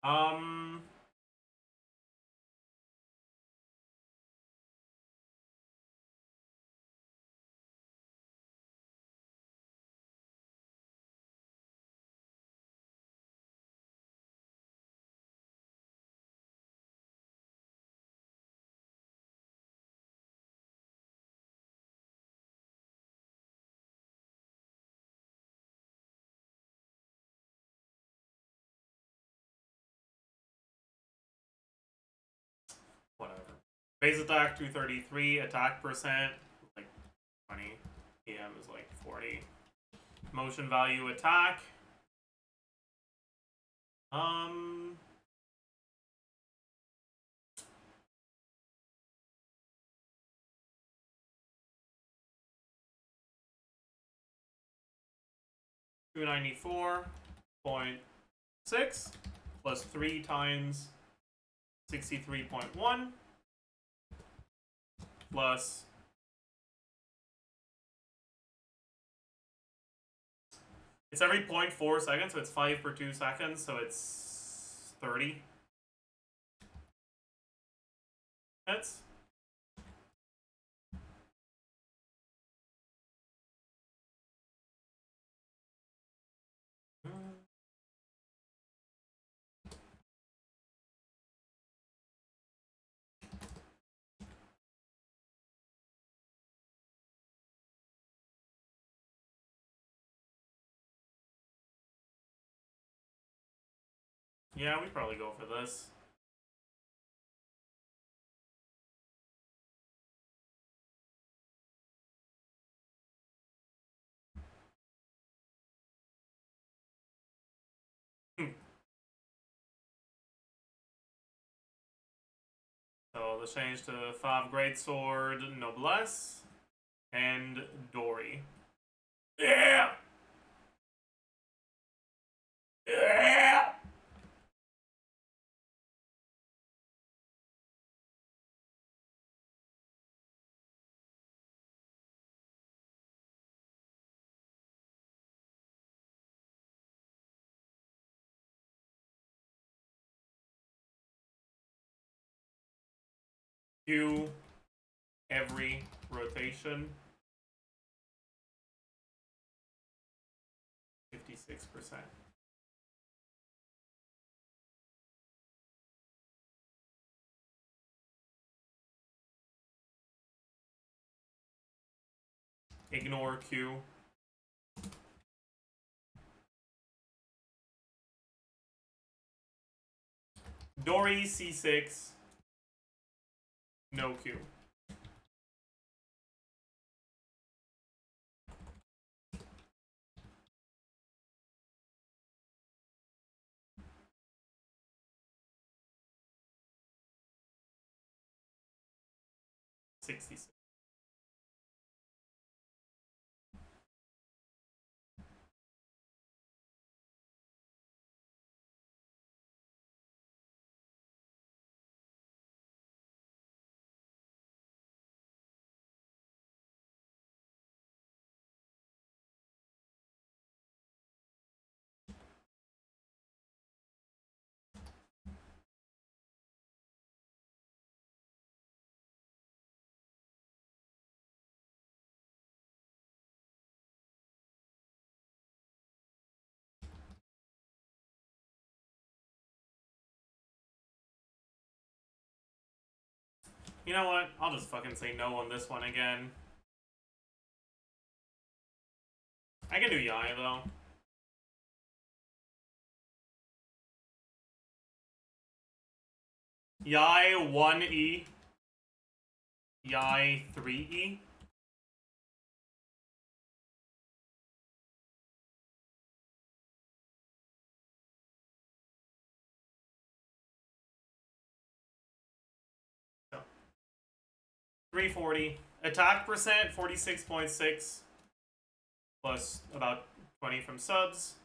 Um, Base attack 233, attack percent like 20, EM is like 40. Motion value attack. 294.6 plus 3 times 63.1 plus it's every 0.4 seconds, so it's 5 per 2 seconds, so it's 30 hits. Yeah, we probably go for this. So let's change to Fav Greatsword, Noblesse, and Dory. Yeah! Yeah! Q every rotation. 56%. Ignore Q. Dory C6. No Q. $66. You know what? I'll just fucking say no on this one again. I can do Yai though. Yai 1E. Yai 3E. So, 340. Attack percent 46.6 plus about 20 from subs.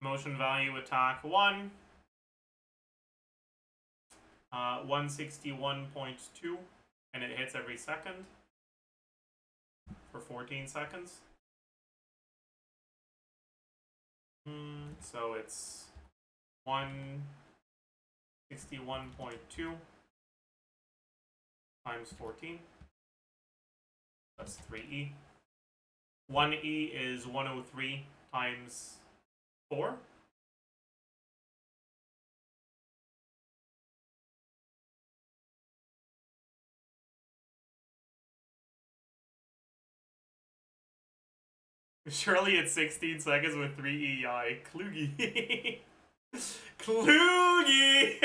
Motion value attack 1. 161.2, and it hits every second for 14 seconds. So it's 161.2 times 14. That's 3E. 1E is 103 times 4. Surely it's 16 seconds with 3 EI. Klugi. Klugi!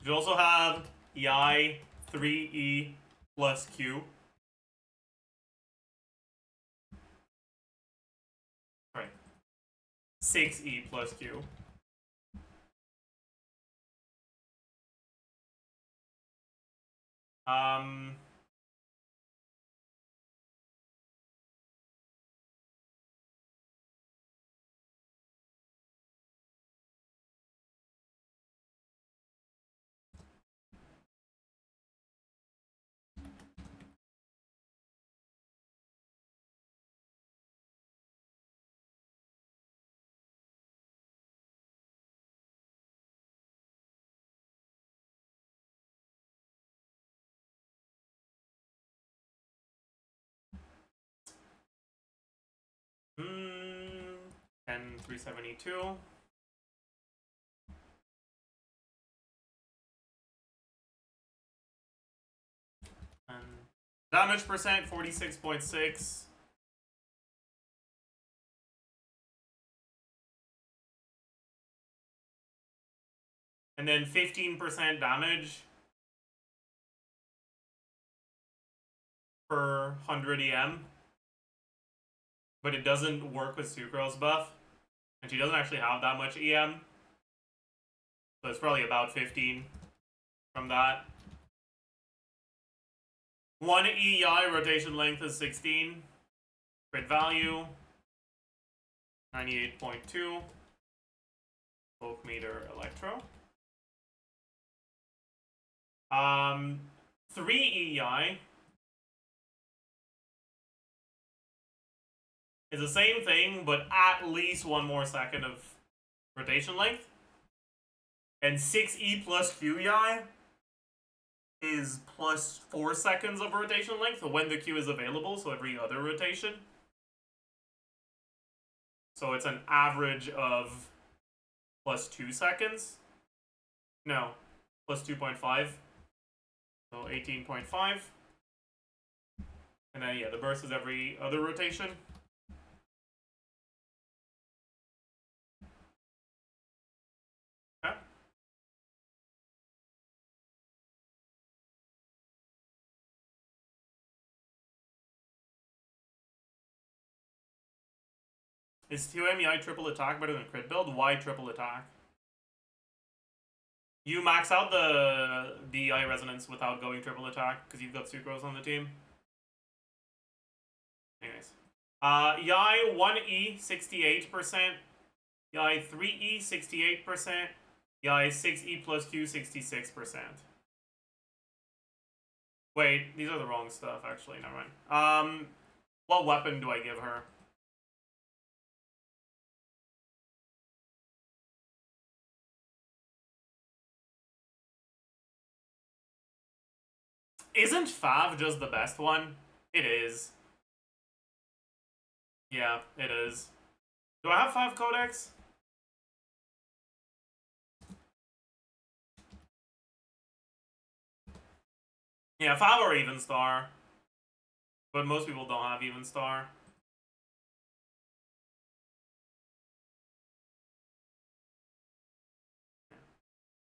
You also have EI 3E plus Q. Right. 6E plus Q. Um... Hmm... 10,372. And damage percent 46.6. And then 15% damage per 100 EM. But it doesn't work with Sucrose buff. And she doesn't actually have that much EM. So it's probably about 15 from that. 1 EI rotation length is 16. Crit value 98.2. Bulk meter electro. 3 EI is the same thing, but at least 1 more second of rotation length. And 6E plus QEI is plus 4 seconds of rotation length when the Q is available, so every other rotation. So it's an average of plus 2 seconds. No, plus 2.5. So 18.5. And then, yeah, the burst is every other rotation. Okay. Is 2MEI triple attack better than crit build? Why triple attack? You max out the EI resonance without going triple attack because you've got Sucrose on the team. Anyways. Yai 1E 68%. Yai 3E 68%. Yai 6E plus Q 66%. Wait, these are the wrong stuff actually, never mind. What weapon do I give her? Isn't Fav just the best one? It is. Yeah, it is. Do I have 5 codex? Yeah, 5 or even star. But most people don't have even star.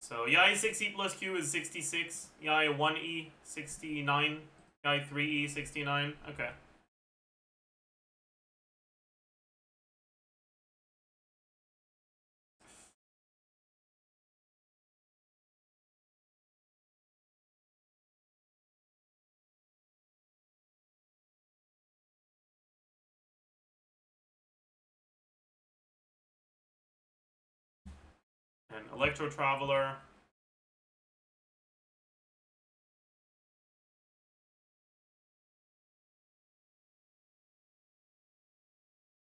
So Yai 6E plus Q is 66. Yai 1E 69. Yai 3E 69. Okay. And Electro Traveler.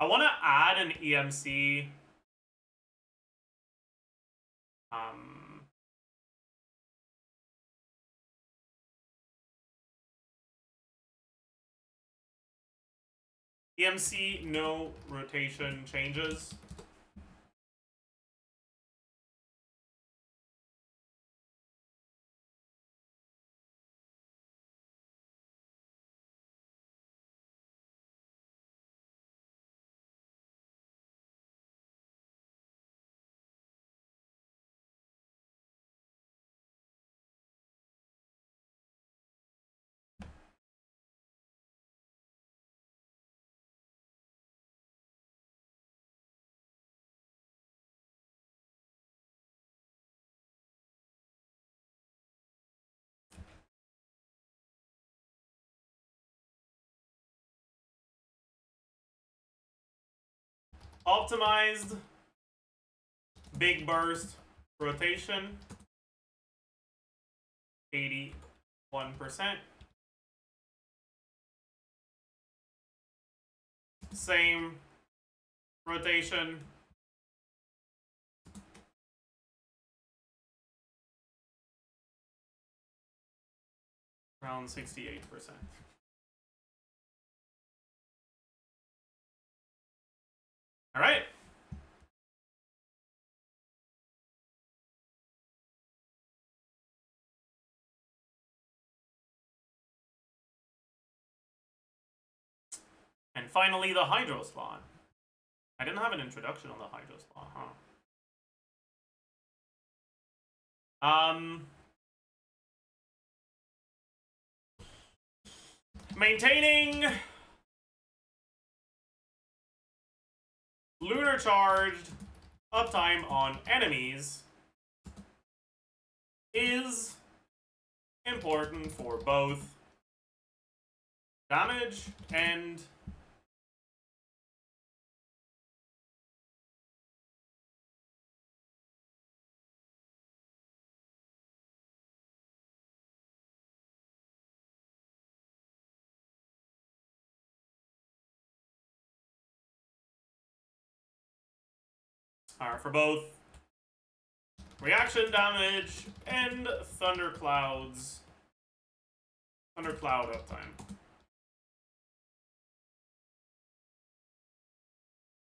I want to add an EMC. EMC, no rotation changes. Optimized. Big burst. Rotation. 81%. Same. Rotation. Around 68%. All right. And finally, the Hydro slot. I didn't have an introduction on the Hydro slot, huh? Maintaining lunar charged uptime on enemies is important for both damage and for both reaction damage and thundercloud uptime.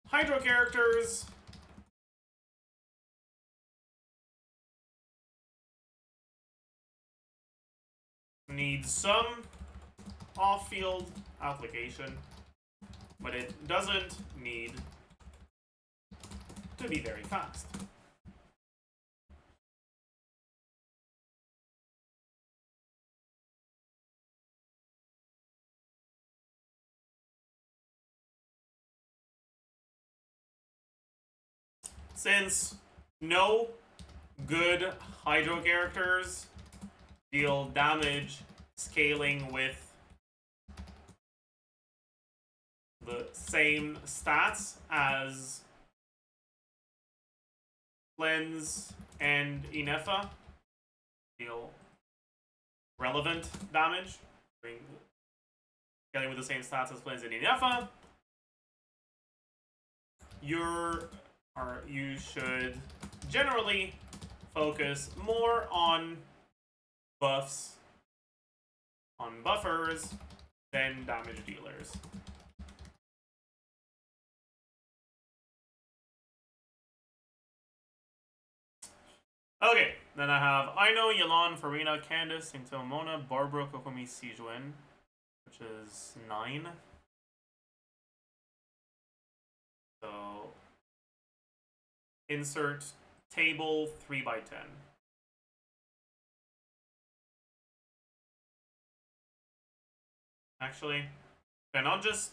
Hydro characters need some off-field application, but it doesn't need to be very fast. Since no good Hydro characters deal damage scaling with the same stats as Flins and Inefa, deal relevant damage, scaling with the same stats as Flins and Inefa, you should generally focus more on buffs, on buffers, than damage dealers. Okay, then I have Aino, Yelan, Farina, Candace, Singto, Mona, Barbara, Kokomi, Sijuan, which is 9. So insert table 3x10. Actually, then I'll just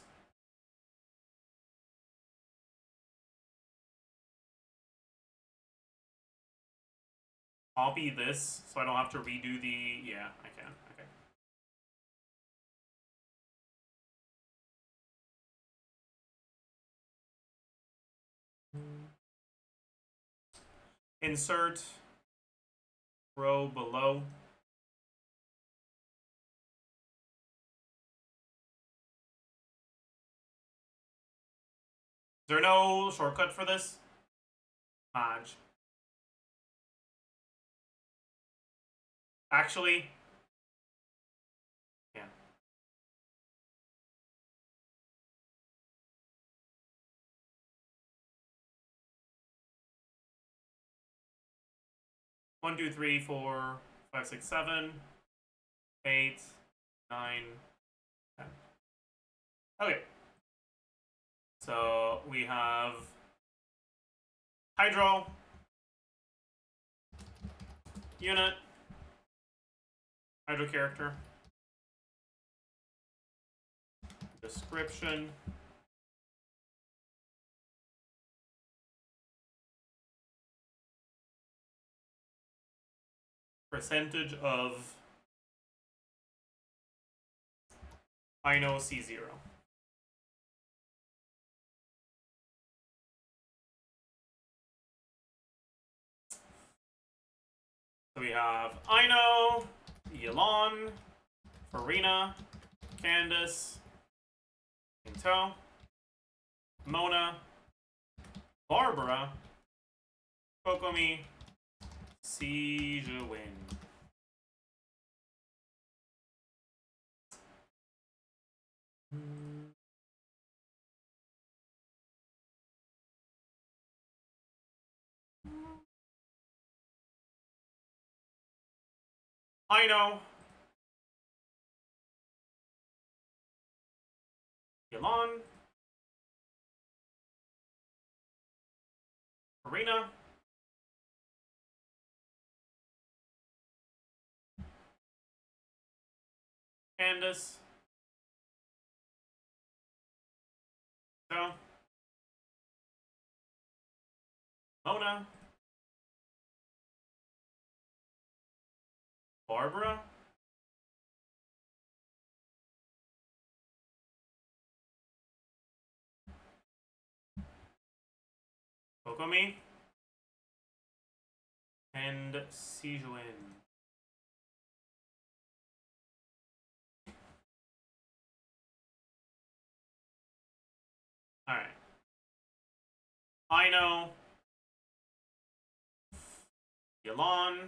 copy this so I don't have to redo the... Yeah, I can. Okay. Insert row below. Is there no shortcut for this? Maj. Actually, yeah. One, 2, 3, 4, 5, 6, 7, 8, 9, 10. Okay. So we have Hydro, unit, Hydro character, description, percentage of Aino C0. So we have Ino, Yelon, Farina, Candace, Into, Mona, Barbara, Kokomi, Sijawin. Ino, Yelon, Farina, Candace, So, Mona, Barbara, Kokomi, and Sijawin. Alright. Ino, Yelon,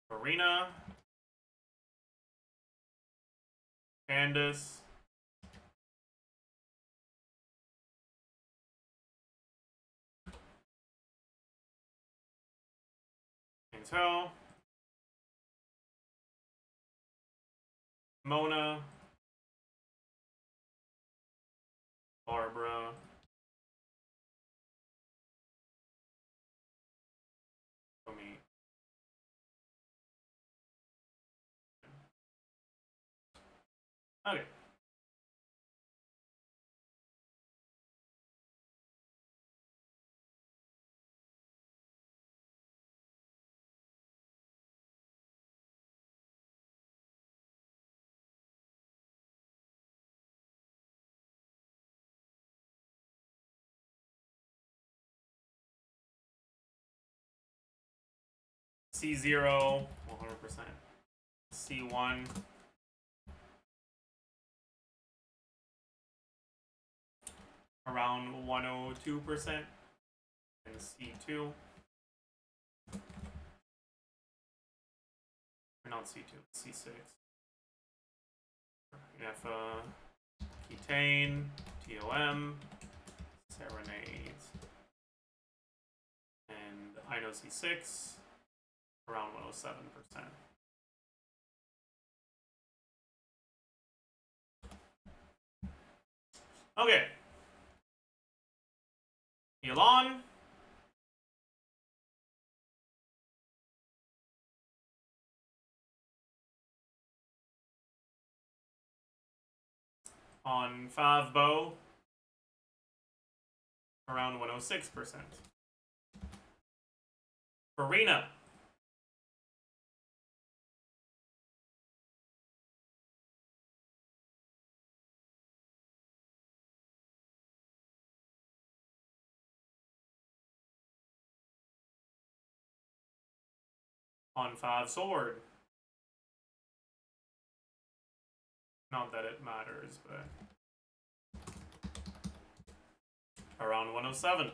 Farina, Candace, Into, Mona, Barbara, Kokomi. Okay. C0, 100%. C1, around 102%. And C2, or not C2, C6. You have Ketane, TOM, Serenade, and Ino C6, around 107%. Okay. Elon. On Favbo, around 106%. Farina. On Fav Sword. Not that it matters, but around 107%.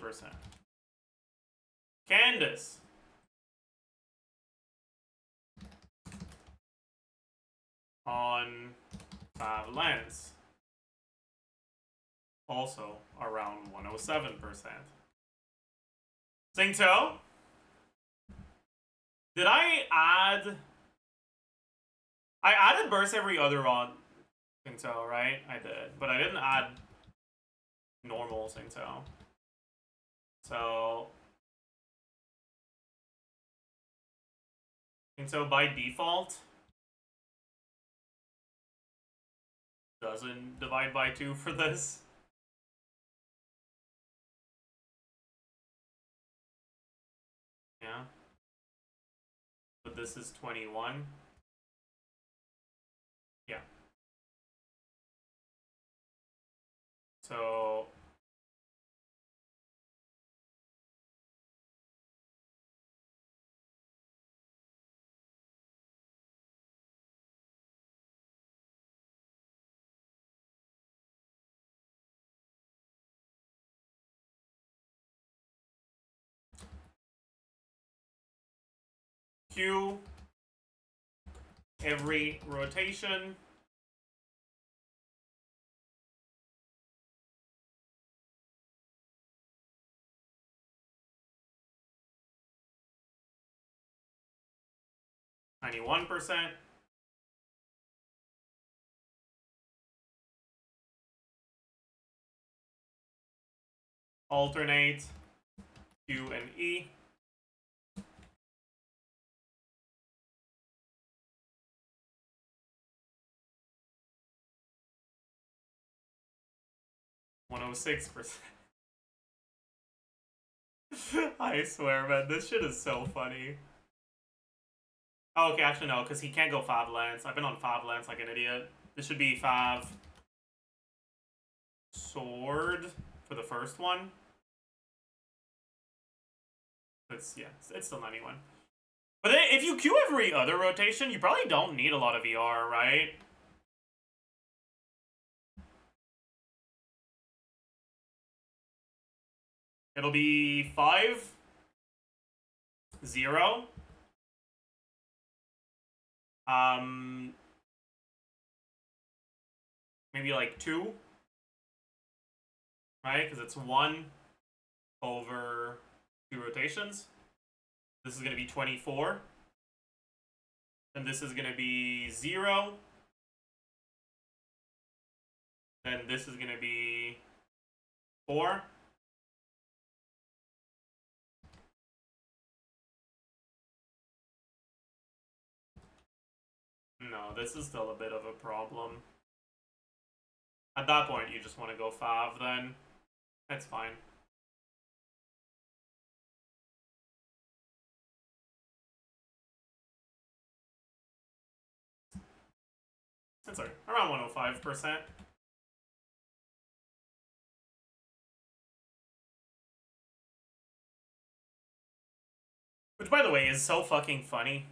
Candace. On Fav Lance. Also around 107%. Singto. Did I add... I added burst every other on Singto, right? I did. But I didn't add normal Singto. So... Singto by default doesn't divide by 2 for this. Yeah. But this is 21. Yeah. So Q every rotation. %. Alternate Q and E. %. I swear, man, this shit is so funny. Oh, okay, actually no, because he can't go Fav Lance. I've been on Fav Lance like an idiot. This should be Fav Sword for the first one. It's still 91. But if you Q every other rotation, you probably don't need a lot of ER, right? It'll be 5, 0. Maybe like 2. Right? Because it's 1 over 2 rotations. This is going to be 24. And this is going to be 0. Then this is going to be 4. No, this is still a bit of a problem. At that point, you just want to go Fav then. That's fine. That's sorry, around 105%. Which, by the way, is so fucking funny.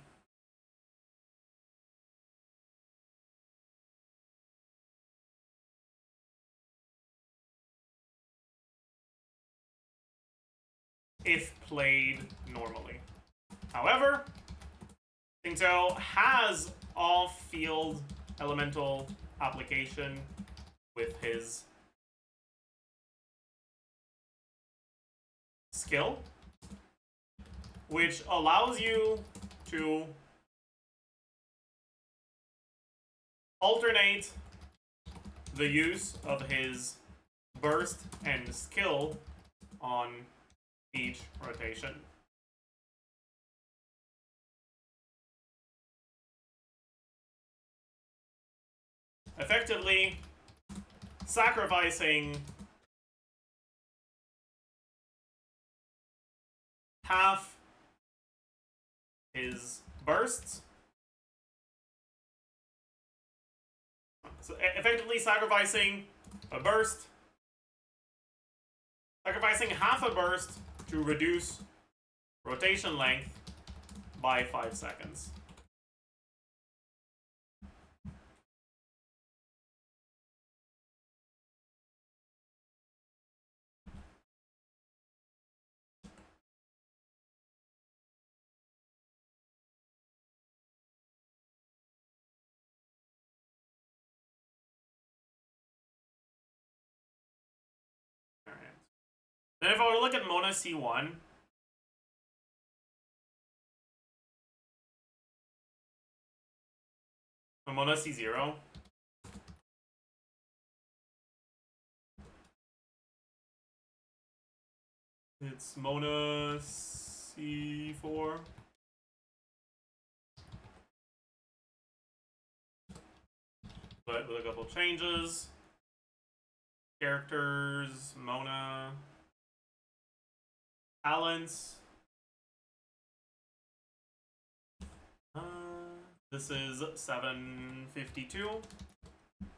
If played normally. However, Singto has off-field elemental application with his skill, which allows you to alternate the use of his burst and skill on each rotation. Effectively sacrificing half his bursts. So effectively sacrificing a burst. Sacrificing half a burst to reduce rotation length by 5 seconds. Alright. Then if I were to look at Mona C1, Mona C0, it's Mona C4. But with a couple changes. Characters, Mona. Talents. This is 752.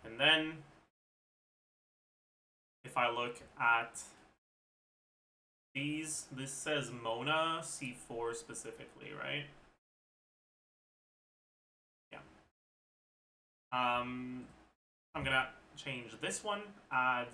And then, if I look at these, this says Mona C4 specifically, right? Yeah. I'm gonna change this one, add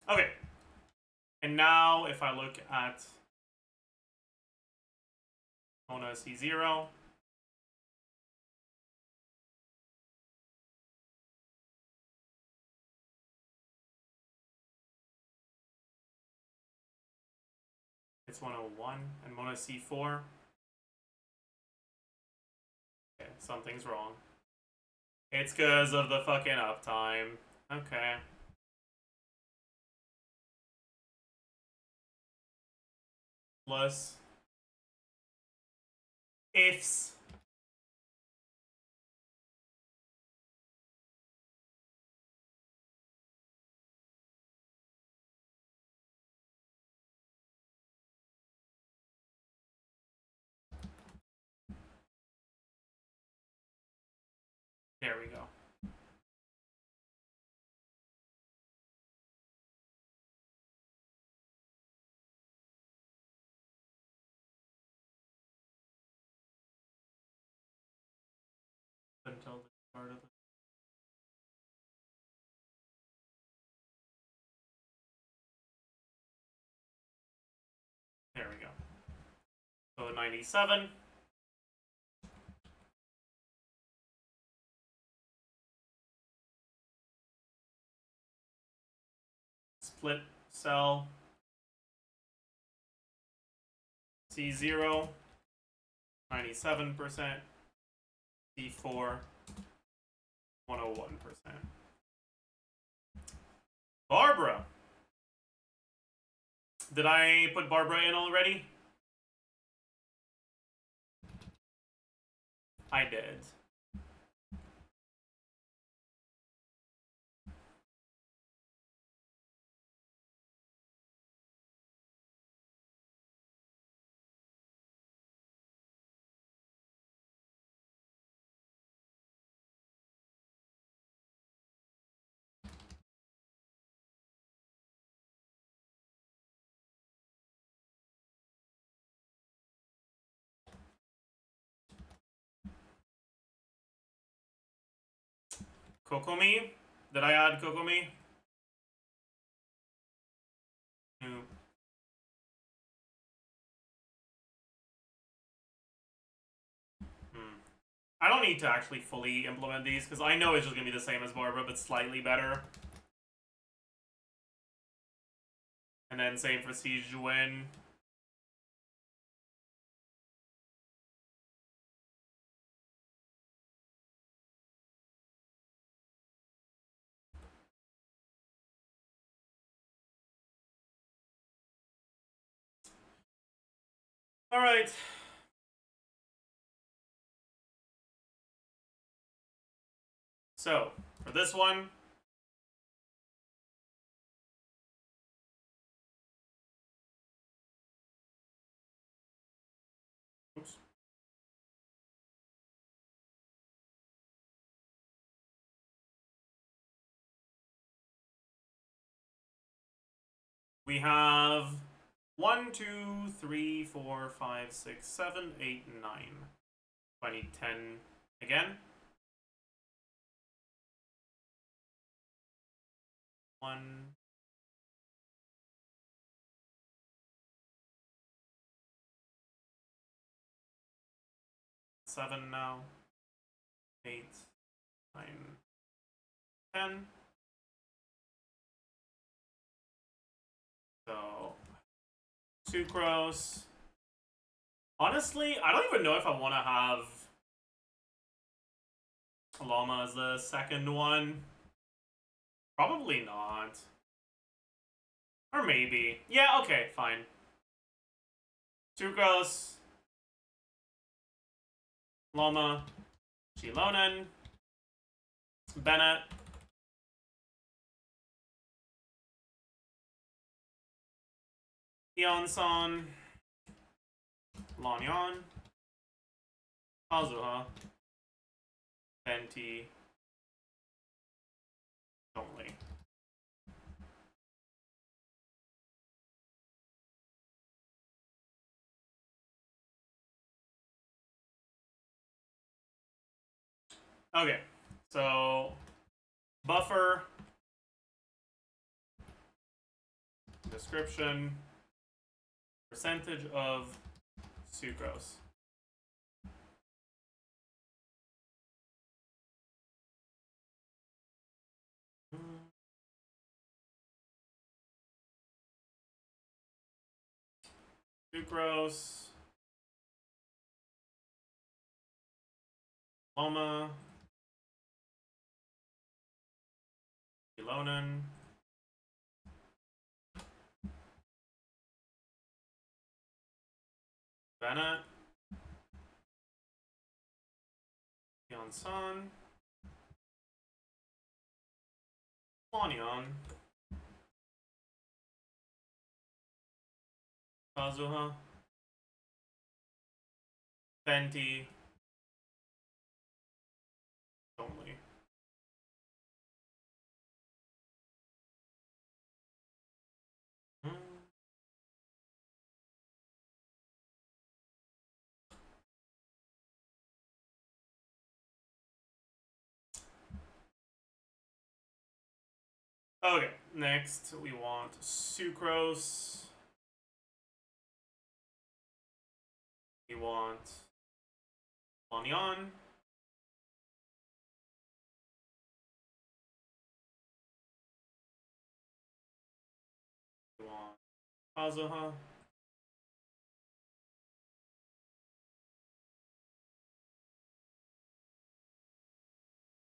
Okay. And now, if I look at Mona C0, it's 101, and Mona C4. Okay, something's wrong. It's because of the fucking uptime. Okay. Plus ifs. There we go. Until the start of the... There we go. So 97. Split cell. C0. 97%. C4. 101%. Barbara. Did I put Barbara in already? I did. Kokomi? Did I add Kokomi? No. I don't need to actually fully implement these, because I know it's just going to be the same as Barbara, but slightly better. And then same for Sijuan. Alright. So, for this one, oops. We have 1, 2, 3, 4, 5, 6, 7, 8, 9. I need 10 again. 1. 7 now. 8, 9, 10. So, sucrose. Honestly, I don't even know if I want to have llama as the second one. Probably not. Or maybe. Yeah, okay, fine. Sucrose. Llama. Chilonen. Bennett. Eonson. Lanyan. Kazuha. Venti. Only. Okay, so buffer description. Percentage of sucrose. Sucrose. Loma. Elonin. Bennett. Yonsan. Flanion. Kazuha. Fenty. Only. Okay, next we want sucrose. We want Flanion. We want Kazuha.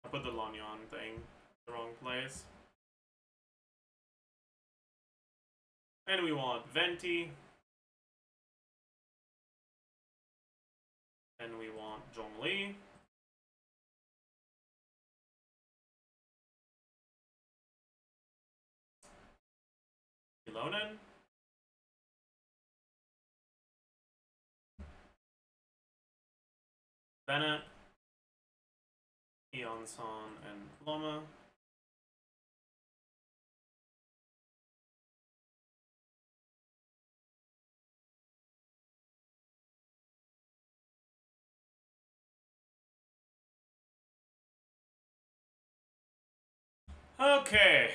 I put the Lanyon thing in the wrong place. And we want Venti. And we want Zhongli. Elonin. Bennett. Eonson and Loma. Okay.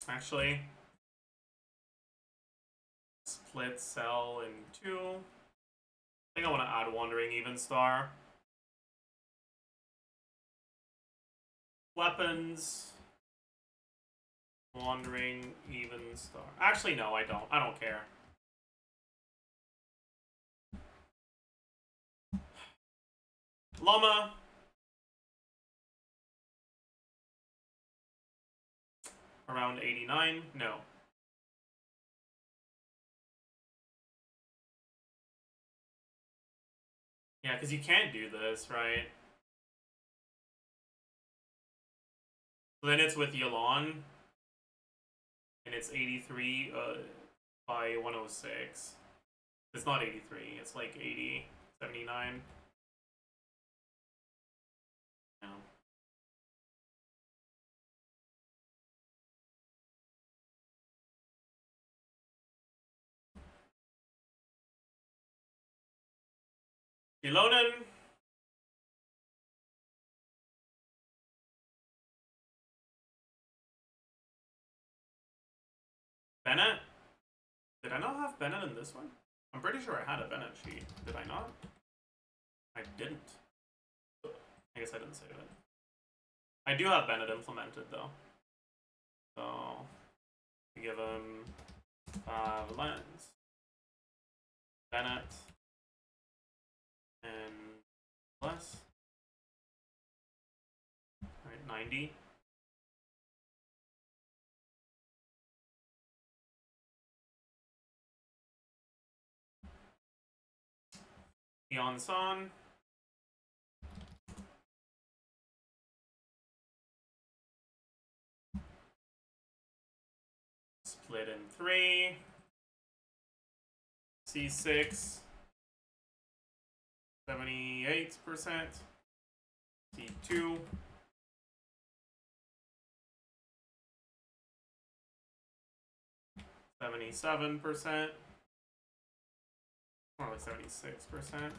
Actually, split cell in two. I think I want to add Wandering Even Star. Weapons. Wandering Even Star. Actually, no, I don't. I don't care. Llama. Around 89? No. Yeah, because you can't do this, right? Then it's with Yalon. And it's 83 by 106. It's not 83, it's like 80, 79. No. Elonin. Bennett? Did I not have Bennett in this one? I'm pretty sure I had a Bennett sheet. Did I not? I didn't. I guess I didn't save it. I do have Bennett implemented though. So give him Lens. Bennett. And less. Alright, 90. Yonsan. Split in 3. C6. 78%. C2. 77%. More like 76%.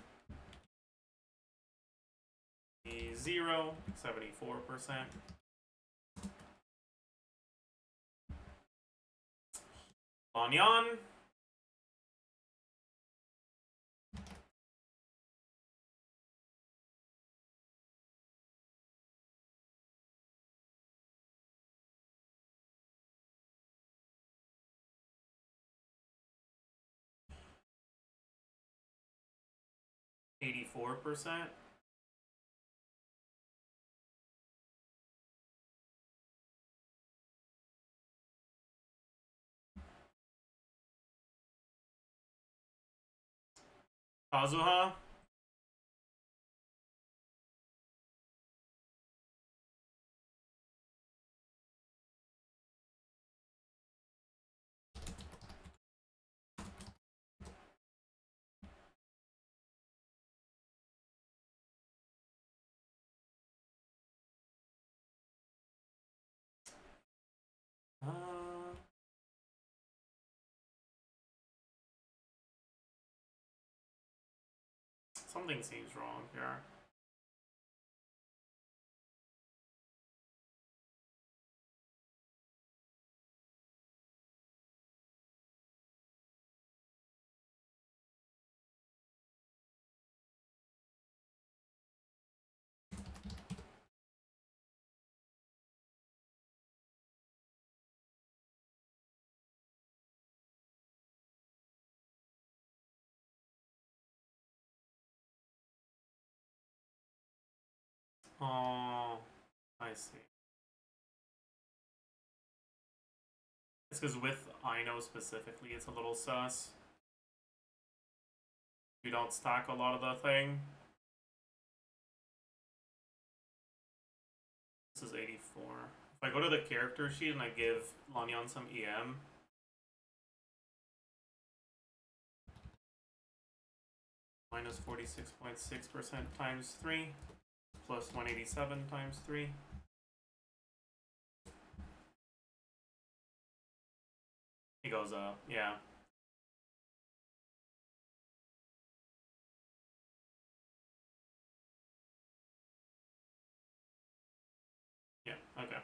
E0, 74%. Lanyan. %. Kazuha. Something seems wrong here. Oh, I see. It's because with Ino specifically, it's a little sus. You don't stack a lot of the thing. This is 84. If I go to the character sheet and I give Lanyan some EM, minus 46.6% times 3, plus 187 times 3. He goes up, yeah. Yeah, okay.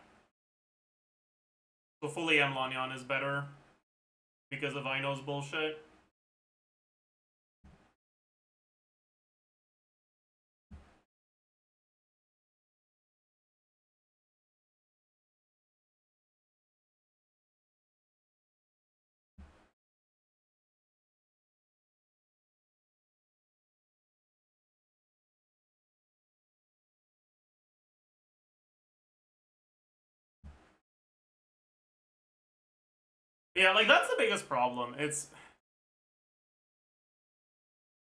So fully M Lanyan is better because of Ino's bullshit. Yeah, like that's the biggest problem. It's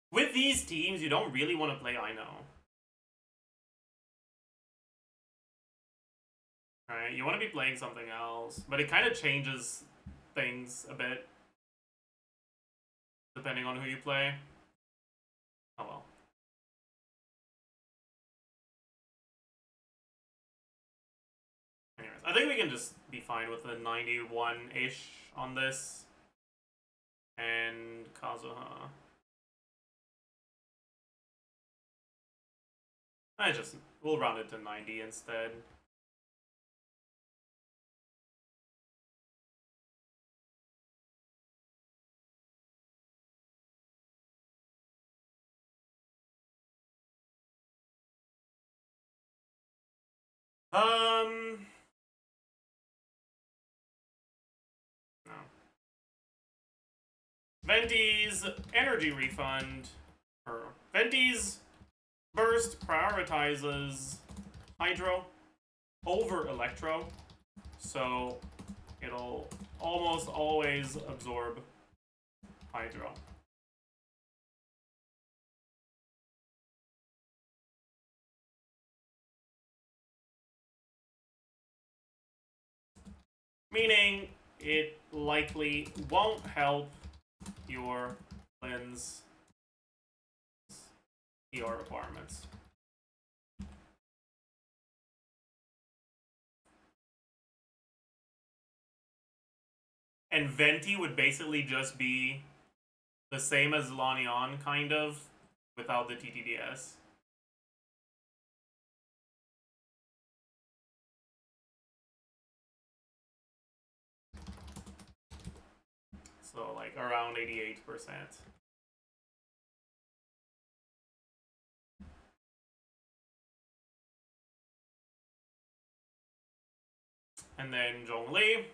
with these teams, you don't really want to play Ino. Right? You want to be playing something else, but it kind of changes things a bit depending on who you play. Oh well. Anyways, I think we can just be fine with the 91-ish on this. And Kazuha. We'll round it to 90 instead. No. Venti's energy refund, or Venti's burst prioritizes Hydro over Electro, so it'll almost always absorb Hydro. Meaning, it likely won't help your Flynn's ER requirements. And Venti would basically just be the same as Lanion, kind of, without the TTDS. So, like, around 88%. And then Zhongli.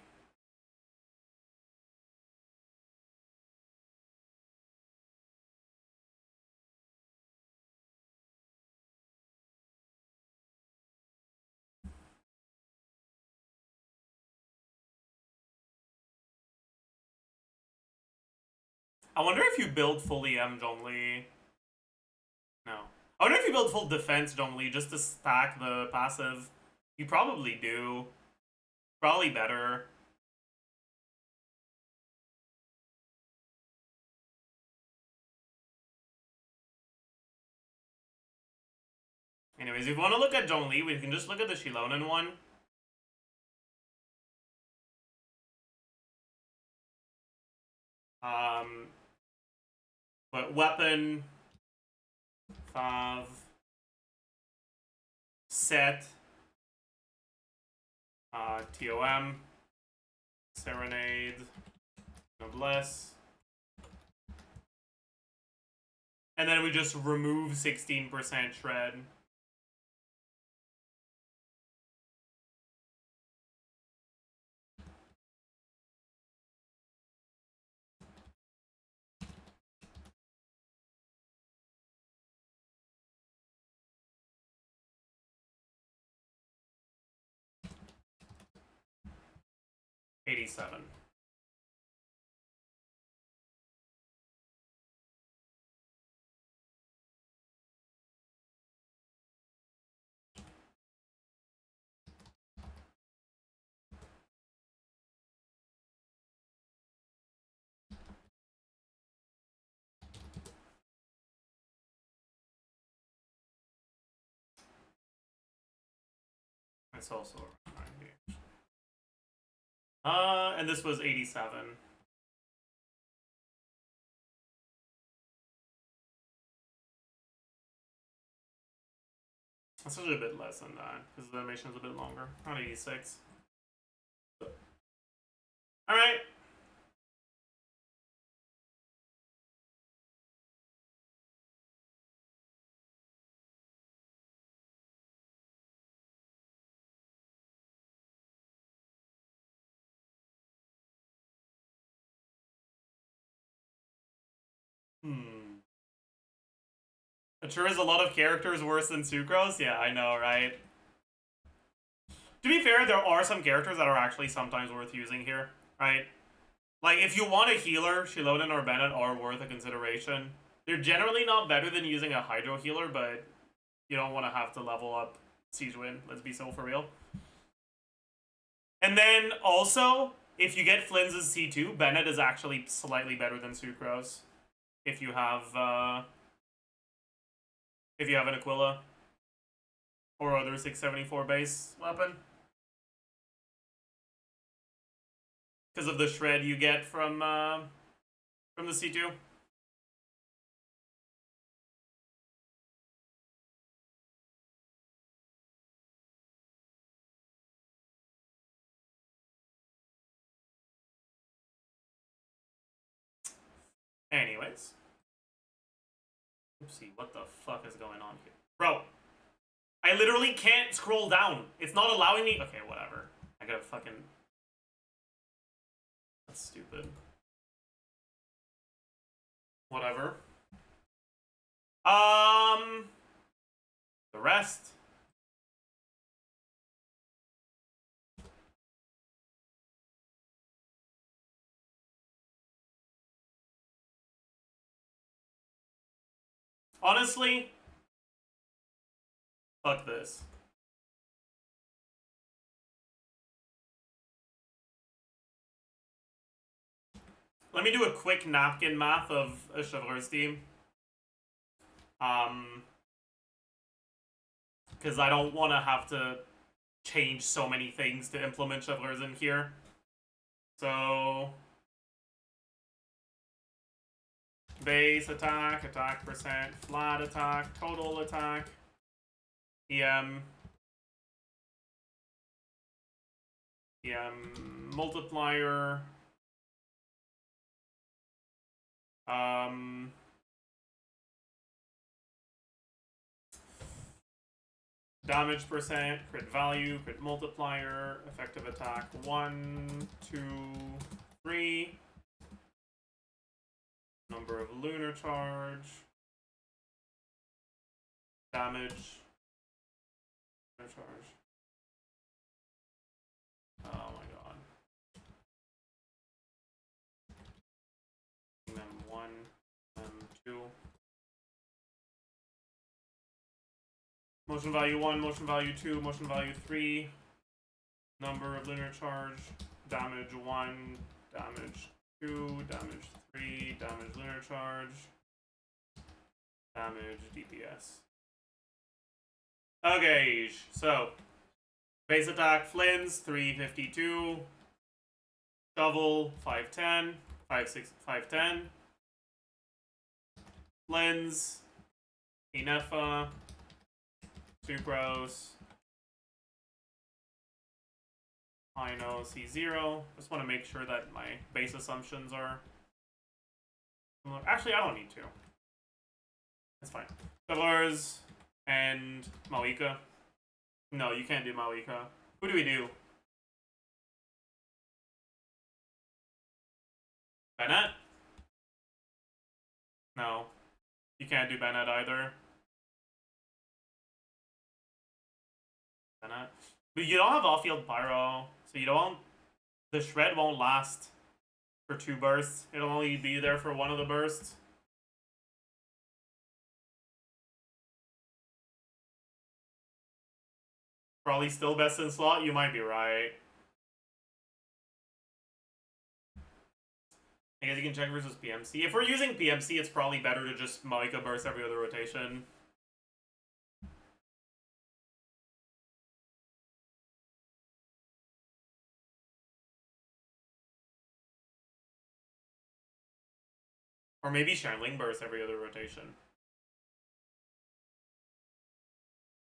I wonder if you build fully M Zhongli. No. I wonder if you build full defense Zhongli just to stack the passive. You probably do. Probably better. Anyways, if you want to look at Zhongli, we can just look at the Shilonen one. But weapon, Fav, set, TOM, Serenade, Noblesse. And then we just remove 16% shred. $87. It's also around 90. And this was 87. That's actually a bit less than that, because the animation is a bit longer. Around 86. Alright. It sure is a lot of characters worse than Sucrose? Yeah, I know, right? To be fair, there are some characters that are actually sometimes worth using here, right? Like, if you want a healer, Shilonen or Bennett are worth a consideration. They're generally not better than using a Hydro healer, but you don't want to have to level up Siege Wind. Let's be so for real. And then, also, if you get Flynn's C2, Bennett is actually slightly better than Sucrose. If you have an Aquila or other 674 base weapon, because of the shred you get from the C2. Anyways, oopsie, what the fuck is going on here, bro? I literally can't scroll down. It's not allowing me. Okay, whatever. I gotta fucking. That's stupid. Whatever. The rest. Honestly, fuck this. Let me do a quick napkin math of a Chevaleur's team. Because I don't want to have to change so many things to implement Chevaleur's in here. So... base attack, attack percent, flat attack, total attack, EM, multiplier, damage percent, crit value, crit multiplier, effective attack 1, 2, 3, number of lunar charge, damage, lunar charge. Oh my god. Them 1, them 2. Motion value 1, motion value 2, motion value 3. Number of lunar charge, damage 1, damage 2, damage 3, damage lunar charge, damage DPS. Okay, so base attack Flins 352, shovel 510, 510, Flins, Inefa, Sucrose, Hino, C0. Just want to make sure that my base assumptions are... Actually, I don't need to. That's fine. Chevaleur's and Malika. No, you can't do Malika. Who do we do? Bennett? No. You can't do Bennett either. Bennett. But you don't have off-field pyro, so you don't... The shred won't last for 2 bursts. It'll only be there for 1 of the bursts. Probably still best in slot. You might be right. I guess you can check versus PMC. If we're using PMC, it's probably better to just Malika burst every other rotation. Or maybe Sharling burst every other rotation.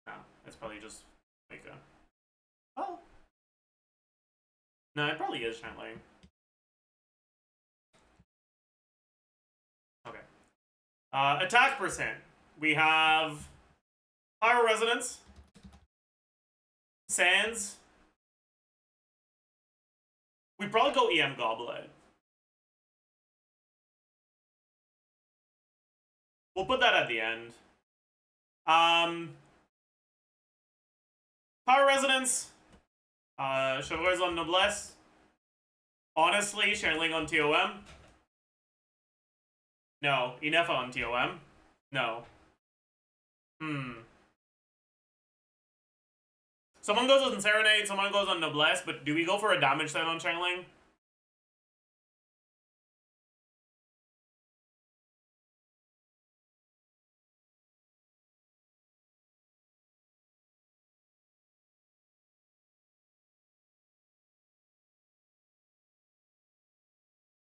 No, it's probably just Malika. Oh. No, it probably is Sharling. Okay. Attack percent. We have Pyro Resonance, Sands. We'd probably go EM Goblet. We'll put that at the end. Power Resonance. Chevaleur's on Noblesse. Honestly, Sharling on TOM. No. Inefa on TOM. No. Someone goes on Serenade, someone goes on Noblesse, but do we go for a damage set on Sharling?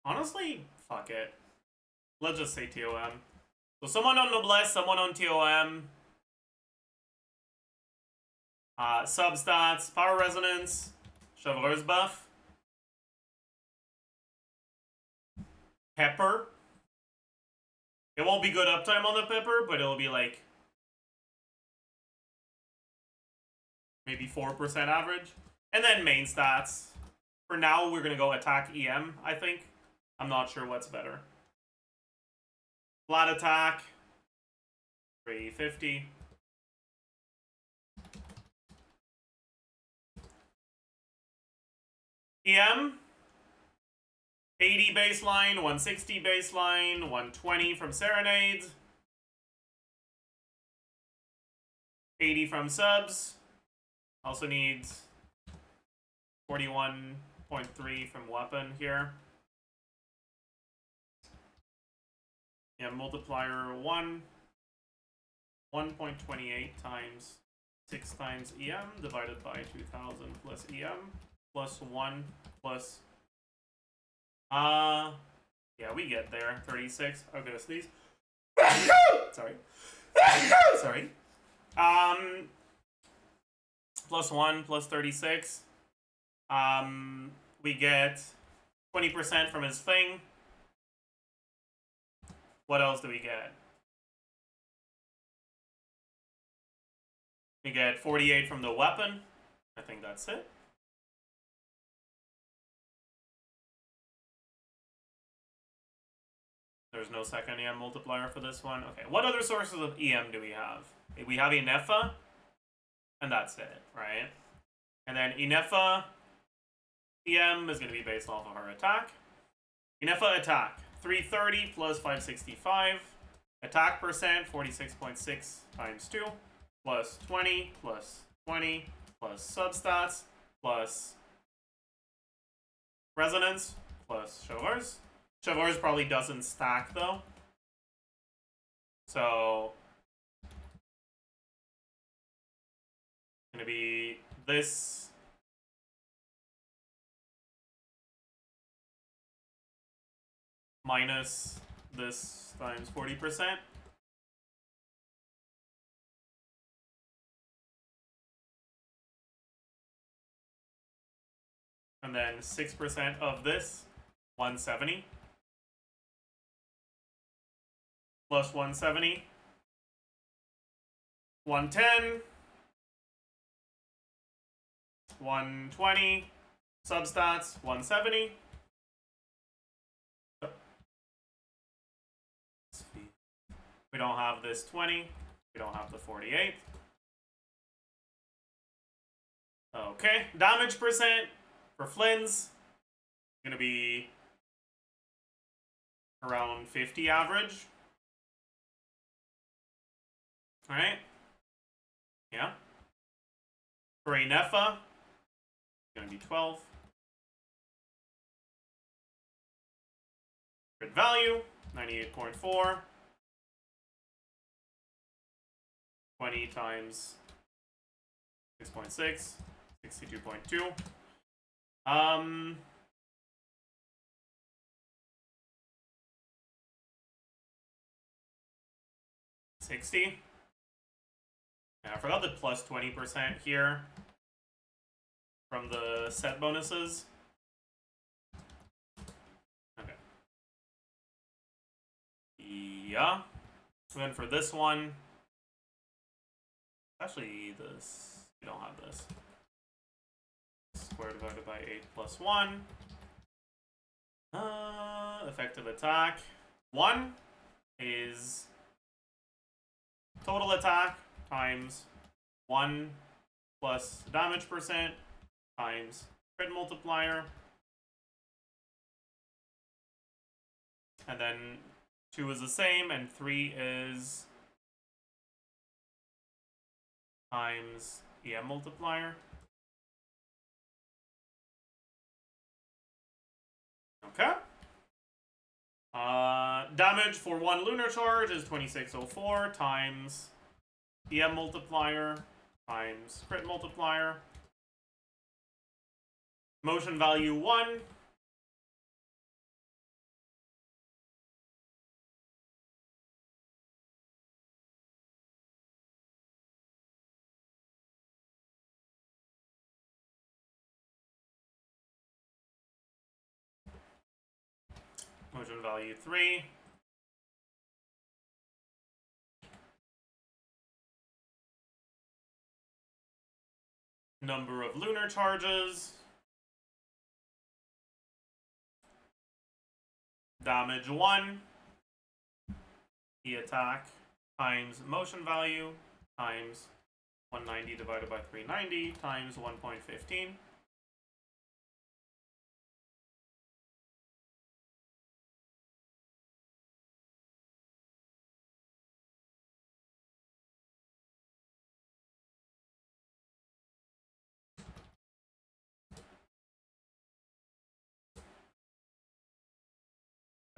Honestly, fuck it. Let's just say TOM. So someone on Noblesse, someone on TOM. Substats, Power Resonance, Chevaleur's buff. Pepper. It won't be good uptime on the Pepper, but it'll be like... maybe 4% average. And then main stats. For now, we're going to go attack EM, I think. I'm not sure what's better. Flat attack. 350. EM. 80 baseline, 160 baseline, 120 from Serenades. 80 from subs. Also needs 41.3 from weapon here. Yeah, multiplier 1, 1.28 times 6 times EM divided by 2000 plus EM plus 1 plus... yeah, we get there. 36. I'm gonna sneeze. Sorry. Sorry. Plus 1 plus 36. We get 20% from his thing. What else do we get? We get 48 from the weapon. I think that's it. There's no second EM multiplier for this one. Okay, what other sources of EM do we have? We have Inefa, and that's it, right? And then Inefa EM is going to be based off of her attack. Inefa attack, 330 plus 565. Attack percent, 46.6 times 2. Plus 20, plus 20, plus substats, plus resonance, plus Chauvar's. Chauvar's probably doesn't stack, though. So, going to be this minus this times 40%. And then 6% of this, 170. Plus 170. 110. 120. Substats, 170. We don't have this 20. We don't have the 48. Okay, damage percent for Flynn's gonna be around 50 average. Alright? Yeah. For Inefa, it's gonna be 12. Crit value, 98.4. 20 times 6.6, 62.2. 60. Yeah, I forgot the plus 20% here from the set bonuses. Okay. Yeah. So then for this one, actually this, we don't have this. Square divided by 8 plus 1. Effective attack. 1 is total attack times 1 plus damage percent times crit multiplier. And then 2 is the same, and 3 is times EM multiplier. Okay. Damage for 1 lunar charge is 2604 times EM multiplier times crit multiplier. Motion value 1. Motion value 3. Number of lunar charges. Damage 1. The attack times motion value times 190 divided by 390 times 1.15.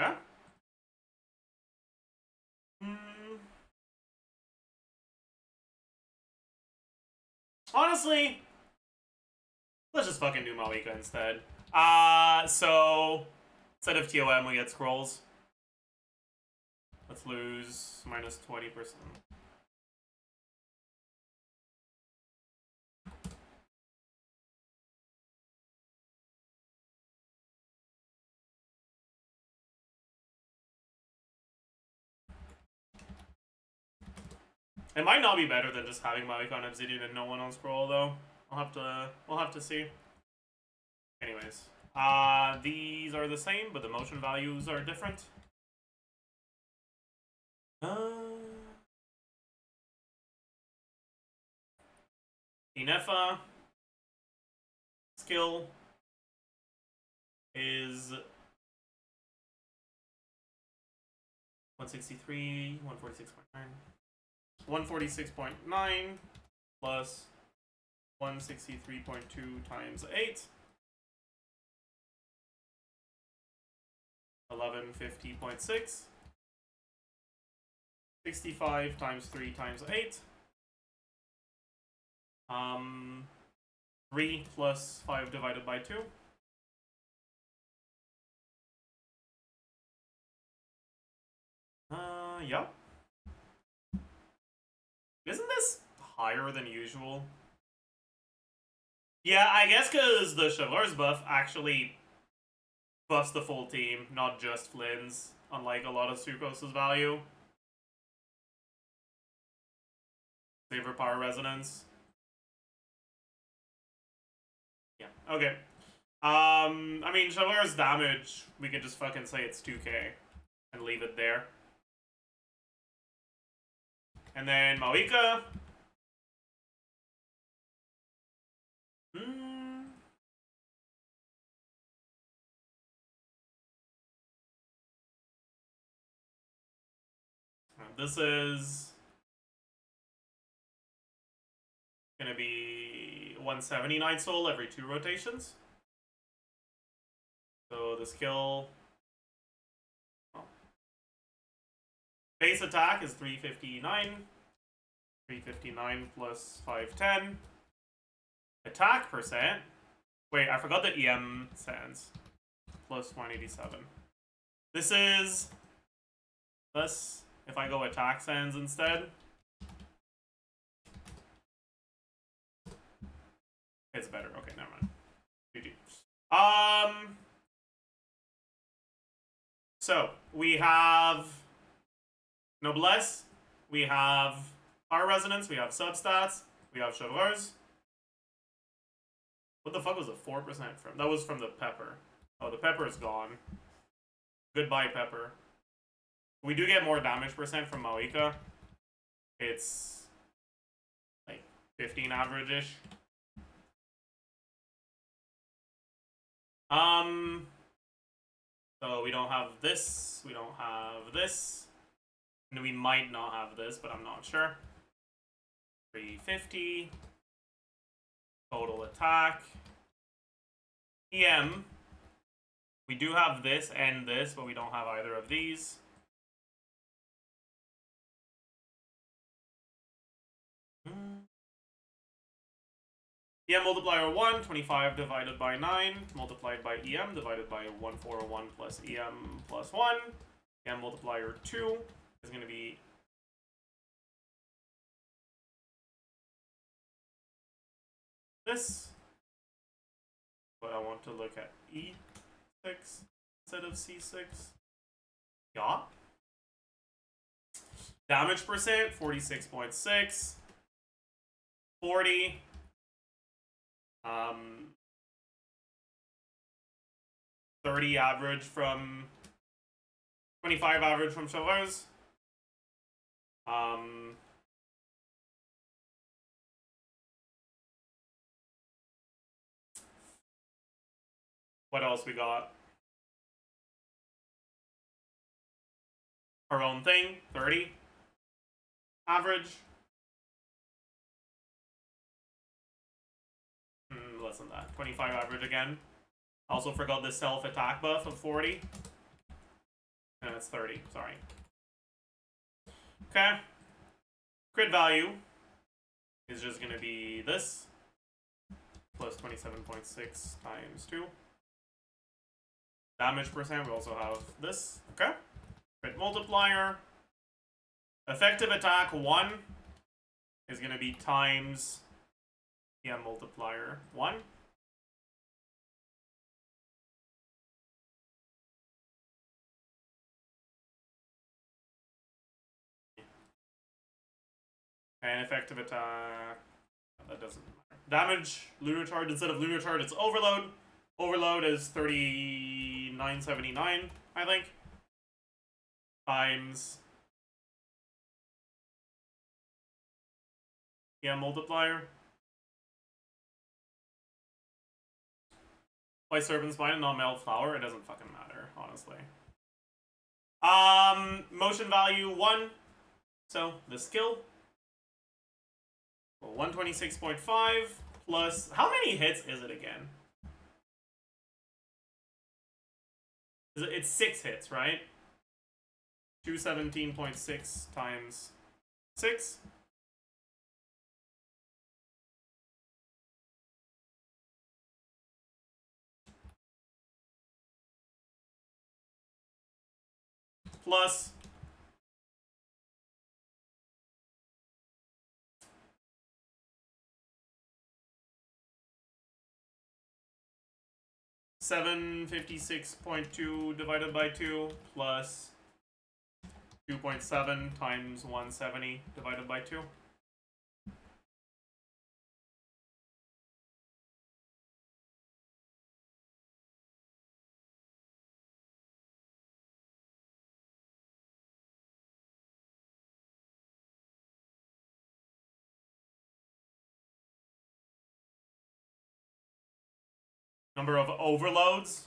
Okay. Honestly, let's just fucking do Malika instead. So instead of TOM, we get scrolls. Let's lose minus 20%. It might not be better than just having Malika on Obsidian and no one on scroll though. We'll have to see. Anyways, these are the same, but the motion values are different. Inefa skill is 163, 146.9. 146.9 plus 163.2 times 8. 1150.6. 65 times 3 times 8. 3 plus 5 divided by 2. Yeah. Isn't this higher than usual? Yeah, I guess because the Chevaleur's buff actually buffs the full team, not just Flynn's, unlike a lot of Sucrose' value. Saver Power Resonance. Yeah, okay. I mean, Chevaleur's damage, we could just fucking say it's 2k and leave it there. And then Malika. This is gonna be 179 soul every 2 rotations. So the skill... Oh. Base attack is 359. 359 plus 510. Attack percent. Wait, I forgot the EM sands. Plus 187. This is this. If I go attack sands instead. It's better. Okay, never mind. GG. So we have Noblesse, we have Power Resonance, we have Substats, we have Chevreurs. What the fuck was the 4% from? That was from the Pepper. Oh, the Pepper is gone. Goodbye, Pepper. We do get more damage percent from Malika. It's like 15 average-ish. So we don't have this, we don't have this, and we might not have this, but I'm not sure. 350. Total attack. EM. We do have this and this, but we don't have either of these. EM multiplier 1, 25 divided by 9, multiplied by EM divided by 141 plus EM plus 1. EM multiplier 2 is going to be this. But I want to look at E6 instead of C6. Yeah. Damage percent, 46.6. 40. 30 average from 25 average from Chevaleur's. What else we got? Our own thing, 30 average. Less than that. 25 average again. Also forgot the self-attack buff of 40. And it's 30, sorry. Okay. Crit value is just going to be this, plus 27.6 times 2. Damage percent, we also have this. Okay. Crit multiplier. Effective attack 1 is going to be times multiplier 1. And effective attack, that doesn't matter. Damage, Lunatard, instead of Lunatard, it's Overload. Overload is 3979, I think. Times multiplier. By Serpent Spine and not Melt Flower, it doesn't fucking matter, honestly. Motion value 1. So, the skill. 126.5 plus... How many hits is it again? It's 6 hits, right? 217.6 times 6. Plus 756.2 divided by 2 plus 2.7 times 170 divided by 2. Number of overloads.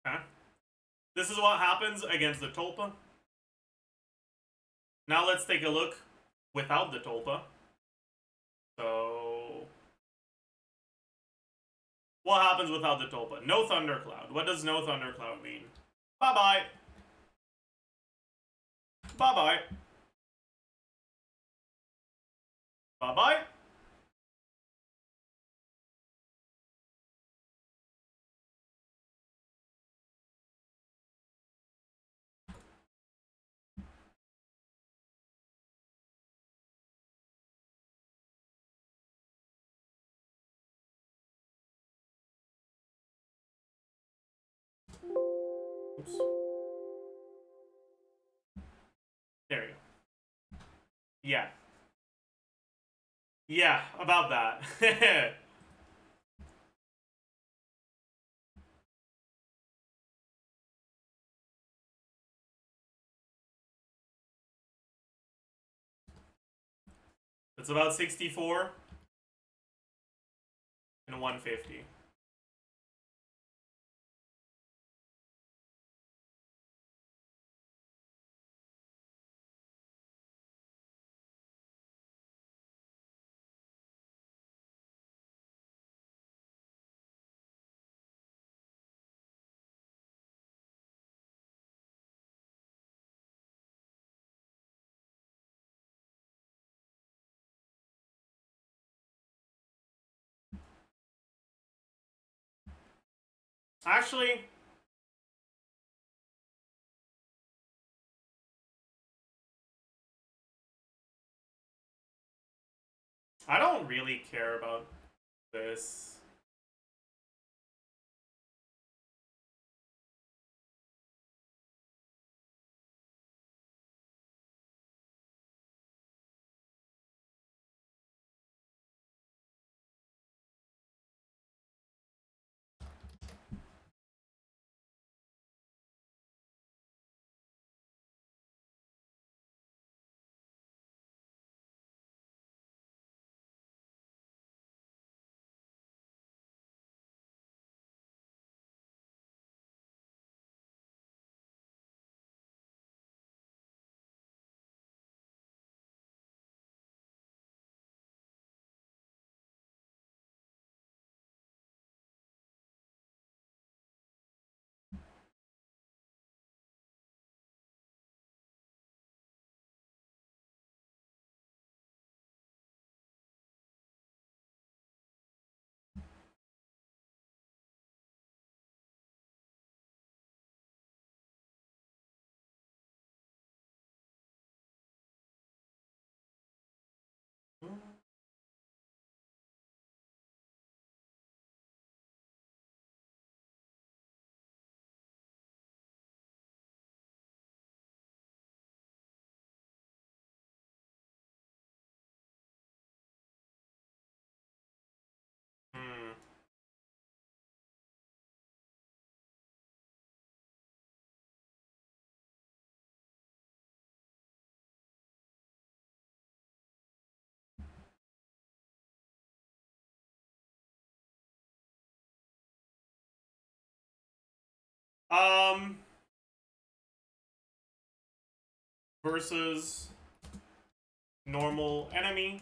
Okay. This is what happens against the Tulpa. Now let's take a look without the Tulpa. So, what happens without the Tulpa? No Thundercloud. What does no Thundercloud mean? Bye-bye. Bye-bye. Bye-bye. Oops. There you go. Yeah. Yeah, about that. It's about 64 and 150. Actually, I don't really care about this. Versus normal enemy.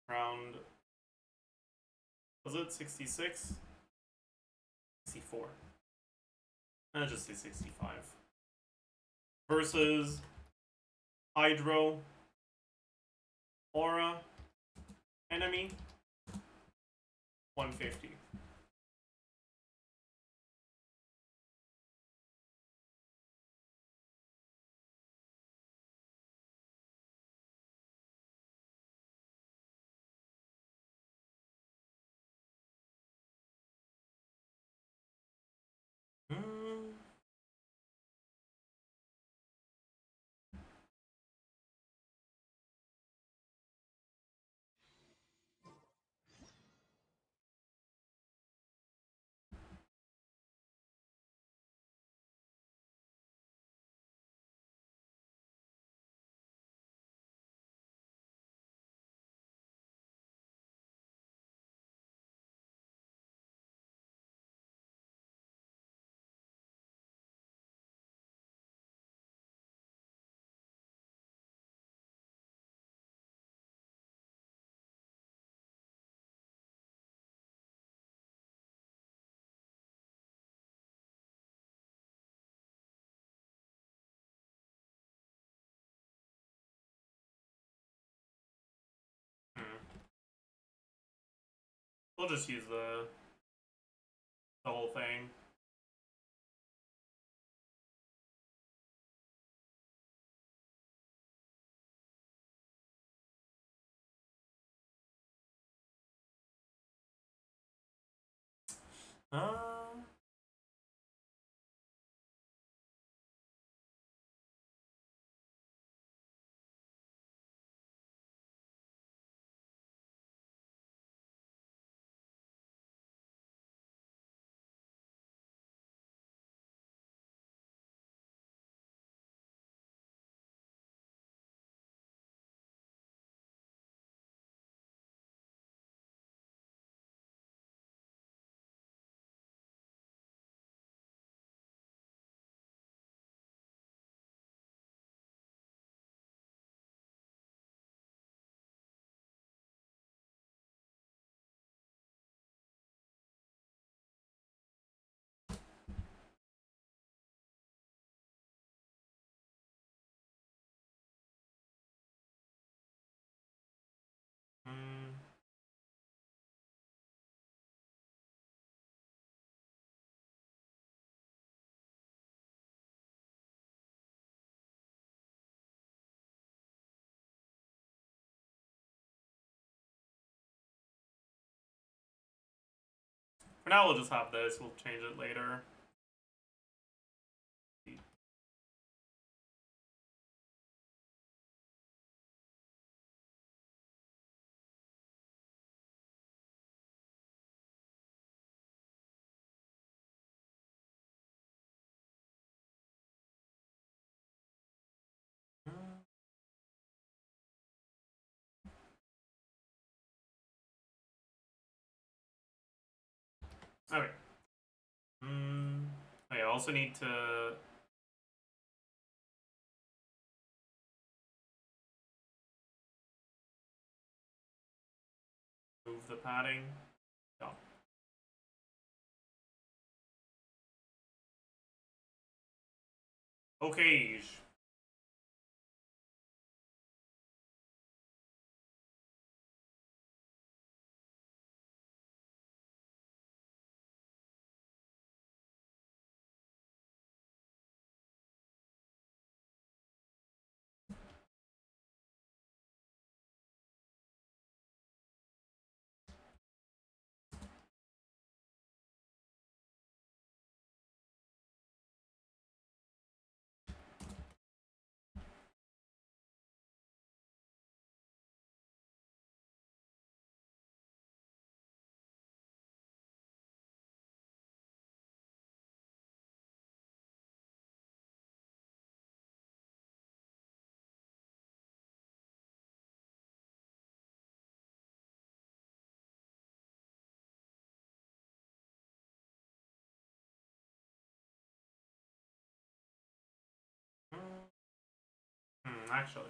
Round, was it 66? 64. I'll just say 65. Versus Hydro Aura enemy 150. We'll just use the whole thing. For now, we'll just have this. We'll change it later. Okay. I also need to move the padding. Yeah. Okay. actually.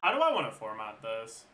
How do I want to format this?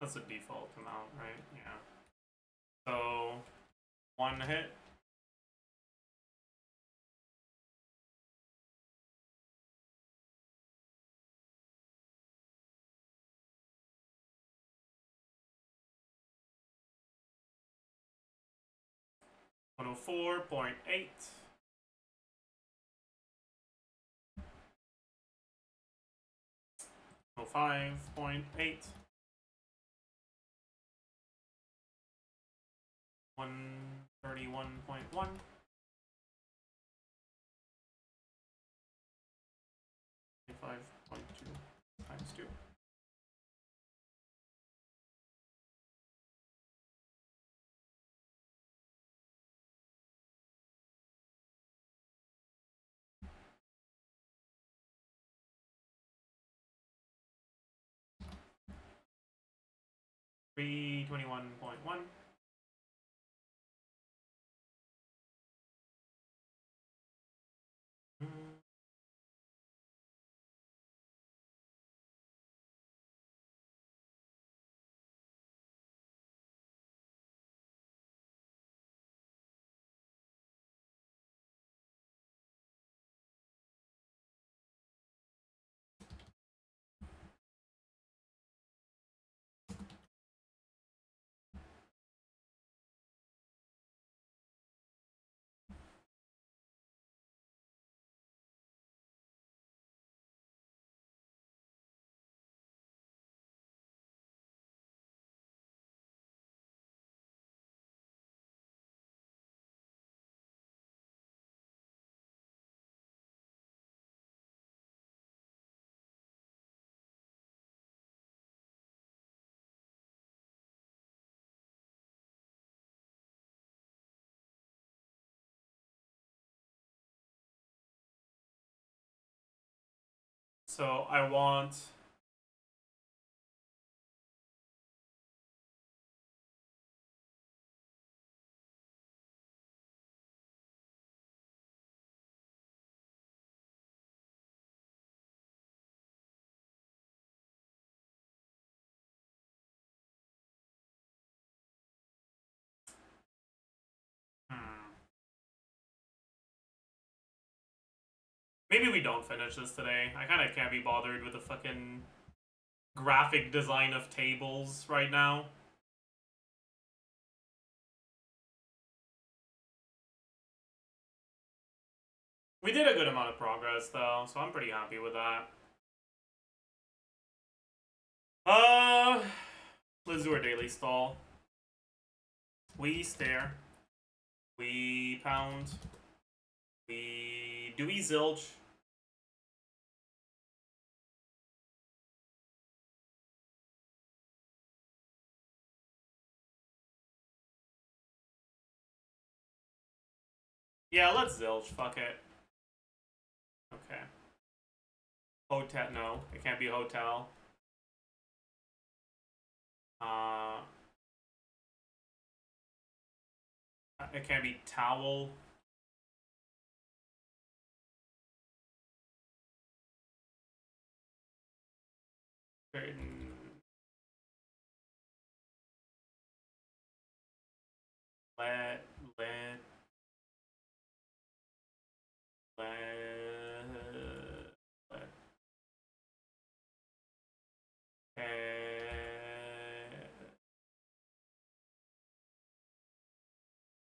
That's the default amount, right? Yeah. So, one hit. $104.8. 105.8. 131.1. 5.2 times 2. $321.1. So I want maybe we don't finish this today. I kind of can't be bothered with the fucking graphic design of tables right now. We did a good amount of progress though, so I'm pretty happy with that. Let's do our daily stall. We stare. We pound. Do we zilch? Yeah, let's zilch. Fuck it. Okay. Hotel, no. It can't be hotel. It can't be towel. Let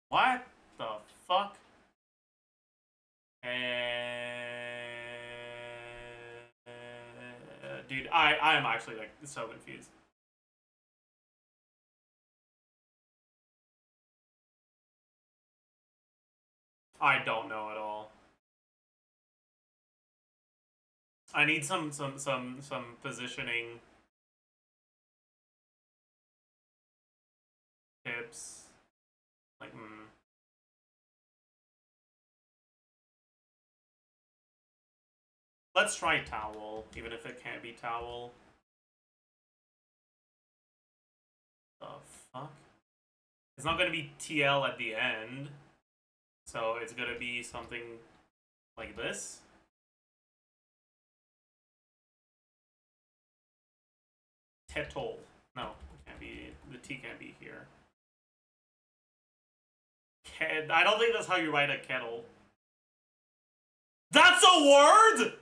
what the fuck? Dude, I am actually like so confused. I don't know at all. I need some positioning tips. Like, Let's try towel, even if it can't be towel. The fuck? It's not gonna be TL at the end. So it's gonna be something like this. Kettle. No, it can't be. The T can't be here. I don't think that's how you write a kettle. That's a word?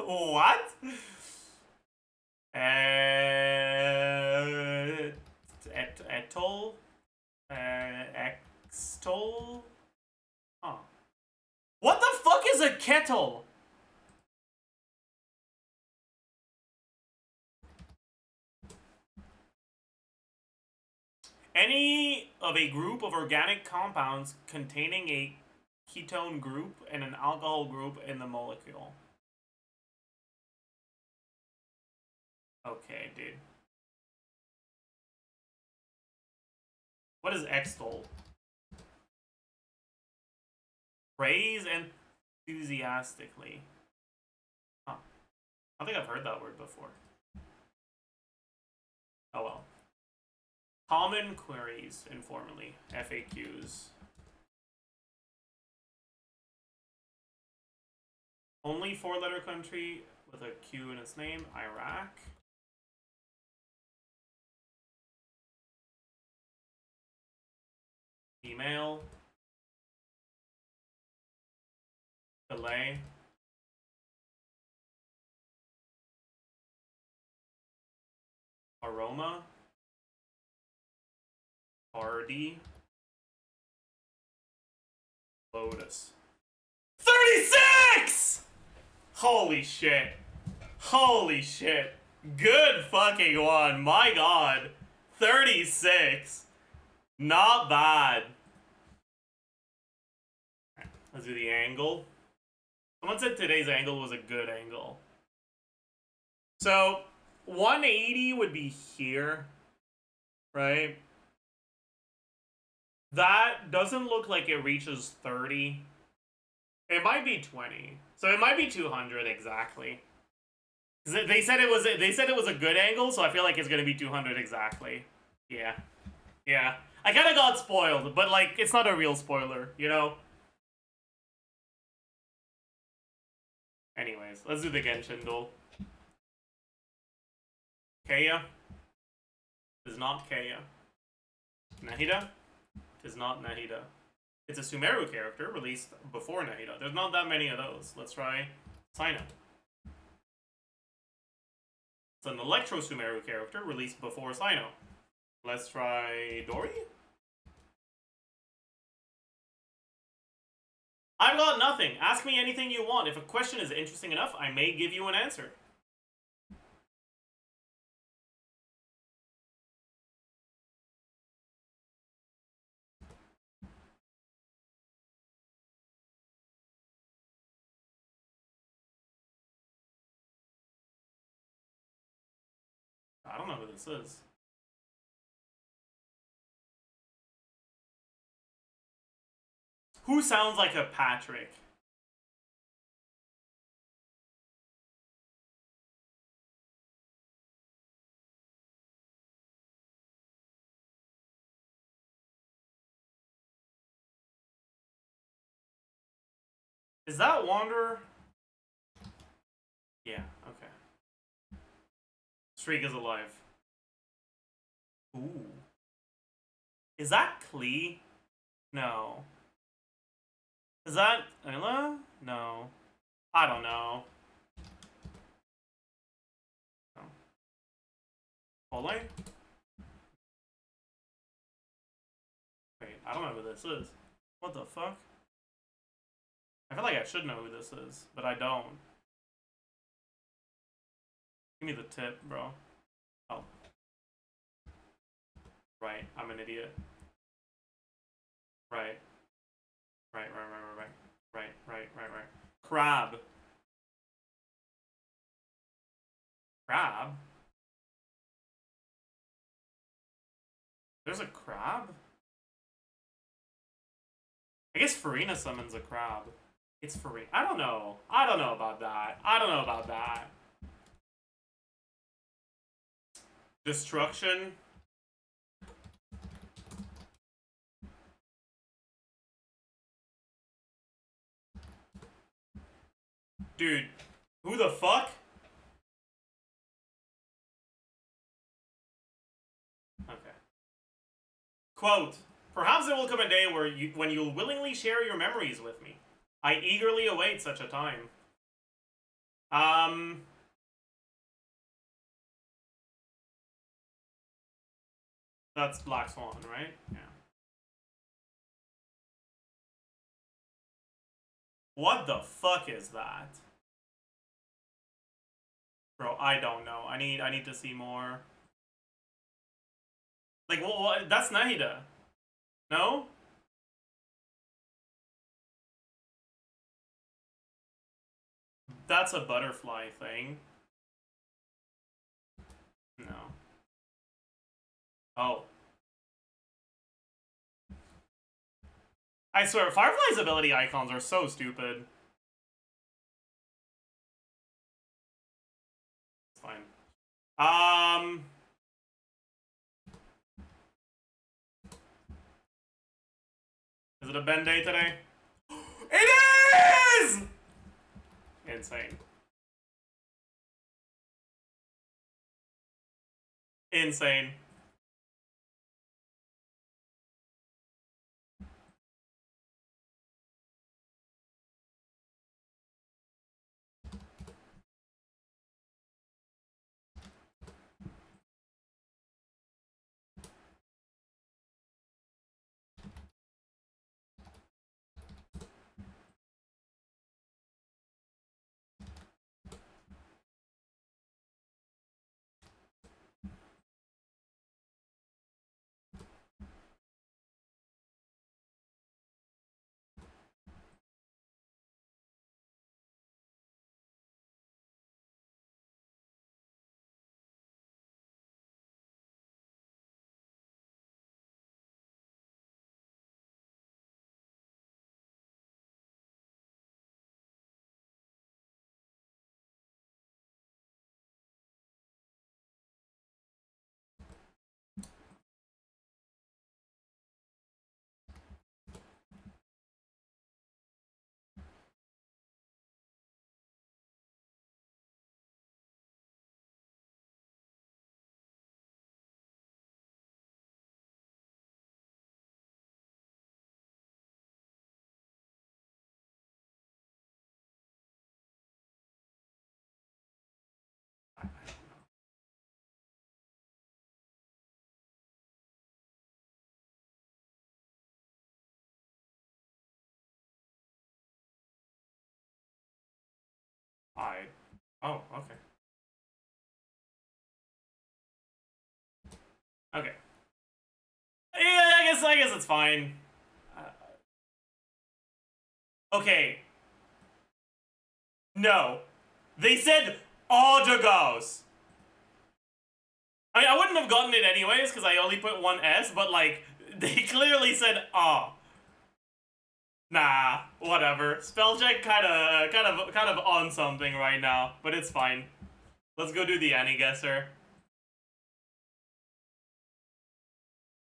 What? Etol? Extol? Huh. What the fuck is a kettle? Any of a group of organic compounds containing a ketone group and an alcohol group in the molecule. Okay, dude. What is extol? Praise enthusiastically. Huh. I don't think I've heard that word before. Oh well. Common queries informally. FAQs. Only 4-letter country with a Q in its name. Iraq. Email. Delay. Aroma. RD. Lotus. 36! Holy shit. Holy shit. Good fucking one. My god. 36. Not bad. Let's do the angle. Someone said today's angle was a good angle. So, 180 would be here, right? That doesn't look like it reaches 30. It might be 20. So it might be 200 exactly. They said it was a good angle, so I feel like it's gonna be 200 exactly. Yeah. Yeah. I kinda got spoiled, but like it's not a real spoiler, you know? Anyways, let's do the Genshin duel. Kaya is not Kaya. Nahida is not Nahida. It's a Sumeru character released before Nahida. There's not that many of those. Let's try Sino. It's an Electro Sumeru character released before Sino. Let's try Dori. I've got nothing. Ask me anything you want. If a question is interesting enough, I may give you an answer. I don't know who this is. Who sounds like a Patrick? Is that Wanderer? Yeah, okay. Streak is alive. Ooh. Is that Klee? No. Is that Ayla? No. I don't know. No. Ole? Wait, I don't know who this is. What the fuck? I feel like I should know who this is, but I don't. Give me the tip, bro. Oh. Right, I'm an idiot. Right. Right. Crab. Crab? There's a crab? I guess Farina summons a crab. It's Farina. I don't know. I don't know about that. I don't know about that. Destruction? Dude, who the fuck? Okay. Quote, perhaps there will come a day when you'll willingly share your memories with me. I eagerly await such a time. That's Black Swan, right? Yeah. What the fuck is that? Bro, I don't know. I need to see more. Like, what? That's Nahida. No? That's a butterfly thing. No. Oh. I swear, Firefly's ability icons are so stupid. It's fine. Is it a Ben day today? It is! Insane. Insane. Oh, okay. Okay. Yeah, I guess it's fine. Okay. No. They said Odagos. I mean, I wouldn't have gotten it anyways, because I only put one S, but, like, they clearly said, ah. Nah, whatever. Spell check kind of on something right now, but it's fine. Let's go do the any guesser.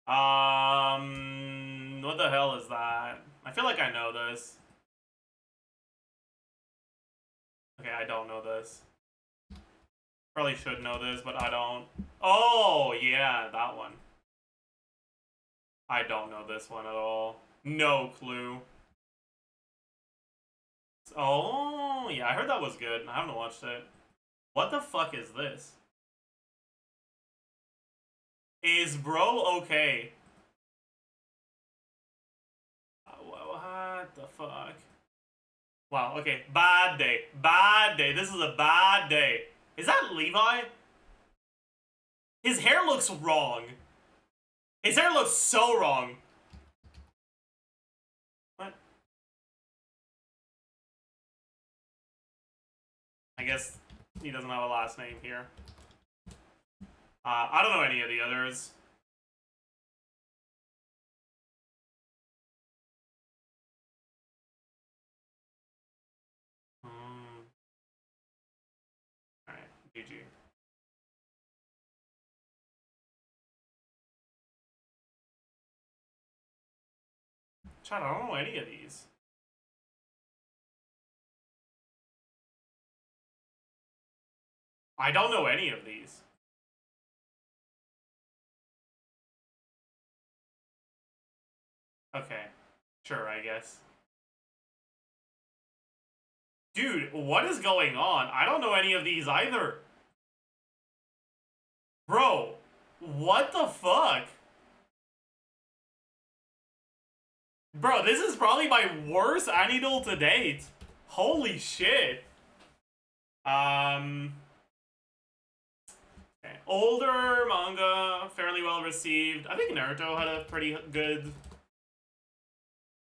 What the hell is that? I feel like I know this. Okay, I don't know this. Probably should know this, but I don't. Oh, yeah, that one. I don't know this one at all. No clue. Oh, yeah, I heard that was good. I haven't watched it. What the fuck is this? Is bro okay? What the fuck? Wow, okay. Bad day. Bad day. This is a bad day. Is that Levi? His hair looks wrong. His hair looks so wrong. What? I guess he doesn't have a last name here. I don't know any of the others. Alright, GG. Chat, I don't know any of these. I don't know any of these. Okay. Sure, I guess. Dude, what is going on? I don't know any of these either. Bro, what the fuck? Bro, this is probably my worst Anidol to date. Holy shit. Okay. Older manga, fairly well received. I think Naruto had a pretty good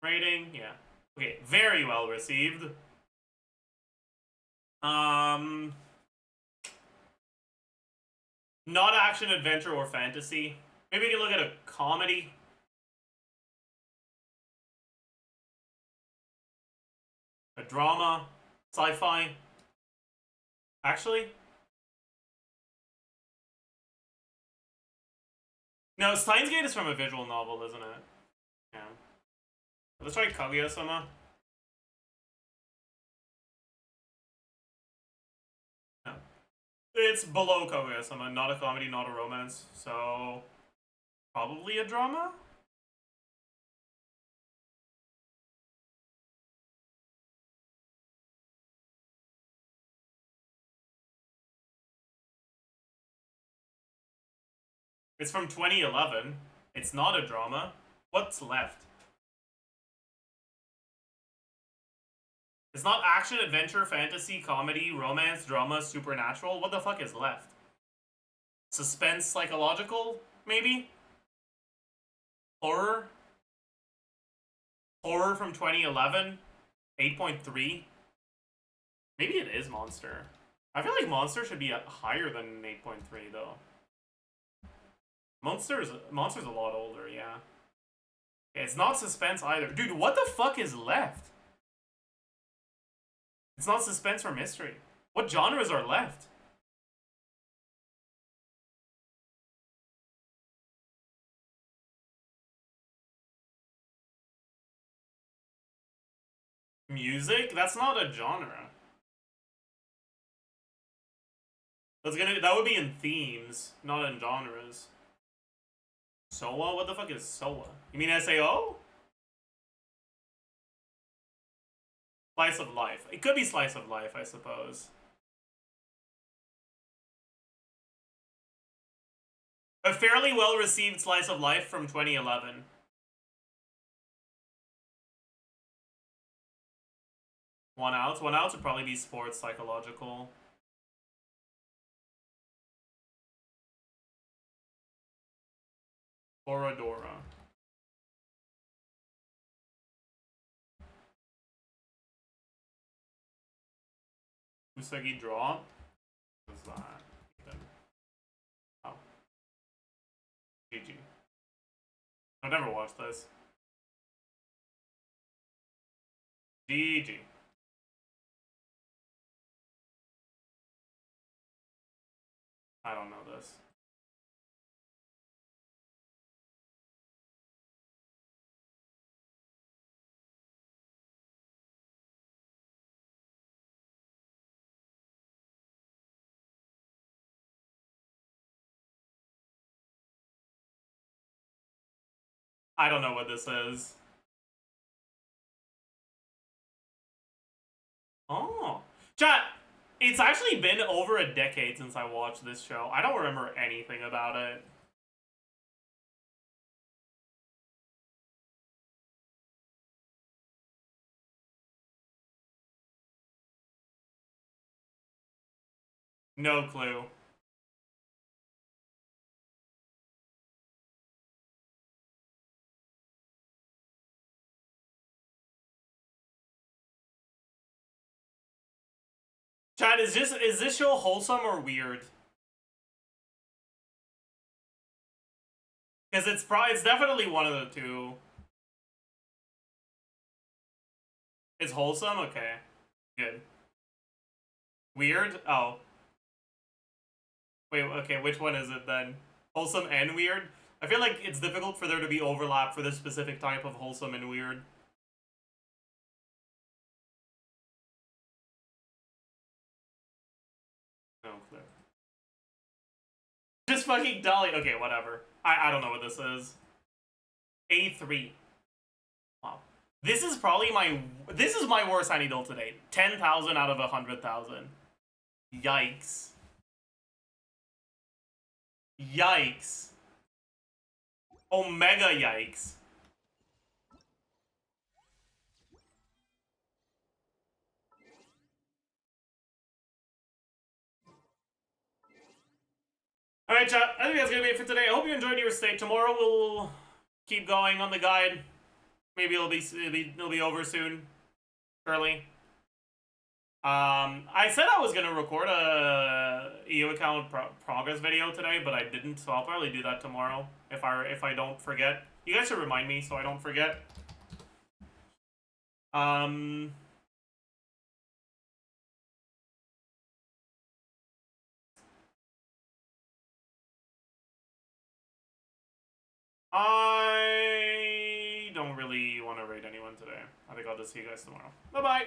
rating. Yeah. Okay, very well received. Not action, adventure, or fantasy. Maybe we can look at a comedy. A drama. Sci-fi. Actually? No, Steins Gate is from a visual novel, isn't it? Yeah. Let's try Kaguya-sama. No. It's below Kaguya-sama, not a comedy, not a romance, so probably a drama? It's from 2011. It's not a drama. What's left? It's not action, adventure, fantasy, comedy, romance, drama, supernatural. What the fuck is left? Suspense, psychological, maybe? Horror? Horror from 2011? 8.3? Maybe it is Monster. I feel like Monster should be higher than 8.3 though. Monster's a lot older, yeah. It's not suspense either. Dude, what the fuck is left? It's not suspense or mystery. What genres are left? Music? That's not a genre. That would be in themes, not in genres. SOA? What the fuck is SOA? You mean SAO? Slice of life. It could be slice of life, I suppose. A fairly well-received slice of life from 2011. One out would probably be sports psychological. Oradora. Usagi draw? What's that? Oh. GG. I've never watched this. GG. I don't know this. I don't know what this is. Oh. Chat, it's actually been over a decade since I watched this show. I don't remember anything about it. No clue. Chat, is this show wholesome or weird? Because it's definitely one of the two. It's wholesome? Okay. Good. Weird? Oh. Wait, okay, which one is it then? Wholesome and weird? I feel like it's difficult for there to be overlap for this specific type of wholesome and weird. No clue. Just fucking Dolly. Okay, whatever. I don't know what this is. A3. Wow. This is probably my worst I needle to date. 10,000 out of 100,000. Yikes. Yikes. Omega yikes. Alright, chat. I think that's gonna be it for today. I hope you enjoyed your stay. Tomorrow we'll keep going on the guide. Maybe it'll be over soon. Early. I said I was gonna record a EU account progress video today, but I didn't, so I'll probably do that tomorrow if I don't forget. You guys should remind me so I don't forget. I don't really want to raid anyone today. I think I'll just see you guys tomorrow. Bye-bye!